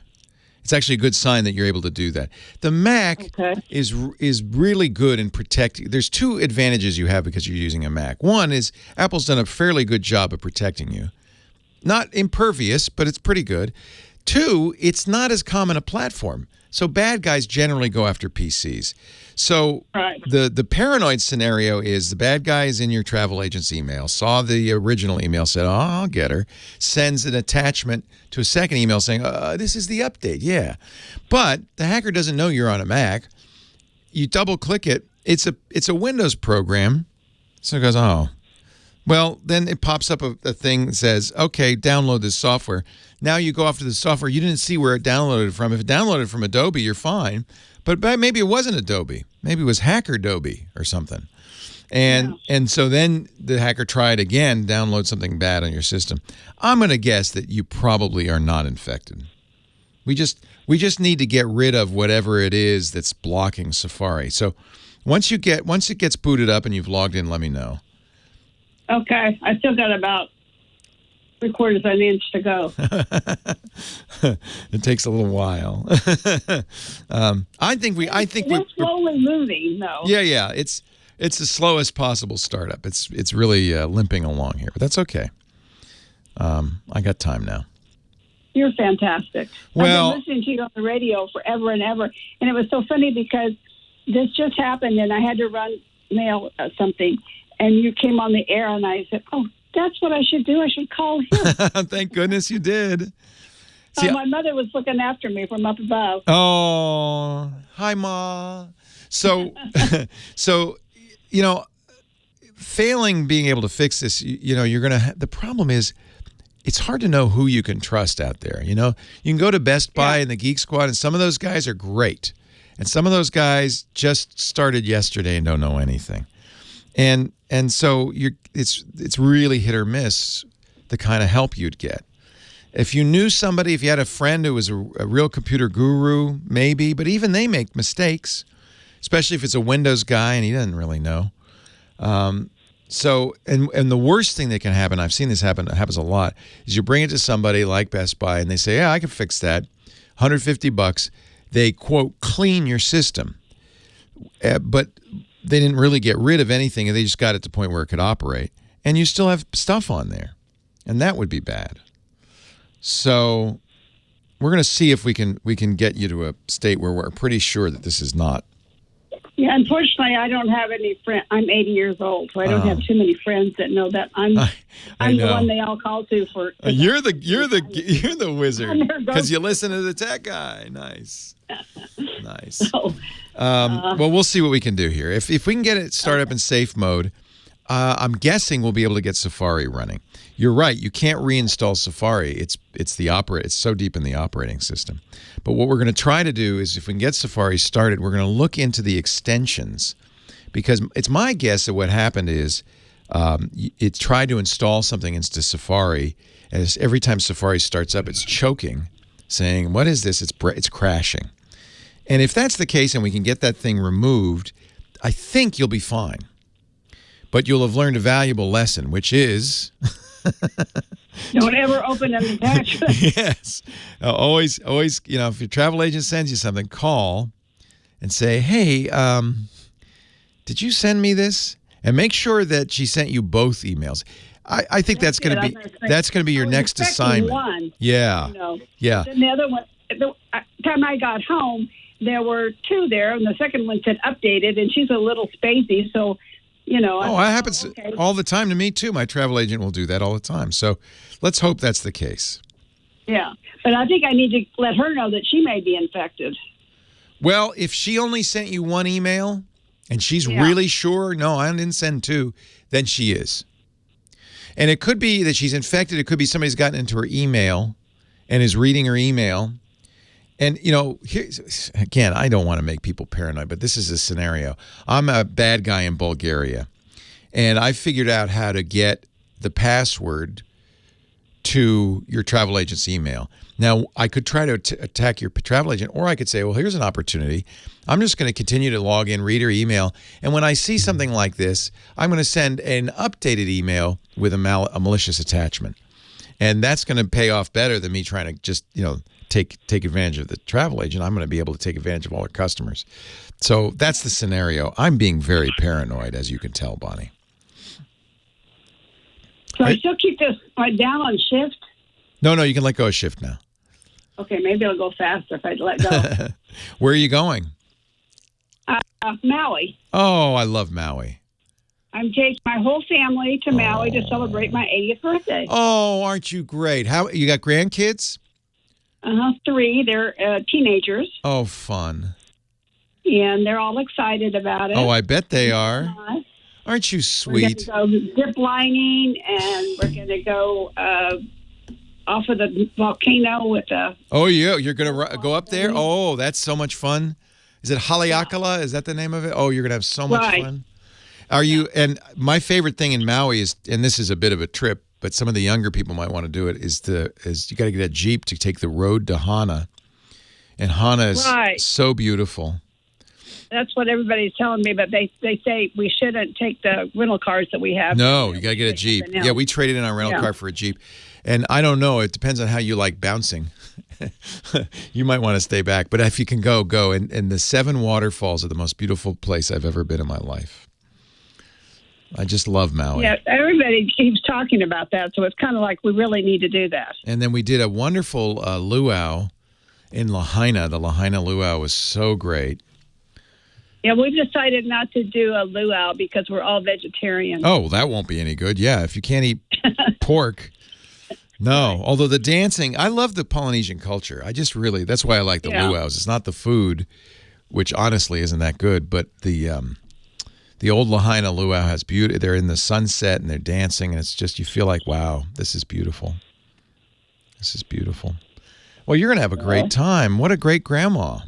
It's actually a good sign that you're able to do that. The Mac is really good in protecting. There's two advantages you have because you're using a Mac. One is Apple's done a fairly good job of protecting you. Not impervious, but it's pretty good. Two, it's not as common a platform. So bad guys generally go after PCs. So the paranoid scenario is the bad guy is in your travel agent's email, saw the original email, said, oh, I'll get her, sends an attachment to a second email saying, this is the update, yeah. But the hacker doesn't know you're on a Mac. You double-click it. It's a Windows program. So it goes, oh. Well, then it pops up a thing that says, okay, download this software. Now you go after the software. You didn't see where it downloaded from. If it downloaded from Adobe, you're fine. But maybe it wasn't Adobe. Maybe it was HackerDobe or something. And so then the hacker tried again, download something bad on your system. I'm going to guess that you probably are not infected. We just need to get rid of whatever it is that's blocking Safari. So once it gets booted up and you've logged in, let me know. Okay. I still got about 3/4 of an inch to go. It takes a little while. I think we're slowly moving, though. Yeah. It's the slowest possible startup. It's really limping along here, but that's okay. I got time now. You're fantastic. Well, I've been listening to you on the radio forever and ever, and it was so funny because this just happened, and I had to run mail something, and you came on the air, and I said, oh, that's what I should do. I should call him. Thank goodness you did. My mother was looking after me from up above. Oh, hi, Ma. So, failing being able to fix this, you're going to the problem is it's hard to know who you can trust out there. You can go to Best Buy and the Geek Squad, and some of those guys are great. And some of those guys just started yesterday and don't know anything. And so it's really hit or miss the kind of help you'd get. If you knew somebody, if you had a friend who was a real computer guru, maybe, but even they make mistakes, especially if it's a Windows guy and he doesn't really know. So the worst thing that can happen, I've seen this happen, it happens a lot, is you bring it to somebody like Best Buy and they say, yeah, I can fix that, $150. They, quote, clean your system. But they didn't really get rid of anything, and they just got it to the point where it could operate. And you still have stuff on there, and that would be bad. So we're going to see if we can get you to a state where we're pretty sure that this is not. Yeah, unfortunately, I don't have any friends. I'm 80 years old, so I don't have too many friends that know that I'm the one they all call to for. You're the wizard because you listen to the tech guy. Nice. Well, we'll see what we can do here. If we can get it started up in safe mode, I'm guessing we'll be able to get Safari running. You're right. You can't reinstall Safari. It's so deep in the operating system. But what we're going to try to do is if we can get Safari started, we're going to look into the extensions, because it's my guess that what happened is it tried to install something into Safari, and every time Safari starts up, it's choking, saying, what is this? It's crashing. And if that's the case and we can get that thing removed, I think you'll be fine. But you'll have learned a valuable lesson, which is... Don't ever open an attachment. Yes. Always, if your travel agent sends you something, call and say, hey, did you send me this? And make sure that she sent you both emails. I think that's going to be your next assignment. One, yeah. Yeah. Then the other one, the time I got home, there were two there, and the second one said updated, and she's a little spacey, so, Oh, that happens all the time to me, too. My travel agent will do that all the time. So let's hope that's the case. Yeah. But I think I need to let her know that she may be infected. Well, if she only sent you one email and she's really sure, no, I didn't send two, then she is. And it could be that she's infected. It could be somebody's gotten into her email and is reading her email. And, again, I don't want to make people paranoid, but this is a scenario. I'm a bad guy in Bulgaria, and I figured out how to get the password to your travel agent's email. Now, I could try to attack your travel agent, or I could say, well, here's an opportunity. I'm just going to continue to log in, read her email, and when I see something like this, I'm going to send an updated email with a malicious attachment. And that's going to pay off better than me trying to just, take advantage of the travel agent. I'm going to be able to take advantage of all her customers. So that's the scenario. I'm being very paranoid, as you can tell, Bonnie. So I still keep this down on shift? No, you can let go of shift now. Okay, maybe it'll go faster if I let go. Where are you going? Maui. Oh, I love Maui. I'm taking my whole family to Maui to celebrate my 80th birthday. Oh, aren't you great? How you got grandkids? 3. They're teenagers. Oh, fun. And they're all excited about it. Oh, I bet they are. Aren't you sweet? We're going to go zip lining, and we're going to go off of the volcano with a... Oh, yeah. You're going to go up there? Oh, that's so much fun. Is it Haleakala? Is that the name of it? Oh, you're going to have so much fun. Are you? And my favorite thing in Maui is, and this is a bit of a trip, but some of the younger people might want to do it, is you got to get a Jeep to take the road to Hana. And Hana is so beautiful. That's what everybody's telling me, but they say we shouldn't take the rental cars that we have. No, you got to get a Jeep. Yeah, we traded in our rental car for a Jeep. And I don't know. It depends on how you like bouncing. You might want to stay back. But if you can go. And the 7 waterfalls are the most beautiful place I've ever been in my life. I just love Maui. Yeah, everybody keeps talking about that, so it's kind of like we really need to do that. And then we did a wonderful luau in Lahaina. The Lahaina luau was so great. Yeah, we've decided not to do a luau because we're all vegetarian. Oh, that won't be any good. Yeah, if you can't eat pork. No, although the dancing, I love the Polynesian culture. That's why I like the luau's. It's not the food, which honestly isn't that good, but the old Lahaina luau has beauty. They're in the sunset and they're dancing, and it's just, you feel like, wow, this is beautiful. This is beautiful. Well, you're going to have a great time. What a great grandma.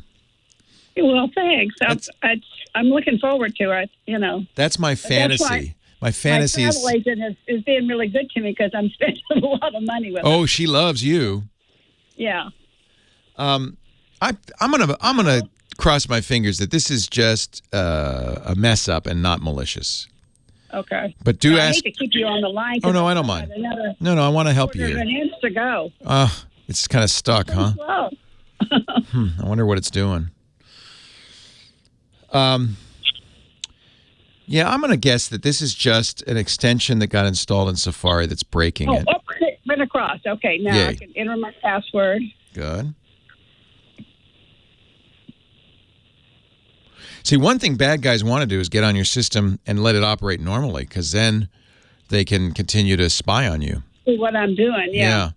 Well, thanks. I'm looking forward to it, That's my fantasy. My fantasy is... My travel agent is being really good to me because I'm spending a lot of money with her. Oh, she loves you. Yeah. I'm gonna cross my fingers that this is just a mess up and not malicious. Okay. But I hate to keep you on the line. Oh, no, I don't mind. No, I want to help you. Minutes to go. It's kind of stuck, huh? I wonder what it's doing. Yeah, I'm going to guess that this is just an extension that got installed in Safari that's breaking it. Went across. Okay, now I can enter my password. Good. See, one thing bad guys want to do is get on your system and let it operate normally, because then they can continue to spy on you. See what I'm doing, yeah.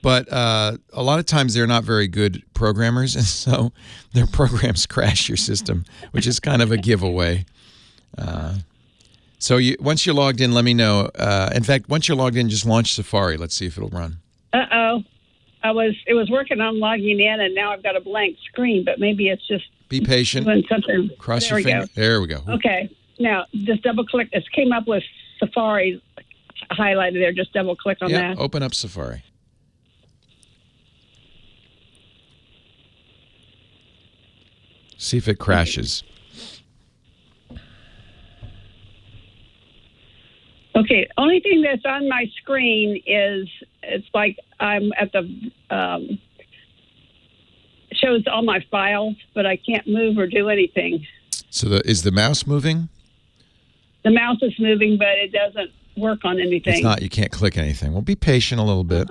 But a lot of times they're not very good programmers, and so their programs crash your system, which is kind of a giveaway. So once you're logged in, let me know. In fact, once you're logged in, just launch Safari. Let's see if it'll run. Uh-oh. It was working on logging in, and now I've got a blank screen, but maybe it's just... Be patient. Doing something. Cross your finger. There we go. Okay. Now, just double-click. It came up with Safari highlighted there. Just double-click on that. Open up Safari. See if it crashes. Okay, only thing that's on my screen is it's like I'm at the shows all my files, but I can't move or do anything. So is the mouse moving? The mouse is moving, but it doesn't work on anything. It's not. You can't click anything. Well, be patient a little bit.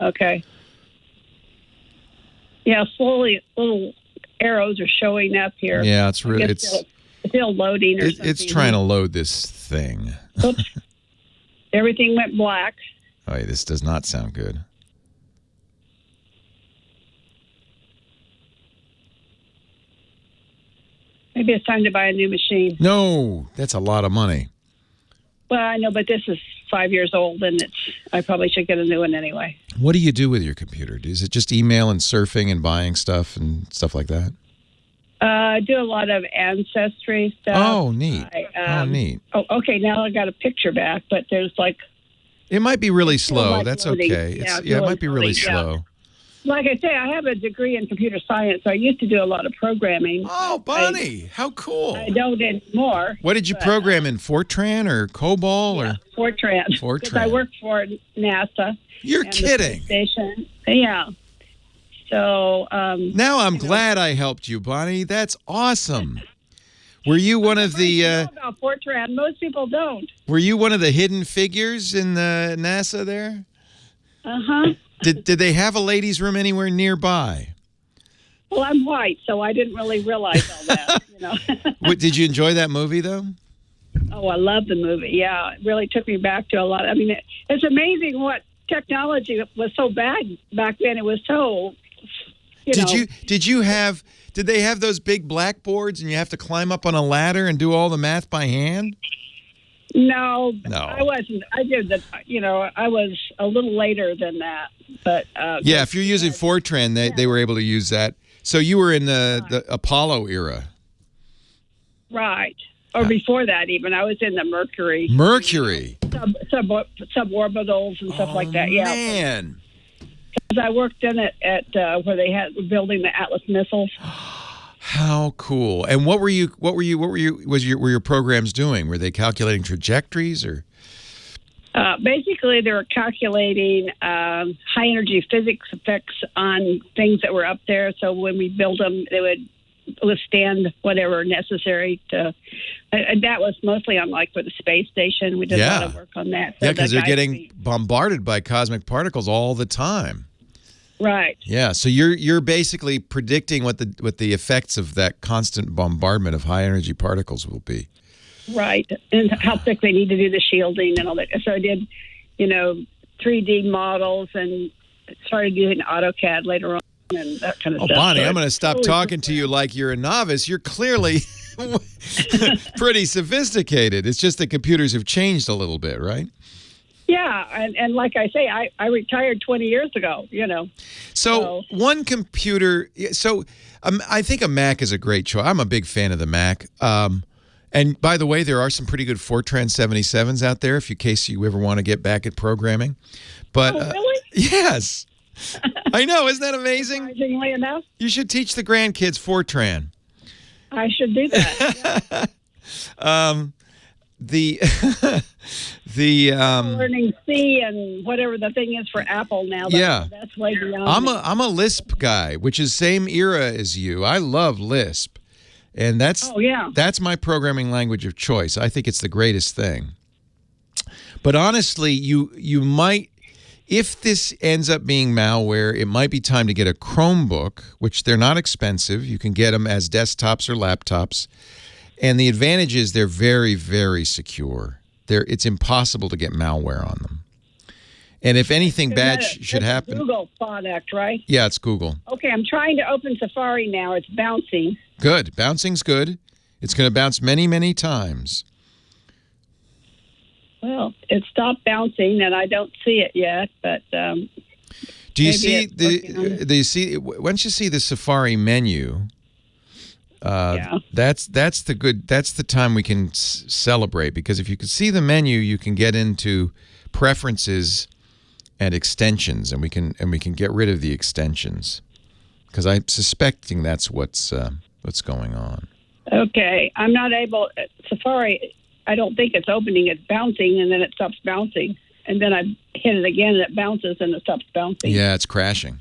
Okay. Yeah, slowly little arrows are showing up here. Yeah, it's really it's still loading or something. It's trying to load this thing. Oops. Everything went black. Oh, this does not sound good. Maybe it's time to buy a new machine. No, that's a lot of money. Well, I know, but this is 5 years old, and I probably should get a new one anyway. What do you do with your computer? Is it just email and surfing and buying stuff and stuff like that? I do a lot of ancestry stuff. Oh, neat. Neat. Oh, okay. Now I got a picture back, but there's like... It might be really slow. like That's loading. okay. Yeah, It might be really loading, yeah. slow. Like I say, I have a degree in computer science. So I used to do a lot of programming. Oh, Bonnie, how cool. I don't anymore. What did you program in, Fortran or COBOL? Or Fortran. Because I work for NASA. You're and the kidding. space station. Yeah. So... now I'm glad I helped you, Bonnie. That's awesome. Were you one of the... I know about Fortran. Most people don't. Were you one of the hidden figures in the NASA there? Uh-huh. Did they have a ladies' room anywhere nearby? Well, I'm white, so I didn't really realize all that, you know. Did you enjoy that movie, though? Oh, I love the movie. Yeah, it really took me back to a lot. I mean, it's amazing what technology was so bad back then. It was so, Did they have those big blackboards and you have to climb up on a ladder and do all the math by hand? No, No. I wasn't. I did that. I was a little later than that. But Yeah, if you're using Fortran, they were able to use that. So you were in the Apollo era. Right. Or before that, even. I was in the Mercury. Mercury. Suborbitals and stuff like that. Yeah. Man. Because I worked in it at where they had building the Atlas missiles. How cool! And what were your programs doing? Were they calculating trajectories or? Basically, they were calculating high energy physics effects on things that were up there. So when we build them, they would withstand whatever necessary to. And that was mostly on for the space station. We did a lot of work on that. So yeah, because they're getting bombarded by cosmic particles all the time. Right. Yeah, so you're basically predicting what the effects of that constant bombardment of high energy particles will be. Right, and how thick they need to do the shielding and all that. So I did, 3D models and started using AutoCAD later on and that kind of stuff. Oh, Bonnie, So I'm going to stop talking to you like you're a novice. You're clearly pretty sophisticated. It's just that computers have changed a little bit, right? Yeah, and like I say, I retired 20 years ago, So one computer, I think a Mac is a great choice. I'm a big fan of the Mac. And by the way, there are some pretty good Fortran 77s out there in case you ever want to get back at programming. But really? Yes. I know, isn't that amazing? Surprisingly enough. You should teach the grandkids Fortran. I should do that. Learning C and whatever the thing is for Apple now. That's way beyond. I'm a Lisp guy, which is same era as you. I love Lisp, and that's my programming language of choice. I think it's the greatest thing. But honestly, you might, if this ends up being malware, it might be time to get a Chromebook, which they're not expensive. You can get them as desktops or laptops. And the advantage is they're very, very secure. It's impossible to get malware on them. And if anything bad should happen... It's a Google product, right? Yeah, it's Google. Okay, I'm trying to open Safari now. It's bouncing. Good. Bouncing's good. It's going to bounce many, many times. Well, it stopped bouncing, and I don't see it yet, but... Do you see once you see the Safari menu... that's the time we can celebrate, because if you can see the menu, you can get into preferences and extensions, and we can get rid of the extensions, because I'm suspecting that's what's going on. Okay, I'm not able. Safari, I don't think it's opening. It's bouncing, and then it stops bouncing, and then I hit it again, and it bounces, and it stops bouncing. Yeah, it's crashing.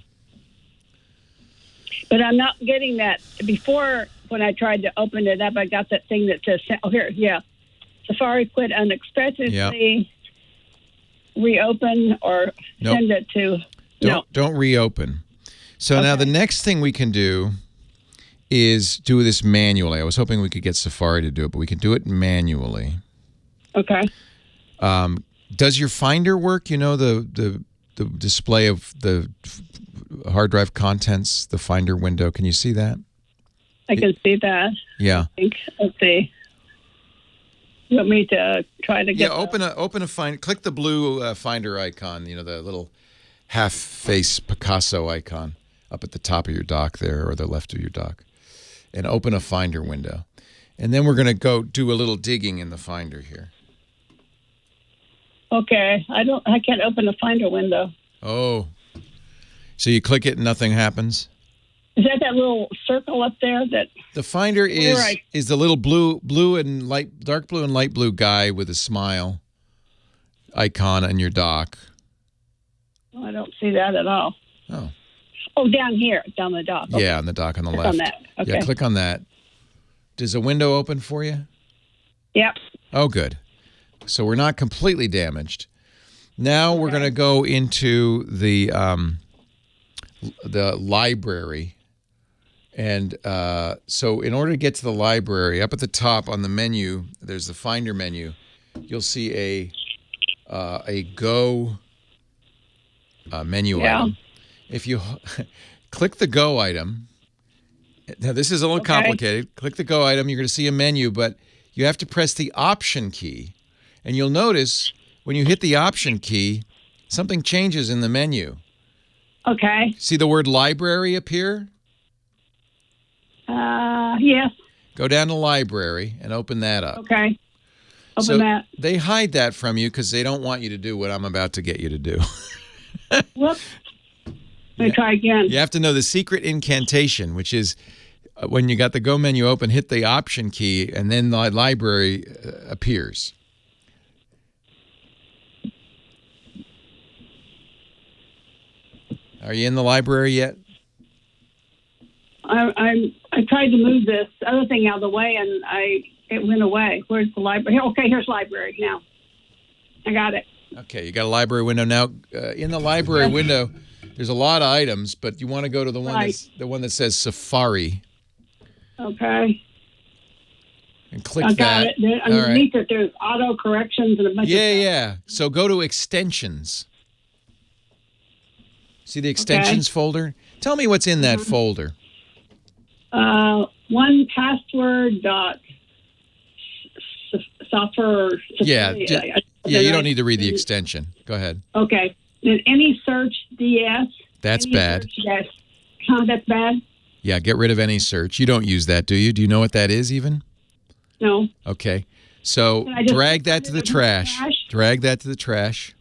But I'm not getting that. Before, when I tried to open it up, I got that thing that says, Safari quit unexpectedly. Yep. reopen or Nope. send it to? Don't reopen. So now the next thing we can do is do this manually. I was hoping we could get Safari to do it, but we can do it manually. Okay. Does your Finder work? You know, the display of the hard drive contents, the Finder window. Can you see that? I can see that. Yeah. I think. Let's see. You want me to try to get? Yeah. Open a Finder. Click the blue Finder icon. You know, the little half-face Picasso icon up at the top of your dock there, or the left of your dock, and open a Finder window. And then we're going to go do a little digging in the Finder here. Okay. I can't open the Finder window. Oh. So you click it and nothing happens? Is that little circle up there that? The Finder is the little blue and dark blue and light blue guy with a smile icon on your dock. Oh, I don't see that at all. Oh. Oh, down here, down the dock. Okay. Yeah, on the dock on the Click left. on that. Okay. Yeah, click on that. Does a window open for you? Yep. Oh, good. So we're not completely damaged. Now we're going to go into the library. And so in order to get to the library, up at the top on the menu, there's the Finder menu. You'll see a Go menu item. If you click the Go item, now this is a little complicated. Click the Go item, you're going to see a menu, but you have to press the Option key. And you'll notice when you hit the Option key, something changes in the menu. Okay. See the word library appear? Yes. Go down to library and open that up. Okay. So that. they hide that from you because they don't want you to do what I'm about to get you to do. Whoops. Let me try again. You have to know the secret incantation, which is when you got the Go menu open, hit the Option key, and then the library appears. Are you in the library yet? I tried to move this other thing out of the way, and it went away. Where's the library? Okay, here's library now. I got it. Okay, you got a library window now. In the library window, there's a lot of items, but you want to go to the one that says Safari. Okay. And click I got that. it. Underneath it, there's auto corrections and a bunch of stuff. Yeah. So go to extensions. See the extensions folder? Tell me what's in that folder. One password dot software. Yeah, you don't need to read the extension. Go ahead. Okay. Then any search DS. That's bad. That's bad? Yeah, get rid of any search. You don't use that, do you? Do you know what that is even? No. Okay. So drag that to the trash. Drag that to the trash.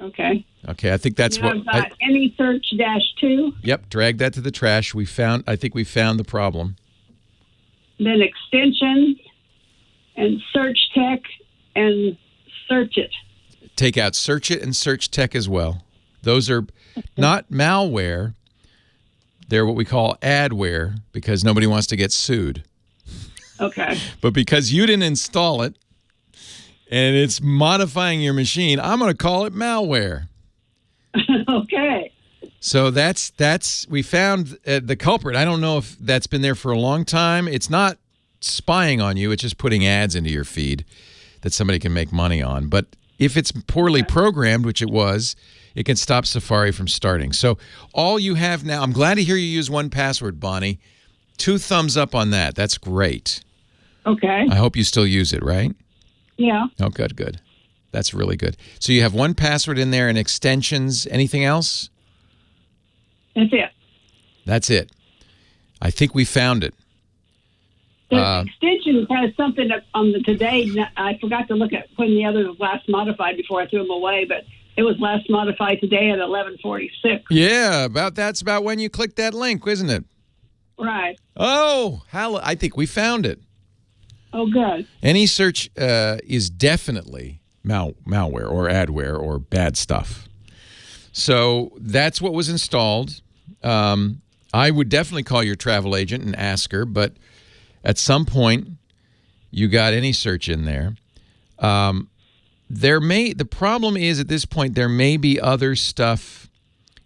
Okay. Okay, I think that's now what. I've got any search -2. Yep, drag that to the trash. I think we found the problem. Then extensions and search tech and search it. Take out search it and search tech as well. Those are not malware. They're what we call adware because nobody wants to get sued. Okay. But because you didn't install it and it's modifying your machine, I'm going to call it malware. Okay. So we found the culprit. I don't know if that's been there for a long time. It's not spying on you. It's just putting ads into your feed that somebody can make money on. But if it's poorly programmed, which it was, it can stop Safari from starting. So all you have now, I'm glad to hear you use 1Password, Bonnie. 2 thumbs up on that. That's great. Okay. I hope you still use it, right? Yeah. Oh, good. That's really good. So you have 1Password in there and extensions. Anything else? That's it. That's it. I think we found it. The extension has something on the today. I forgot to look at when the other was last modified before I threw them away, but it was last modified today at 11:46. Yeah, that's about when you clicked that link, isn't it? Right. Oh, I think we found it. Oh, good. Any search is definitely malware or adware or bad stuff. So that's what was installed. I would definitely call your travel agent and ask her, but at some point you got any search in there. The problem is at this point there may be other stuff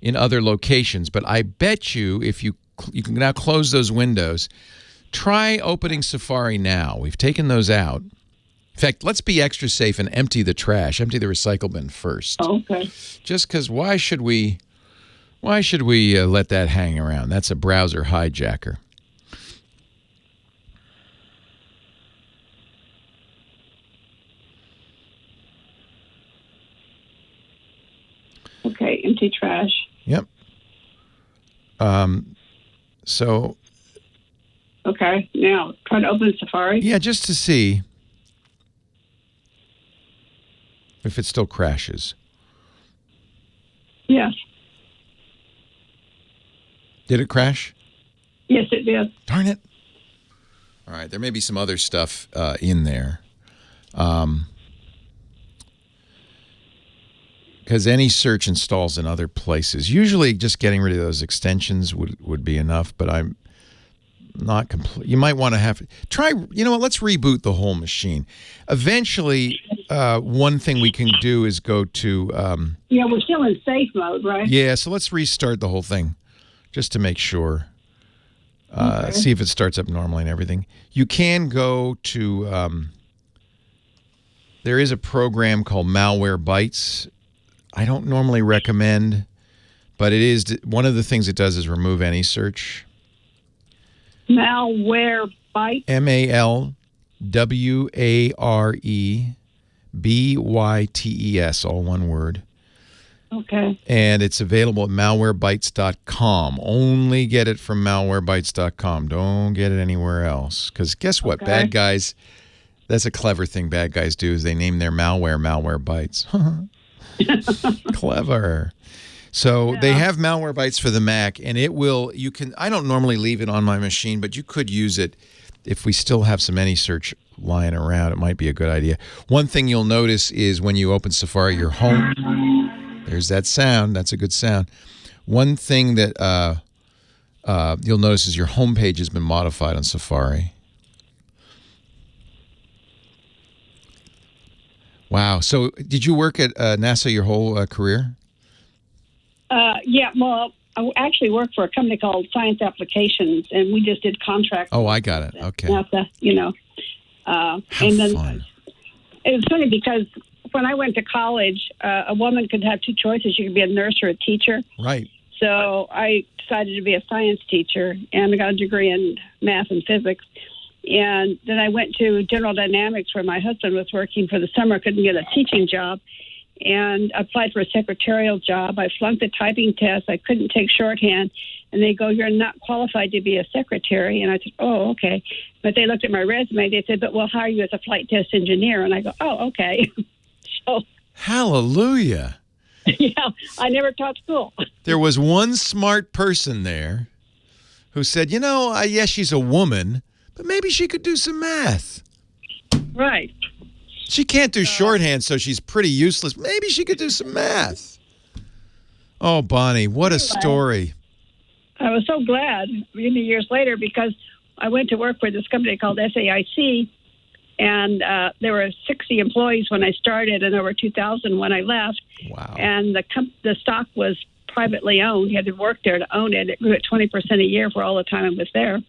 in other locations, but I bet you if you can now close those windows, try opening Safari now. We've taken those out. In fact, let's be extra safe and empty the trash, empty the recycle bin first. Oh, okay. Just because why should we let that hang around? That's a browser hijacker. Okay, empty trash. Yep. So. Okay, now try to open Safari. Yeah, just to see if it still crashes. Yes. Did it crash? Yes, it did. Darn it. All right, there may be some other stuff in there. Because any search installs in other places. Usually just getting rid of those extensions would be enough, but I'm not complete. You might want to try, let's reboot the whole machine. Eventually, one thing we can do is go to... yeah, we're still in safe mode, right? Yeah, so let's restart the whole thing just to make sure. Okay. See if it starts up normally and everything. You can go to... there is a program called Malware Bytes. I don't normally recommend, but it is one of the things it does is remove any search. Malware Bytes. MALWAREBYTES, all one word. Okay. And it's available at malwarebytes.com. Only get it from malwarebytes.com. Don't get it anywhere else. Because guess what? Okay. Bad guys, that's a clever thing bad guys do is they name their malware bytes. Clever. So they have Malwarebytes for the Mac, and it will, I don't normally leave it on my machine, but you could use it if we still have some AnySearch lying around. It might be a good idea. One thing you'll notice is when you open Safari, your home, there's that sound. That's a good sound. One thing that you'll notice is your home page has been modified on Safari. Wow. So did you work at NASA your whole career? Yeah, well, I actually worked for a company called Science Applications, and we just did contracts. Oh, I got it. Okay. NASA, and then fun. It was funny because when I went to college, a woman could have two choices. You could be a nurse or a teacher. Right. So I decided to be a science teacher, and I got a degree in math and physics. And then I went to General Dynamics where my husband was working for the summer, couldn't get a teaching job, and applied for a secretarial job. I flunked the typing test. I couldn't take shorthand. And they go, you're not qualified to be a secretary. And I said, oh, okay. But they looked at my resume. They said, but we'll hire you as a flight test engineer. And I go, oh, okay. So, hallelujah. Yeah, I never taught school. There was one smart person there who said, yes, she's a woman, but maybe she could do some math. Right. She can't do shorthand, so she's pretty useless. Maybe she could do some math. Oh, Bonnie, what a story. I was so glad many years later because I went to work for this company called SAIC, and there were 60 employees when I started and over 2,000 when I left. Wow. And the stock was privately owned. You had to work there to own it. It grew at 20% a year for all the time I was there.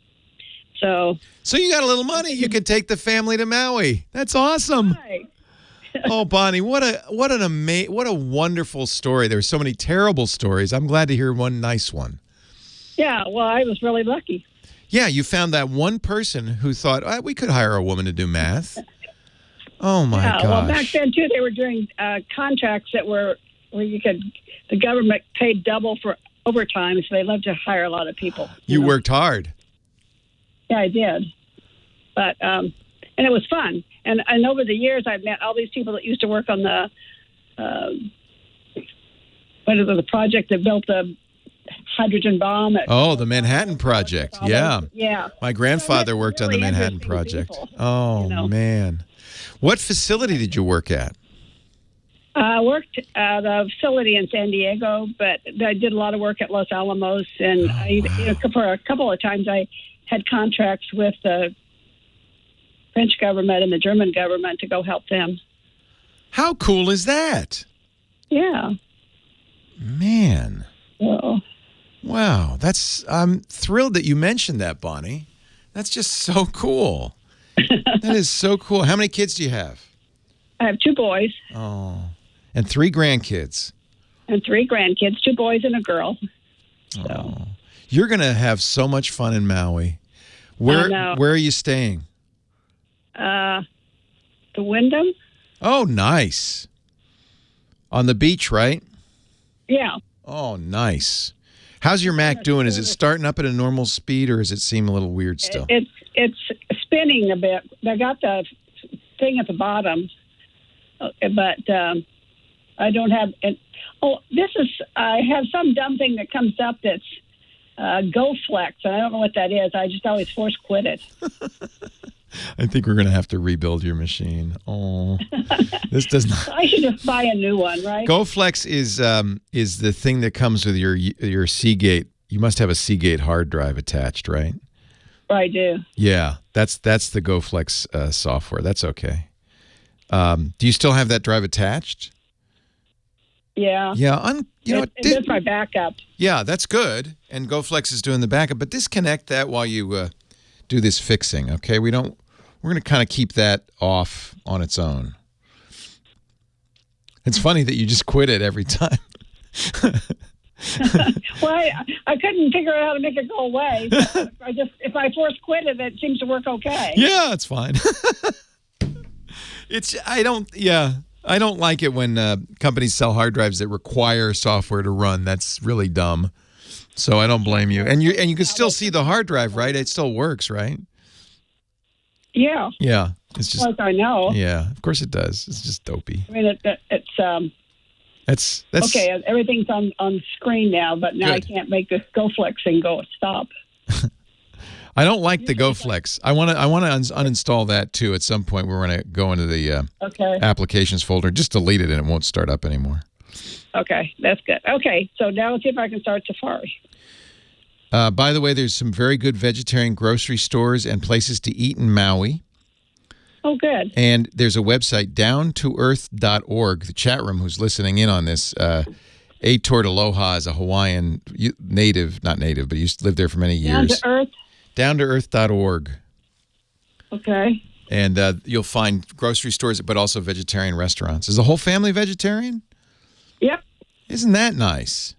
So you got a little money. You could take the family to Maui. That's awesome. Right. Oh, Bonnie, what a wonderful story. There were so many terrible stories. I'm glad to hear one nice one. Yeah, well, I was really lucky. Yeah, you found that one person who thought, we could hire a woman to do math. Oh, my gosh. Well, back then, too, they were doing contracts that were where the government paid double for overtime, so they loved to hire a lot of people. You worked hard. Yeah, I did. But, and it was fun. And over the years, I've met all these people that used to work on the project that built the hydrogen bomb. The Manhattan Project. Yeah. Yeah. My grandfather worked on the Manhattan Project. People, oh, man. What facility did you work at? I worked at a facility in San Diego, but I did a lot of work at Los Alamos. And for a couple of times, I had contracts with the French government and the German government to go help them. How cool is that? Yeah. Man. So. Wow. I'm thrilled that you mentioned that, Bonnie. That's just so cool. That is so cool. How many kids do you have? I have 2 boys. Oh. And 3 grandkids. And 3 grandkids, 2 boys and a girl. So. Oh. You're going to have so much fun in Maui. Where are you staying? The Wyndham. Oh, nice. On the beach, right? Yeah. Oh, nice. How's your Mac doing? Is it starting up at a normal speed, or does it seem a little weird still? It's spinning a bit. I got the thing at the bottom, but I don't have it. Oh, I have some dumb thing that comes up that's GoFlex, and I don't know what that is. I just always force quit it. I think we're going to have to rebuild your machine. Oh, this does not. I should just buy a new one, right? GoFlex is the thing that comes with your Seagate. You must have a Seagate hard drive attached, right? I do. Yeah, that's the GoFlex software. That's okay. Do you still have that drive attached? Yeah. Yeah. That's my backup. Yeah, that's good. And GoFlex is doing the backup, but disconnect that while you do this fixing. Okay, we're going to kind of keep that off on its own. It's funny that you just quit it every time. Well, I couldn't figure out how to make it go away. So if I force quit it, it seems to work okay. Yeah, it's fine. I don't like it when companies sell hard drives that require software to run. That's really dumb. So I don't blame you. And you can still see the hard drive, right? It still works, right? Yeah. Yeah. It's just. Like I know. Yeah, of course it does. It's just dopey. I mean, That's okay. Everything's on screen now, but now I can't make this GoFlex thing stop. I don't like the GoFlex. I want to uninstall that too at some point. We're going to go into the applications folder, just delete it, and it won't start up anymore. Okay, that's good. Okay, so now let's see if I can start Safari. By the way, there's some very good vegetarian grocery stores and places to eat in Maui. Oh, good. And there's a website, downtoearth.org. The chat room who's listening in on this, A. Tort Aloha is a Hawaiian native, not native, but used to live there for many years. Down to Earth? Downtoearth.org. Okay. And you'll find grocery stores, but also vegetarian restaurants. Is the whole family vegetarian? Yep. Isn't that nice?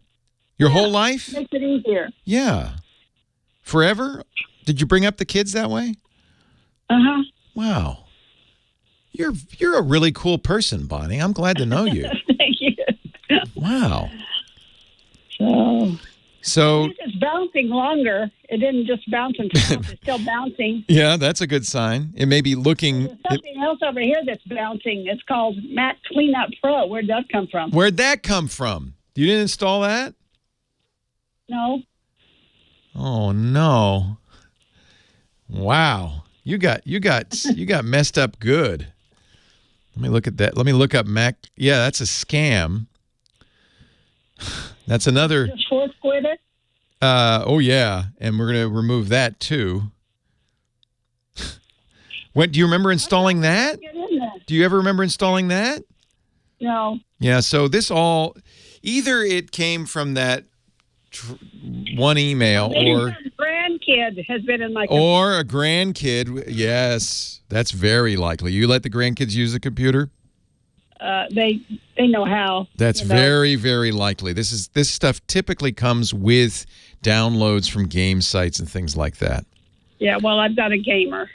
Your whole life? Makes it easier. Yeah. Forever? Did you bring up the kids that way? Uh-huh. Wow. You're a really cool person, Bonnie. I'm glad to know you. Thank you. Wow. So it's bouncing longer. It didn't just bounce and bounce. It's still bouncing. Yeah, that's a good sign. It may be looking. There's something else over here that's bouncing. It's called Mac Cleanup Pro. Where'd that come from? Where'd that come from? You didn't install that? No. Oh no. Wow. You got messed up good. Let me look at that. Let me look up Mac. Yeah, that's a scam. That's another. Just force quit it? Oh yeah, and we're gonna remove that too. When do you remember installing that? Do you ever remember installing that? No. Yeah. So this either it came from that one email, or a grandkid has been in my computer. Or a grandkid. Yes, that's very likely. You let the grandkids use the computer? They know how. That's very, very likely. This stuff typically comes with downloads from game sites and things like that. Yeah, well, I've got a gamer.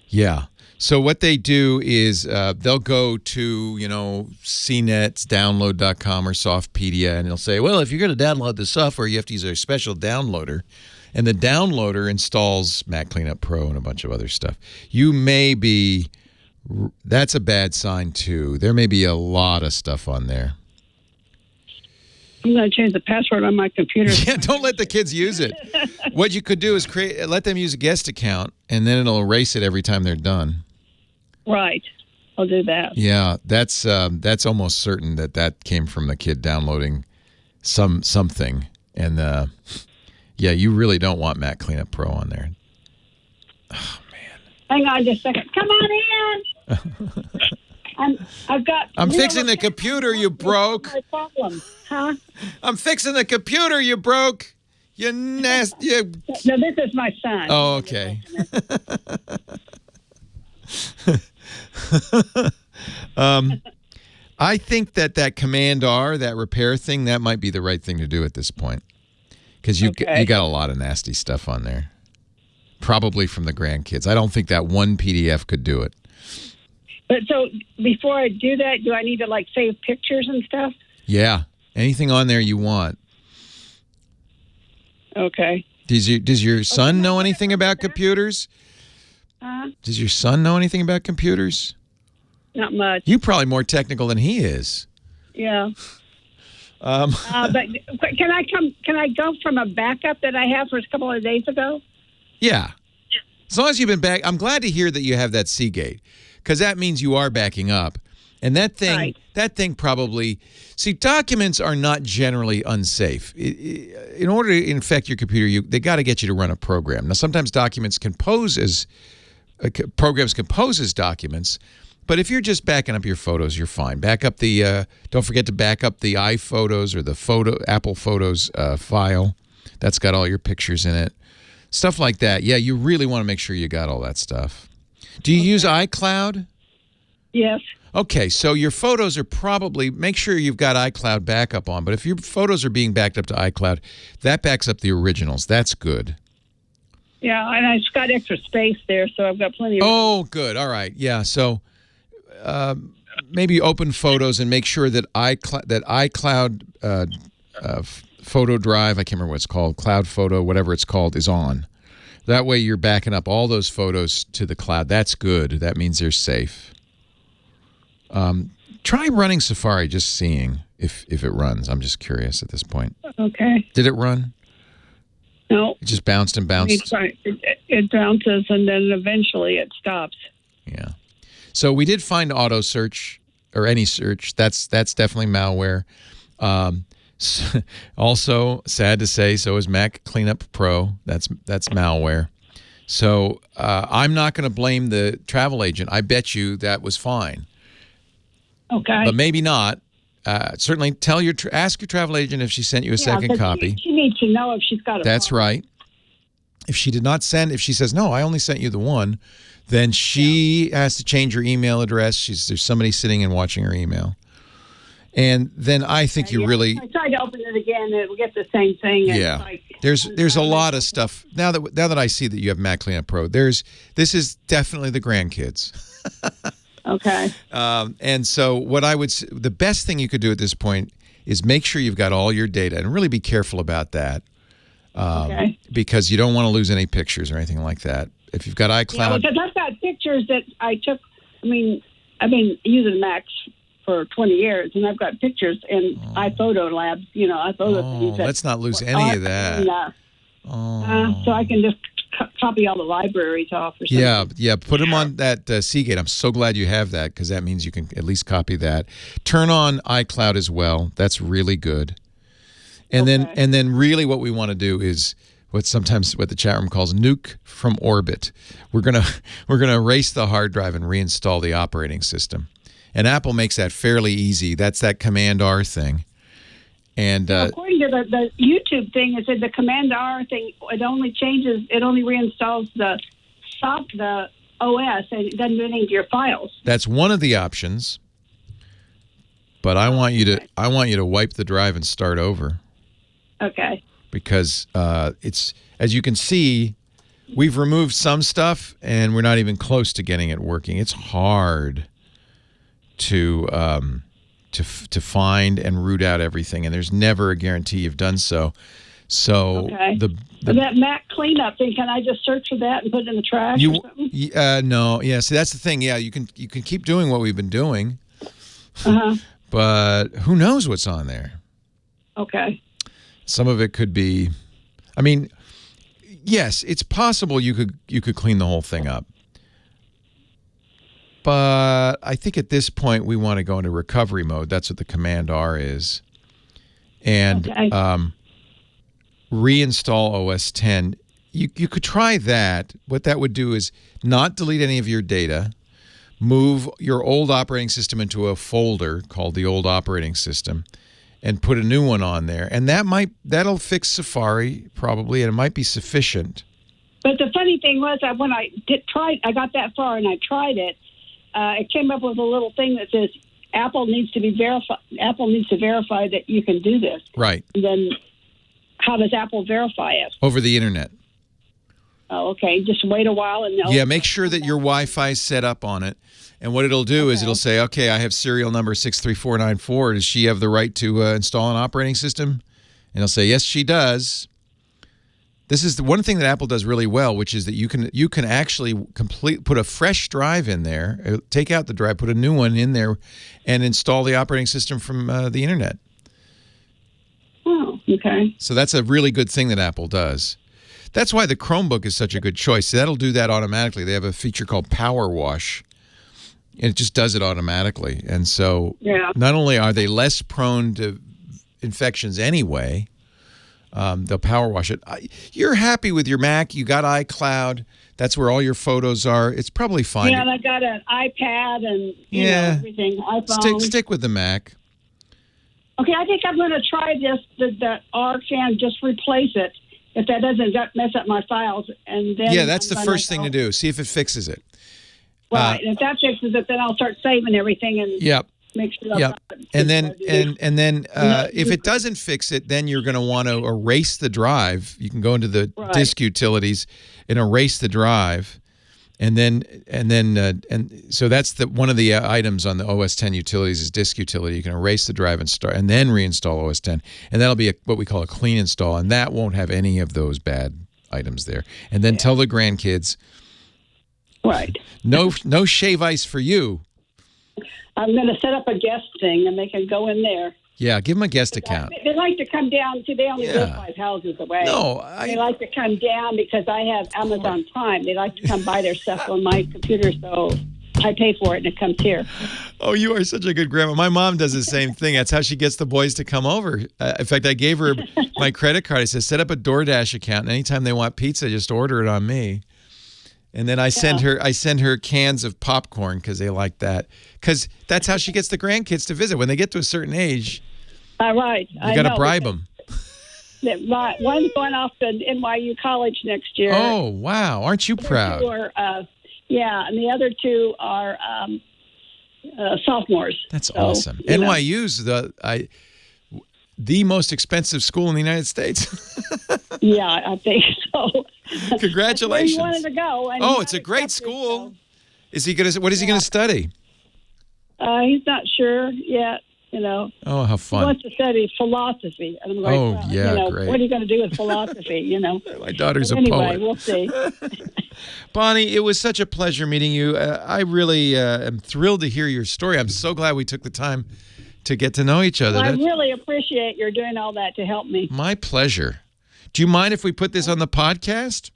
Yeah. So what they do is they'll go to, CNET's download.com or Softpedia, and they'll say, well, if you're going to download the software, you have to use a special downloader. And the downloader installs Mac Cleanup Pro and a bunch of other stuff. That's a bad sign, too. There may be a lot of stuff on there. I'm going to change the password on my computer. Yeah, don't let the kids use it. What you could do is let them use a guest account, and then it'll erase it every time they're done. Right. I'll do that. Yeah, that's almost certain that came from the kid downloading something. And, yeah, you really don't want Mac Cleanup Pro on there. Oh, man. Hang on just a second. Come on in. I've got. I'm fixing the computer you broke. My problem, huh? I'm fixing the computer you broke. You nasty. No, this is my son. Oh, okay. I think that Command R, that repair thing, that might be the right thing to do at this point, because you got a lot of nasty stuff on there, probably from the grandkids. I don't think that one PDF could do it. But so before I do that, do I need to like save pictures and stuff? Yeah, anything on there you want. Okay. Does your son know anything about computers? Does your son know anything about computers? Not much. You're probably more technical than he is. Yeah. But can I go from a backup that I have for a couple of days ago? Yeah. As long as you've been back, I'm glad to hear that you have that Seagate, because that means you are backing up. And that thing probably, see, documents are not generally unsafe. In order to infect your computer, they got to get you to run a program. Now, sometimes documents can pose as programs can pose as documents, but if you're just backing up your photos, you're fine. Back up the don't forget to back up the iPhotos or the Apple Photos file. That's got all your pictures in it. Stuff like that. Yeah, you really want to make sure you got all that stuff. Do you use iCloud? Yes. Okay, so your photos are probably, make sure you've got iCloud backup on, but if your photos are being backed up to iCloud, that backs up the originals. That's good. Yeah, and I've got extra space there, so I've got plenty of... Oh, good. All right. Yeah, so maybe open Photos and make sure that iCloud photo drive, I can't remember what it's called, Cloud Photo, whatever it's called, is on. That way you're backing up all those photos to the cloud. That's good. That means they're safe. Try running Safari, just seeing if it runs. I'm just curious at this point. Okay. Did it run? No. It just bounced and bounced? It bounces, and then eventually it stops. Yeah. So we did find auto search, or any search. That's definitely malware. Also, sad to say, so is Mac Cleanup Pro. That's malware. So I'm not going to blame the travel agent. I bet you that was fine. Okay. But maybe not. Certainly ask your travel agent if she sent you a second copy. She needs to know if she's got a That's phone. right. If she did not send, if she says, no, I only sent you the one, then she has to change her email address. There's somebody sitting and watching her email. And then I think you really... I tried to open it again, and it will get the same thing. Yeah. There's a lot of stuff. Now that I see that you have Mac Cleanup Pro, this is definitely the grandkids. Okay. And so the best thing you could do at this point is make sure you've got all your data, and really be careful about that. Okay. Because you don't want to lose any pictures or anything like that. If you've got iCloud... Yeah, because I've got pictures that I took. I mean, I've been using Macs for 20 years, and I've got pictures in iPhoto labs, iPhoto things. Let's not lose any of that. So I can just copy all the libraries off or something. Yeah, put them on that Seagate. I'm so glad you have that, because that means you can at least copy that. Turn on iCloud as well. That's really good. And then really what we want to do is what the chat room calls nuke from orbit. We're gonna erase the hard drive and reinstall the operating system. And Apple makes that fairly easy. That's that Command R thing. And according to the YouTube thing, it said the Command R thing, it only reinstalls the OS, and it doesn't do anything to your files. That's one of the options. But I want you to wipe the drive and start over. Okay. Because it's, as you can see, we've removed some stuff, and we're not even close to getting it working. It's hard to find and root out everything, and there's never a guarantee you've done so. So that Mac cleanup thing, can I just search for that and put it in the trash or something? No. Yeah, see, that's the thing. Yeah, you can keep doing what we've been doing. Uh-huh. But who knows what's on there? Okay. Some of it could be, I mean, yes, it's possible you could clean the whole thing up. But I think at this point we want to go into recovery mode. That's what the Command R is. And reinstall OS 10. You could try that. What that would do is not delete any of your data, move your old operating system into a folder called the old operating system, and put a new one on there. And that'll fix Safari probably, and it might be sufficient. But the funny thing was that when I got that far and I tried it, it came up with a little thing that says Apple needs to verify that you can do this. Right. And then how does Apple verify it? Over the internet. Oh, okay. Just wait a while and Yeah, make sure that your Wi-Fi is set up on it. And what it'll do is it'll say, okay, I have serial number 63494. Does she have the right to install an operating system? And it'll say, yes, she does. This is the one thing that Apple does really well, which is that you can actually put a fresh drive in there, take out the drive, put a new one in there, and install the operating system from the internet. Oh, okay. So that's a really good thing that Apple does. That's why the Chromebook is such a good choice. That'll do that automatically. They have a feature called Power Wash. And it just does it automatically. And so not only are they less prone to infections anyway, they'll power wash it. You're happy with your Mac. You got iCloud. That's where all your photos are. It's probably fine. Yeah, and I got an iPad and you know, everything. iPhone. Stick with the Mac. Okay, I think I'm going to try the ARC and just replace it if that doesn't mess up my files. And then that's the first thing to do. See if it fixes it. Right, and if that fixes it, then I'll start saving everything and make sure. And then if it doesn't fix it, then you're going to want to erase the drive. You can go into the disk utilities and erase the drive, and so that's one of the items on the OS 10 utilities is disk utility. You can erase the drive and start, and then reinstall OS 10, and that'll be what we call a clean install, and that won't have any of those bad items there. And then tell the grandkids. Right. No shave ice for you. I'm going to set up a guest thing, and they can go in there. Yeah, give them a guest account. They like to come down. See, they only live 5 houses away. They like to come down because I have Amazon Prime. They like to come buy their stuff on my computer, so I pay for it, and it comes here. Oh, you are such a good grandma. My mom does the same thing. That's how she gets the boys to come over. In fact, I gave her my credit card. I said, set up a DoorDash account, and anytime they want pizza, just order it on me. And then I send her cans of popcorn because they like that. Because that's how she gets the grandkids to visit. When they get to a certain age, right. You got to bribe them. One's going off to NYU College next year. Oh, wow. Aren't you proud? And the other 2 are sophomores. That's awesome. NYU's the most expensive school in the United States. Yeah, I think so. Congratulations. That's where he wanted to go. And it's a great school. What is he going to study? He's not sure yet, you know. Oh, how fun. He wants to study philosophy. And I'm like, great. What are you going to do with philosophy, you know? My daughter's a poet. We'll see. Bonnie, it was such a pleasure meeting you. I really am thrilled to hear your story. I'm so glad we took the time to get to know each other. Well, I really appreciate your doing all that to help me. My pleasure. Do you mind if we put this on the podcast?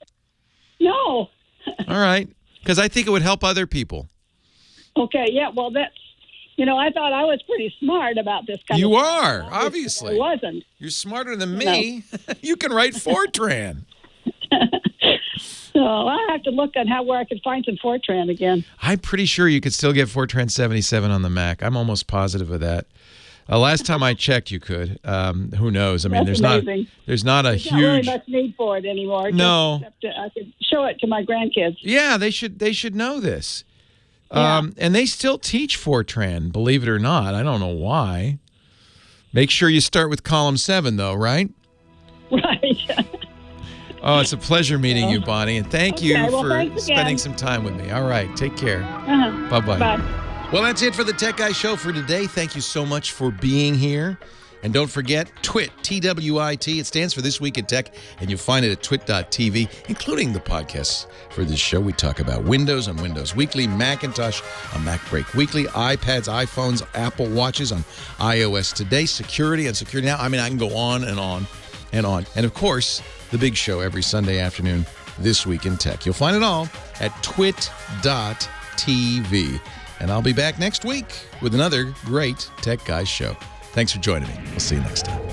No. All right. Because I think it would help other people. Okay, yeah. Well, that's, I thought I was pretty smart about this kind of stuff. You are, obviously. I wasn't. You're smarter than me. You can write Fortran. So I have to look on where I can find some Fortran again. I'm pretty sure you could still get Fortran 77 on the Mac. I'm almost positive of that. Last time I checked, you could. Who knows? I mean, there's amazing. not There's huge. Not really much need for it anymore. No. I could show it to my grandkids. Yeah, they should know this. Yeah. And they still teach Fortran, believe it or not. I don't know why. Make sure you start with column 7, though, right? Right. Oh, it's a pleasure meeting you, Bonnie, and thank you for spending again. some time with me. All right, take care. Bye-bye. Bye. Well, that's it for the Tech Guy Show for today. Thank you so much for being here. And don't forget, TWIT, T-W-I-T. It stands for This Week in Tech, and you'll find it at twit.tv, including the podcasts for this show. We talk about Windows on Windows Weekly, Macintosh on Mac Break Weekly, iPads, iPhones, Apple Watches on iOS Today, security on Security Now. I mean, I can go on and on and on. And, of course, the big show every Sunday afternoon, This Week in Tech. You'll find it all at twit.tv. And I'll be back next week with another great Tech Guys show. Thanks for joining me. We'll see you next time.